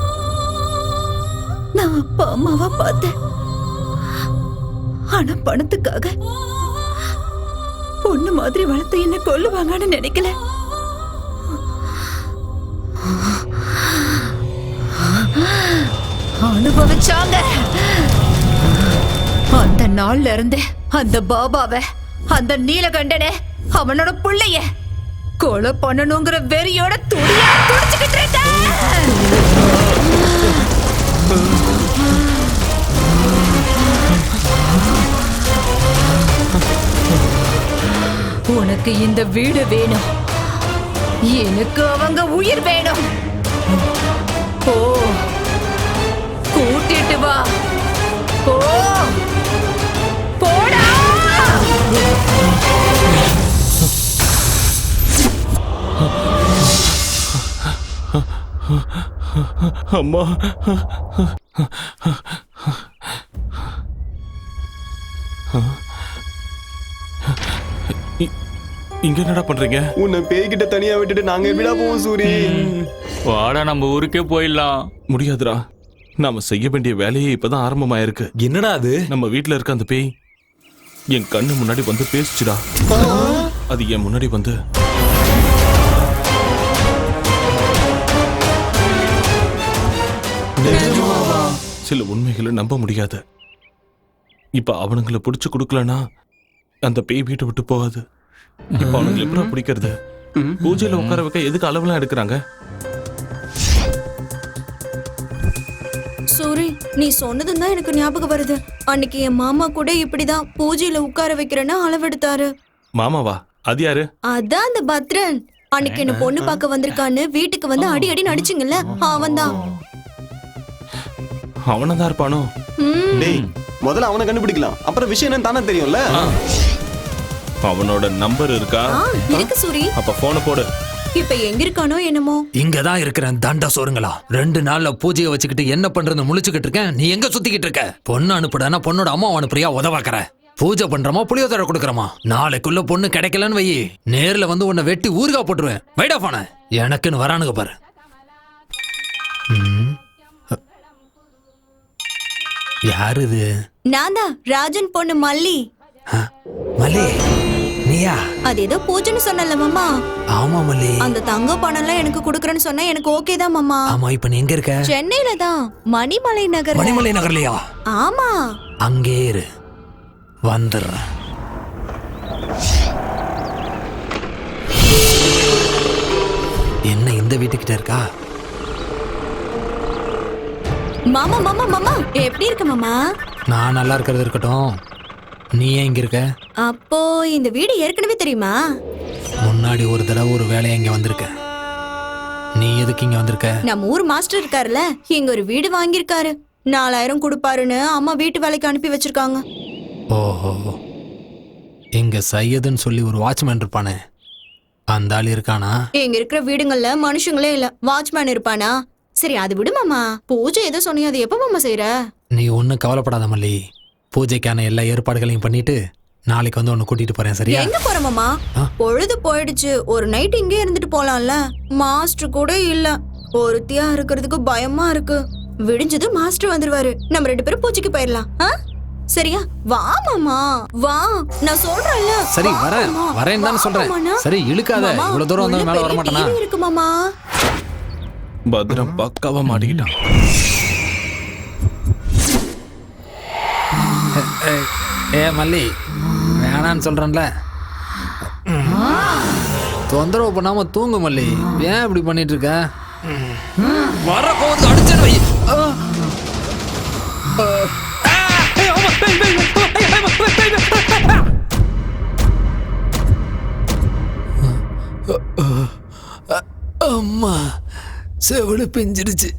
நான் அப்பா அம்மாவா பார்த்தேன். ஆனா பணத்துக்காக பொண்ணு மாதிரி வளர்த்து என்ன கொல்லுவாங்கன்னு நினைக்கல. அனுபவிச்சாங்க. அந்த நாள்ல இருந்து அந்த பாபாவை, அந்த நீலகண்டனை, அவனோட புள்ளைய கொலை பண்ணணுங்கிற வெறியோட துடியா துடிச்சுக்கிட்டு இருக்கேன். உனக்கு இந்த வீடு வேணும், எனக்கு அவங்க உயிர் வேணும். போ, கூட்டிட்டு வா. போ, போடா. அம்மா, இங்க என்னடா பண்றீங்க? உன்னை பேய்கிட்ட தனியா விட்டுட்டு நாங்க எப்படிடா போவோம் சூரி? வாடா நம்ம ஊருக்கே போயிடலாம். முடியாதுடா, நாம செய்ய வேண்டிய வேலையே இப்பதான் ஆரம்பமாயிருக்கு. என்னடா அது? நம்ம வீட்டுல இருக்க அந்த பேய் என் கண்ணு முன்னாடி வந்து பேசிச்சுடா. அது என் முன்னாடி வந்து சில உண்மைகளை நம்ப முடியாது. இப்ப அவனுங்களை பிடிச்சு கொடுக்கலனா அந்த பேய் வீட்டை விட்டு போகாது. இப்ப அவனுங்களை எப்படி பிடிக்கிறது? பூஜையில உட்கார வைக்க எதுக்கு அளவுலாம் எடுக்கிறாங்க? சூரி, நீ சொன்னதும் தான் எனக்கு ஞாபகம் வருது. அன்னைக்கு என் மாமா கூட இப்படிதான் பூஜையில உட்கார வைக்கிறேன்னு அளவெடுத்தாரு. மாமாவா? அது யாரு? அதான் அந்த பத்ரன். அன்னைக்கு என்ன பொண்ணு பார்க்க வந்திருக்கான்னு வீட்டுக்கு வந்து அடி அடி நடிச்சிங்கல்ல, அவன்தான். அவனதான் இருப்பானோ? டேய், முதல்ல அவனை கண்டுபிடிக்கலாம், அப்புறம் விஷயம் என்னன்னு தானே தெரியும்ல. அவனோட நம்பர் இருக்கா? இருக்கு சூரி. அப்ப போன போடு. இப்ப எங்க இருக்கானோ என்னமோ. இங்கதான் இருக்கிறேன் தண்ட சோறுங்களா. 2 நாள்ல பூஜையை வச்சுக்கிட்டு என்ன பண்றதுன்னு முழிச்சுக்கிட்டு இருக்கேன். நீ எங்க சுத்திக்கிட்டு இருக்க? பொண்ணு அனுப்புடானா பொண்ணோட அம்மா அனுப்புறியா? உதவாக்கற. பூஜை பண்றமா புளியோதரை கொடுக்கறமா? நாளைக்குள்ள பொண்ணு கிடைக்கலன்னு வை, நேர்ல வந்து உன்னை வெட்டி ஊறுகா போட்டுருவேன். வைடா போன. எனக்குன்னு வரானுங்க பாரு. யாரு இது? நான் தான் ராஜன் பொண்ணு மல்லி. மல்லி, நீயா? அது ஏதோ பூஜைன்னு சொன்னல மாமா. ஆமா மல்லி. அந்த தங்க பணம் எல்லாம் எனக்கு குடுக்கறேன்னு சொன்னா எனக்கு ஓகே தான் மாமா. ஆமா, இப்ப நீ எங்க இருக்க? சென்னையில தான், மணிமலை நகர். மணிமலை நகர்லயா? ஆமா. அங்கே இரு, வந்துடுறேன். என்ன இந்த வீட்டுக்கிட்ட இருக்கா? மாமா மாமா மாமா, எப்படி இருக்க மாமா? நான் நல்லா இருக்கிறது இருக்கட்டும், நீ ஏன் இங்க இருக்க? அப்போ இந்த வீடு ஏற்கனவே தெரியுமா? முன்னாடி ஒரு தடவை ஒரு வேலையை இங்க வந்திருக்க. நீ எதுக்கு இங்க வந்திருக்க? நம்ம ஊர் மாஸ்டர் இருக்காருல்ல, இங்க ஒரு வீடு வாங்கியிருக்காரு. 4000 கொடுப்பாருன்னு அம்மா வீட்டு வேலைக்கு அனுப்பி வச்சிருக்காங்க. ஓஹோ, இங்க சையதுன்னு சொல்லி ஒரு வாட்ச்மேன் இருப்பானே, அந்த ஆள் இருக்கானா? இங்க இருக்கிற வீடுங்கள்ல மனுஷங்களே இல்ல, வாட்ச்மேன் இருப்பானா? சரி அது விடு மாமா. பூஜை ஏதோ சொன்னீங்க, அது எப்ப மாமா செய்யற? நீ ஒன்னும் கவலைப்படாத மல்லி. பூஜைக்கான எல்லா ஏற்பாடுகளையும் பண்ணிட்டு நாளைக்கு வந்து உன்னை கூட்டிட்டு போறேன், சரியா? எங்க போற மாமா? பொழுது போயிடுச்சு, ஒரு நைட் இங்கே இருந்துட்டு போலாம்ல. மாஸ்டர் கூட இல்ல, ஒருத்தியா இருக்கிறதுக்கு பயமா இருக்கு. விடிஞ்சது மாஸ்டர் வந்துருவாரு, நம்ம 2 பேரும் பூஜைக்கு போயிடலாம். சரியா? வா மாமா, வா, நான் சொல்றேன்ல. சரி வரேன் தான் சொல்றேன். சரி இழுக்காத, இவ்வளவு தூரம் வந்து மேல வர மாட்டானா? இருக்கு மாமா. பத்ரம் பக்காவா மாட்டிக்கிட்டான். ஏ மல்லி, வேணான்னு சொல்றேன்ல. தொந்தரவு பண்ணாம தூங்கு மல்லி. ஏன் இப்படி பண்ணிட்டு இருக்க? வர கோவத்துக்கு அடிச்சு வை. அம்மா செவடு பிஞ்சிருச்சு.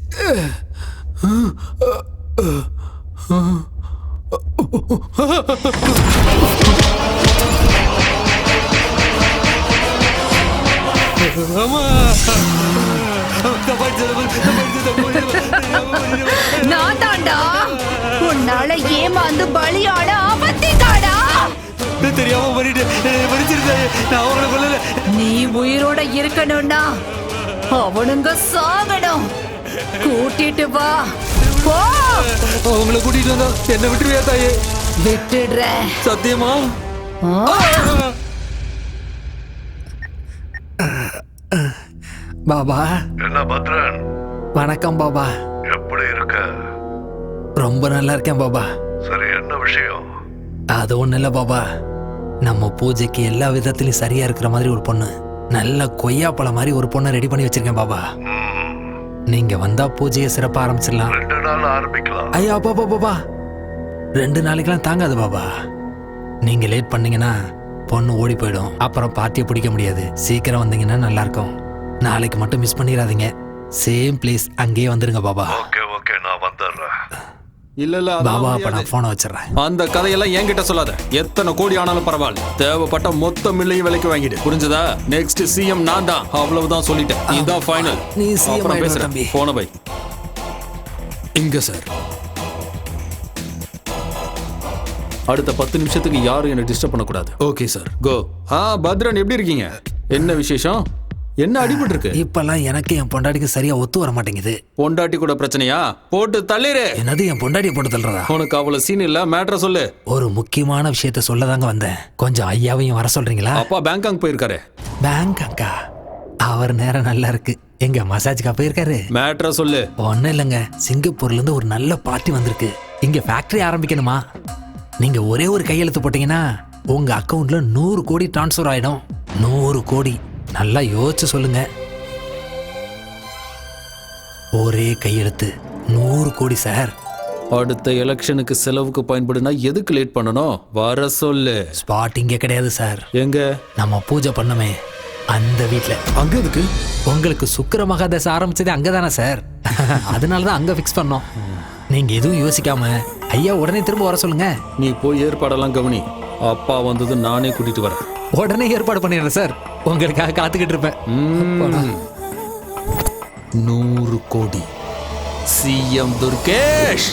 நான் தாண்டா உன்னால ஏமாந்து பலியாட அவத்திக்காடா. தெரியாம நீ உயிரோட இருக்கணும்னா அவனுங்க சாகணும். கூட்டிட்டு வா போ. அவங்கள கூட்டிட்டு வந்தா என்ன விட்டுருவியா தாயே? விட்டுடுறேன். சத்தியமா? பாபா. என்ன பத்ரன்? வணக்கம் பாபா. எப்படி இருக்க? ரொம்ப நல்லா இருக்கேன் பாபா. சரி, என்ன விஷயம்? அது ஒண்ணு இல்ல பாபா, நம்ம பூஜைக்கு எல்லா விதத்திலயும் சரியா இருக்கிற மாதிரி ஒரு பொண்ணு, நல்ல கொய்யாப்பழம் மாதிரி ஒரு பொண்ணை ரெடி பண்ணி வச்சிருக்கேன் பாபா. நீங்க வந்தா பூஜையை சிறப்பா ஆரம்பிச்சிடலாம். 2 நாள் ஆரம்பிக்கலாம். ஐயா பாபா பாபா, 2 நாளைக்கெல்லாம் தாங்காது பாபா. நீங்க லேட் பண்ணீங்கன்னா பொண்ணு ஓடி போயிடும், அப்புறம் பார்ட்டியை பிடிக்க முடியாது. சீக்கிரம் வந்தீங்கன்னா நல்லா இருக்கும். நாளைக்கு மட்டும் மிஸ் பண்ணிடாதீங்க. சேம் பிளேஸ் அங்கேயே வந்துருங்க பாபா. ஓகே ஓகே, நான் வந்துடுறேன். இல்ல பாபா, அப்ப நான் போனை வச்சிடறேன். அந்த கதையெல்லாம் என்கிட்ட சொல்லாத. எத்தனை கோடி ஆனாலும் பரவாயில்ல, தேவைப்பட்ட மொத்த மில்லையும் விலைக்கு வாங்கிடு. புரிஞ்சதா? நெக்ஸ்ட் சிஎம் நான் தான், அவ்வளவுதான் சொல்லிட்டேன். இதுதான் ஃபைனல். நீ சிஎம் அப்புறம் ஆயிடு பேசுறேன். தம்பி. போன பை. இங்க சார். அடுத்த 10 நிமிஷத்துக்கு யாரும் என்ன டிஸ்டர்ப் பண்ணக்கூடாது. Okay sir. கோ. பத்ரன் எப்படி இருக்கீங்க? என்ன விசேஷம்? என்ன அடிபட்டு இருக்கு? இப்பெல்லாம் எனக்கு என் பொண்டாட்டிக்கு சரியா ஒத்து வர மாட்டேங்குது. பொண்டாட்டி கூட பிரச்சனையா? போட்டு தள்ளிரு. என்னது என் பொண்டாட்டியை போட்டு தள்ளுறதா? உனக்கு அவ்வளவு சீன் இல்ல. மேட்ரை சொல்லு. ஒரு முக்கியமான விஷயத்த சொல்லதாங்க வந்தேன். கொஞ்சம் ஐயாவையும் வர சொல்றீங்களா? அப்பா பேங்காக் போயிருக்காரு. பேங்காக்கா? அவர் நேரம் நல்லா இருக்கு. எங்க மசாஜ்க்கா போயிருக்காரு? மேட்ரை சொல்லு. ஒன்னும் இல்லைங்க, சிங்கப்பூர்ல இருந்து ஒரு நல்ல பார்ட்டி வந்திருக்கு. இங்க ஃபேக்டரி ஆரம்பிக்கணுமா? நீங்க ஒரே ஒரு கையெழுத்து போட்டீங்கன்னா உங்க அக்கவுண்ட்ல 100 கோடி டிரான்ஸ்ஃபர் ஆயிடும். 100 கோடி. நல்லா யோசிச்சு சொல்லுங்க. ஒரே கையெழுத்து 100 கோடி சார். அடுத்த எலெக்ஷனுக்கு செலவுக்கு பயன்படுனா எதுக்கு லேட் பண்ணணும்? வர சொல்லு. ஸ்பாட் இங்க கிடையாது சார். எங்க? நம்ம பூஜை பண்ணமே அந்த வீட்ல. அங்க எதுக்கு? உங்களுக்கு சுக்கிர மகாதசை ஆரம்பிச்சதே அங்கதானே சார். அதனாலதான் அங்க ஃபிக்ஸ் பண்ணோம். நீங்க எதுவும் யோசிக்காம ஐயா உடனே திரும்ப வர சொல்லுங்க. நீ போய் ஏற்பாடெல்லாம் கவனி. அப்பா வந்தது நானே கூட்டிட்டு வரேன். உடனே ஏற்பாடு பண்ணிடுறேன் சார். உங்களுக்காக காத்துக்கிட்டு இருப்பேன். 100 கோடி. சிஎம் துர்கேஷ்.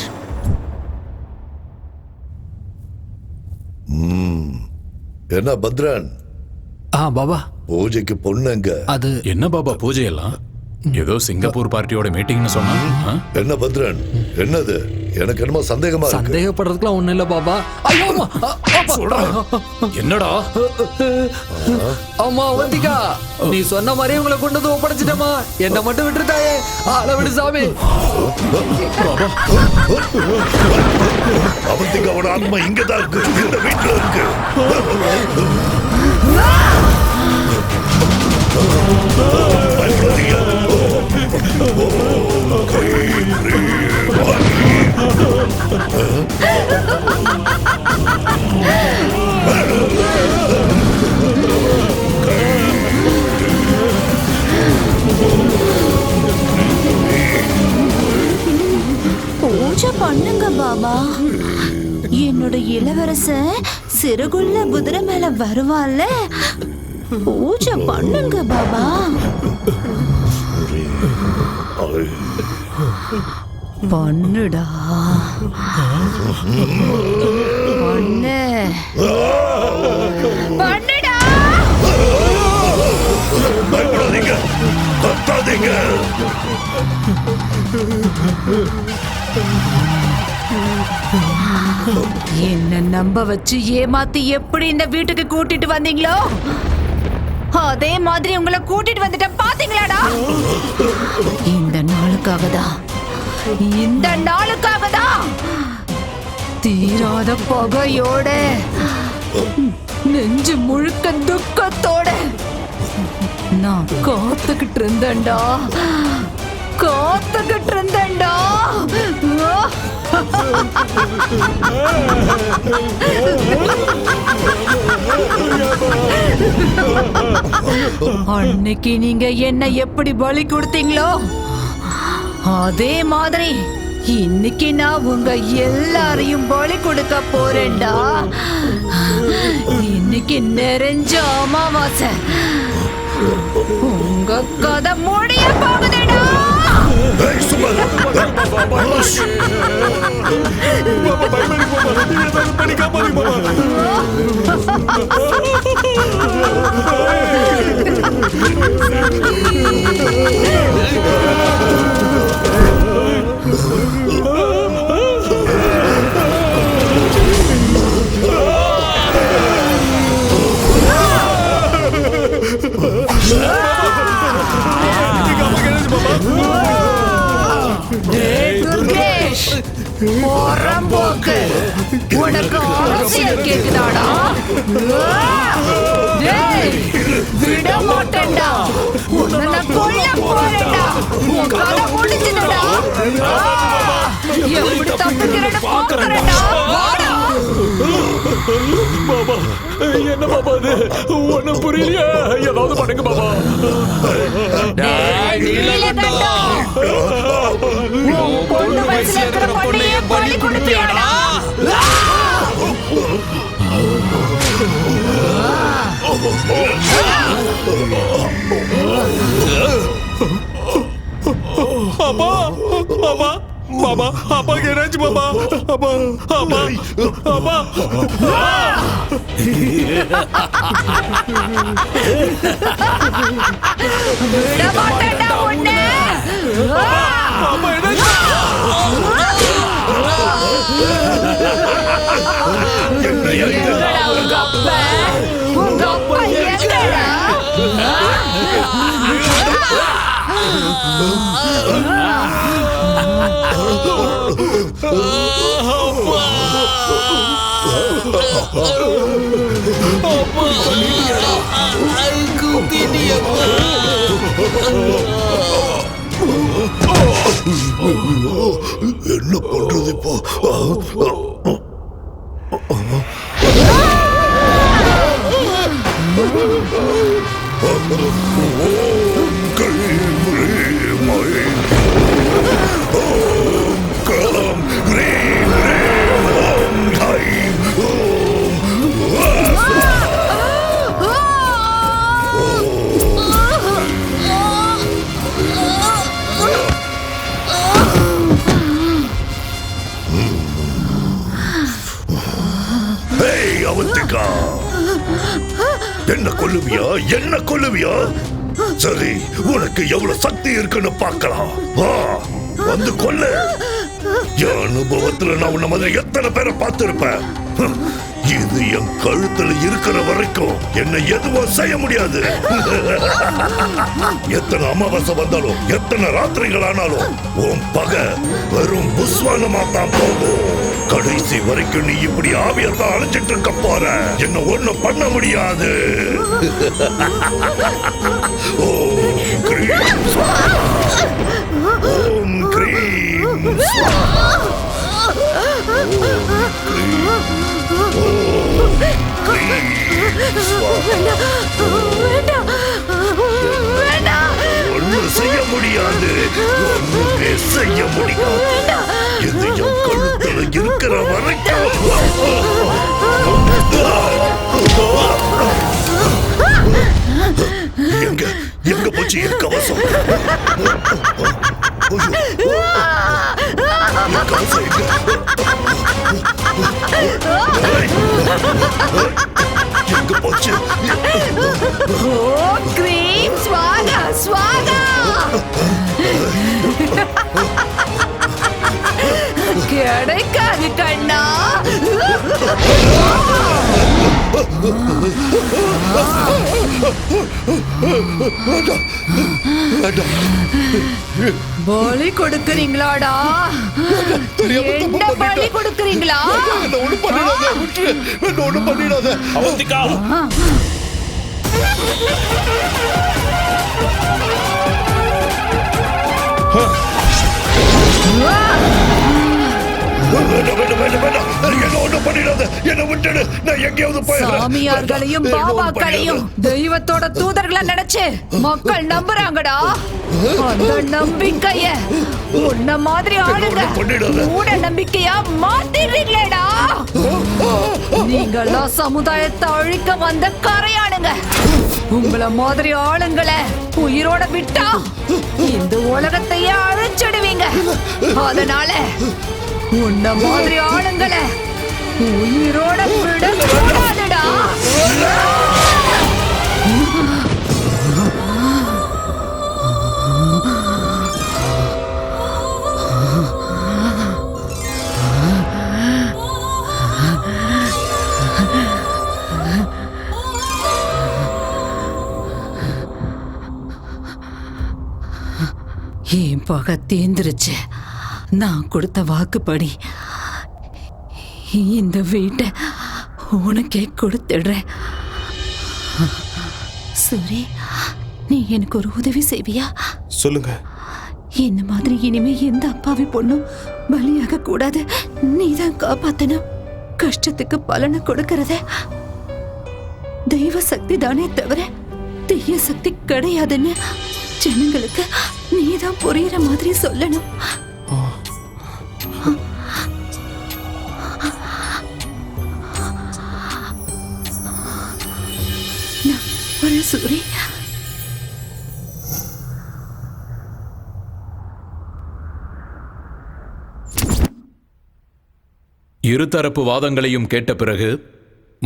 என்ன பத்ரன்? பாபா, பூஜைக்கு பொண்ணுங்க. அது என்ன பாபா பூஜையெல்லாம்? ஏதோ சிங்கப்பூர் பார்ட்டியோட மீட்டிங்னு சொன்னா. என்ன பத்ரன், என்னது? எனக்கு என்னமோ சந்தேகமா இருக்கு. சந்தேகப்படுறதுக்குலாம் ஒண்ணு இல்ல பாபா. ஐயோ என்னடா? அம்மா வந்திகா, நீ சொன்ன மாதிரி உங்களை கொண்டு வந்து ஒப்படைச்சிட்டமா. என்ன மட்டும் விட்டுட்டாயே. ஆள விடு சாமி. அவந்திகாவோட ஆத்மா இங்கதான் இருக்கு, இந்த வீட்டுல இருக்கு. பூஜை பண்ணுங்க பாபா. என்னோட இளவரசன் சிறுகுள்ள குதிரை மேல வருவான்ல, பூஜை பண்ணுங்க பாபா. பண்ணுடா பண்ணு பண்ணுடா. பயப்படாதீங்க, கத்தாதீங்க. என்ன நம்ப வச்சு ஏமாத்தி எப்படி இந்த வீட்டுக்கு கூட்டிட்டு வந்தீங்களோ அதே மாதிரி உங்களை கூட்டிட்டு வந்துட்ட பாத்தீங்களாடா. இந்த நாளுக்காக தான், இந்த நாளுக்காக தான் தீராத பகையோட, நெஞ்சு முழுக்க துக்கத்தோட நான் காத்துக்கிட்டு இருந்தேன்டா. காத்துக்கிட்டு இருந்தேன்டா. அன்னைக்கு நீங்க என்ன எப்படி பலி கொடுத்தீங்களோ அதே மாதிரி இன்னைக்கு நான் உங்க எல்லாரையும் பலி கொடுக்க போறேன்டா. இன்னைக்கு நிறைஞ்ச அமாவாசை. உங்க கதை முடிய போகுதுடா. துர்கேஷ், போக்கு உனக்கு அரசியல் கேக்குதாடா? விட மாட்டேன்டா. உன்னை கொல்ல போறேன்டா. உன் கதை முடிஞ்சுதுடா. எப்படி தப்பிக்கிறேன்னு பாக்குறேன்டா. வாடா. பாபா, என்ன பாபா இது? ஒண்ணும் புரியலையே. ஏதாவது பண்ணுங்க பாபா. பொண்ணு வயசுல இருக்கிற பொண்ணையே பலி கொடுத்தியாடா? அப்பா, அப்பா, பாபா, அப்பா என்னாச்சு பாபா? அப்பா, அப்பா, அப்பா. விட மாட்டேன்டா உன்னை. அப்பா என்னாச்சு? உங்க அப்பா எங்கடா? என்ன பண்றது இப்போ? என்ன கொல்லுவியா? என்ன கொல்லுவியா? சரி, உனக்கு எவ்வளவு சக்தி இருக்குன்னு பார்க்கலாம். வா, வந்து கொல்லு. என் அனுபவத்துல நான் உன்ன மாதிரி எத்தனை பேரை பார்த்திருப்பேன். இது என் கழுத்துல இருக்கிற வரைக்கும் என்ன எதுவும் செய்ய முடியாது. எத்தனை அமாவாசை வந்தாலும் எத்தனை ராத்திரிகள் ஆனாலும் உன் பகை வெறும் புஸ்வானமா தான் போகும். கடைசி வரைக்கும் நீ இப்படி ஆவியத்தான் அழைச்சிட்டு இருக்க போற. என்ன ஒண்ணும் பண்ண முடியாது. ஓம் கிரீம் ஸ்வாஹா. ஓம் கிரீம் ஸ்வாஹா. ஒன்னும் செய்ய முடியாது. ஒண்ணுமே செய்ய முடியாது. இது என் கழுத்துல இருக்கிற வரைக்கும். எங்க எங்க போச்சு என் கவசம்? என் கவசம் எங்க? எங்க போச்சு? ஓம் கிரீம் ஸ்வாகா ஸ்வாகா. கிடைக்காது கண்ணா. பலி கொடுக்கறீங்களாடா? என்ன பலி கொடுக்கறீங்களா? ஒண்ணும் பண்ணிடாத. அவந்திகா, என்ன ஒண்ணும் பண்ணிடாத, என்ன விட்டுடு, நான் எங்கேயாவது போயிடுறேன். சாமியார்களையும் பாபாக்களையும் தெய்வத்தோட தூதர்களை நினைச்சு மக்கள் நம்புறாங்கடா. அந்த நம்பிக்கைய உன்ன மாதிரி ஆளுங்க மூட நம்பிக்கையா மாத்திடுறீங்களேடா. நீங்கெல்லாம் சமுதாயத்தை அழிக்க வந்த கரையானுங்க. உங்கள மாதிரி ஆளுங்களை உயிரோட விட்டா இந்த உலகத்தையே அழிச்சிடுவீங்க. அதனால உன்ன மாதிரி ஆளுங்களை உயிரோட விட கூடாதுடா. என் பகை தேர்ந்துருச்சு. நான் கொடுத்த வாக்குப்படி இந்த வீட்டை உனக்கே கொடுத்துடுறேன். சூரி, நீ எனக்கு ஒரு உதவி செய்வியா? சொல்லுங்க. இந்த மாதிரி இனிமே எந்த அப்பாவி பொண்ணும் பலியாக கூடாது. நீதான் காப்பாத்தணும். கஷ்டத்துக்கு பலனை கொடுக்கறத தெய்வ சக்தி தானே தவிர தீய சக்தி கிடையாதுன்னு ஜனங்களுக்கு நீதான் புரியுற மாதிரி சொல்லணும். ஒரு சூரி, இருதரப்பு வாதங்களையும் கேட்ட பிறகு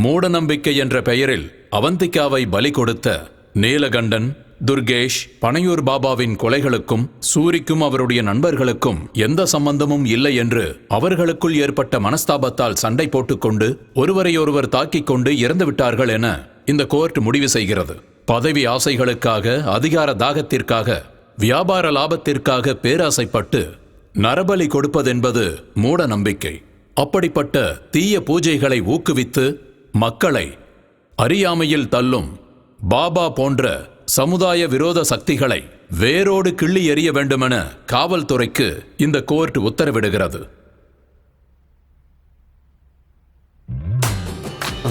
மூடநம்பிக்கை என்ற பெயரில் அவந்திகாவை பலி கொடுத்த நீலகண்டன், துர்கேஷ், பனையூர் பாபாவின் கொலைகளுக்கும் சூரிக்கும் அவருடைய நண்பர்களுக்கும் எந்த சம்பந்தமும் இல்லை என்று அவர்களுக்குள் ஏற்பட்ட மனஸ்தாபத்தால் சண்டை போட்டுக்கொண்டு ஒருவரையொருவர் தாக்கிக் கொண்டு இறந்து விட்டார்கள் என இந்த கோர்ட் முடிவு செய்கிறது. பதவி ஆசைகளுக்காக, அதிகார தாகத்திற்காக, வியாபார லாபத்திற்காக பேராசைப்பட்டு நரபலி கொடுப்பதென்பது மூட நம்பிக்கை. அப்படிப்பட்ட தீய பூஜைகளை ஊக்குவித்து மக்களை அறியாமையில் தள்ளும் பாபா போன்ற சமுதாய விரோத சக்திகளை வேரோடு கிள்ளி எறிய வேண்டுமென காவல்துறைக்கு இந்த கோர்ட் உத்தரவிடுகிறது.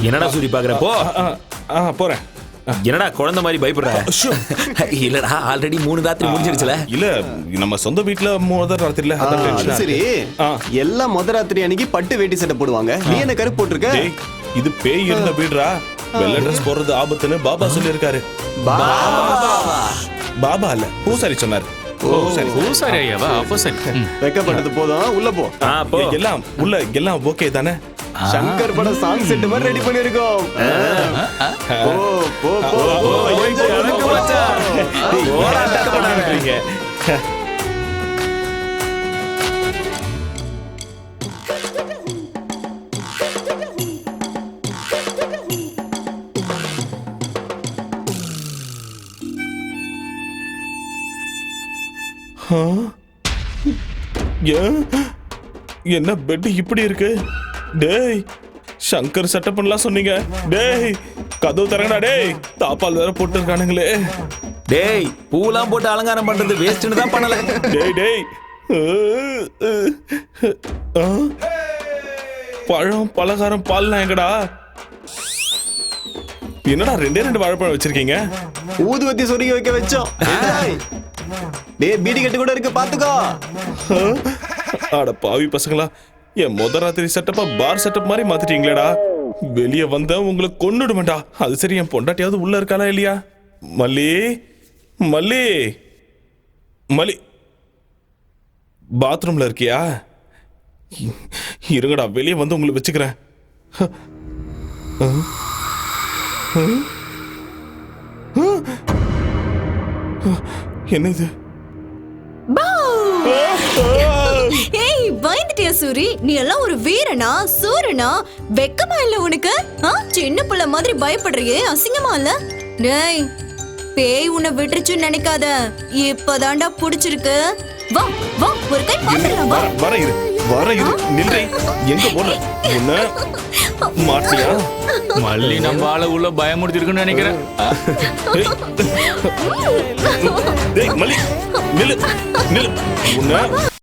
என்னடா சூரி பாக்குறப்போ போறேன். என்னடா குழந்தை மாதிரி பயப்படுற? இல்லடா, ஆல்ரெடி 3 ராத்திரி முடிஞ்சிருச்சுல. இல்ல, நம்ம சொந்த வீட்டுல முதல் ராத்திரில. அது சரி, எல்லாம் முதல் ராத்திரி அன்னைக்கு பட்டு வேட்டி சட்டை போடுவாங்க. நீ என்ன கருப்பு போட்டிருக்க? இது பேய் இருந்த வீடுடா. வெள்ளை ட்ரெஸ் போடுறது ஆபத்துன்னு பாபா சொல்லியிருக்காரு. பாபா இல்ல, பூசாரி சொன்னாரு. பூசாரி ஐயாவா? அப்போ சரி, வெக்கப்பட்டது போதும், உள்ள போ. எல்லாம் உள்ள, எல்லாம் ஓகே தானே? சங்கர் பட சாங் செட் மாதிரி ரெடி பண்ணிருக்கோம். போ போ போ, என்ன பெட் இப்படி இருக்கு? டேய், சங்கர் செட்டப் பண்ணலாம் சொன்னீங்க. டேய், கதவு தரங்கடா. டேய், தாப்பால் வேற போட்டு இருக்கானுங்களே. டேய், பூலாம் போட்டு அலங்காரம் பண்றது வேஸ்ட்னு தான் பண்ணல. டேய் டேய், பழம், பலகாரம், பால்லாம் எங்கடா? என்னடா 2 வாழைப்பழம் வச்சிருக்கீங்க? ஊதுவத்தி சொருகி வைக்க வச்சோம். டேய், பீடி கட்டு கூட இருக்கு, பாத்துக்கோ. அட பாவி பசங்களா, என் முதல் ராத்திரி செட்டப்பா பார் செட்டப் மாதிரி மாத்திட்டீங்களேடா. வெளியே வந்த உங்களை கொன்னுடுவேன்டா. அது சரி, என் பொண்டாட்டியாவது உள்ள இருக்காளா இல்லையா? மல்லி, மல்லி, மல்லி, பாத்ரூம்ல இருக்கியா? இருங்கடா, வெளியே வந்து உங்களை வச்சுக்கிறேன். என்ன இது? ஏய், பயந்துட்டியா சூரி? நீ எல்லாம் ஒரு வீரனா, சூரனா? வெக்கமா இல்ல உனக்கு? சின்ன புள்ள மாதிரி பயப்படுறியே, அசிங்கமா இல்ல? டேய், பேய் உன்னை விட்டுருச்சுன்னு நினைக்காத. இப்பதான்டா புடிச்சிருக்கு. வா வா, ஒரு கை பாத்துறலாம். வா, வர இரு, வர இரு. நில்லை, எங்க போற? என்ன மாட்டியா? மல்லி நம்ம ஆள உள்ள பயமுறுத்திருக்குன்னு நினைக்கிறேன். டேய் மல்லி, நில்லு நில்லு. உன்ன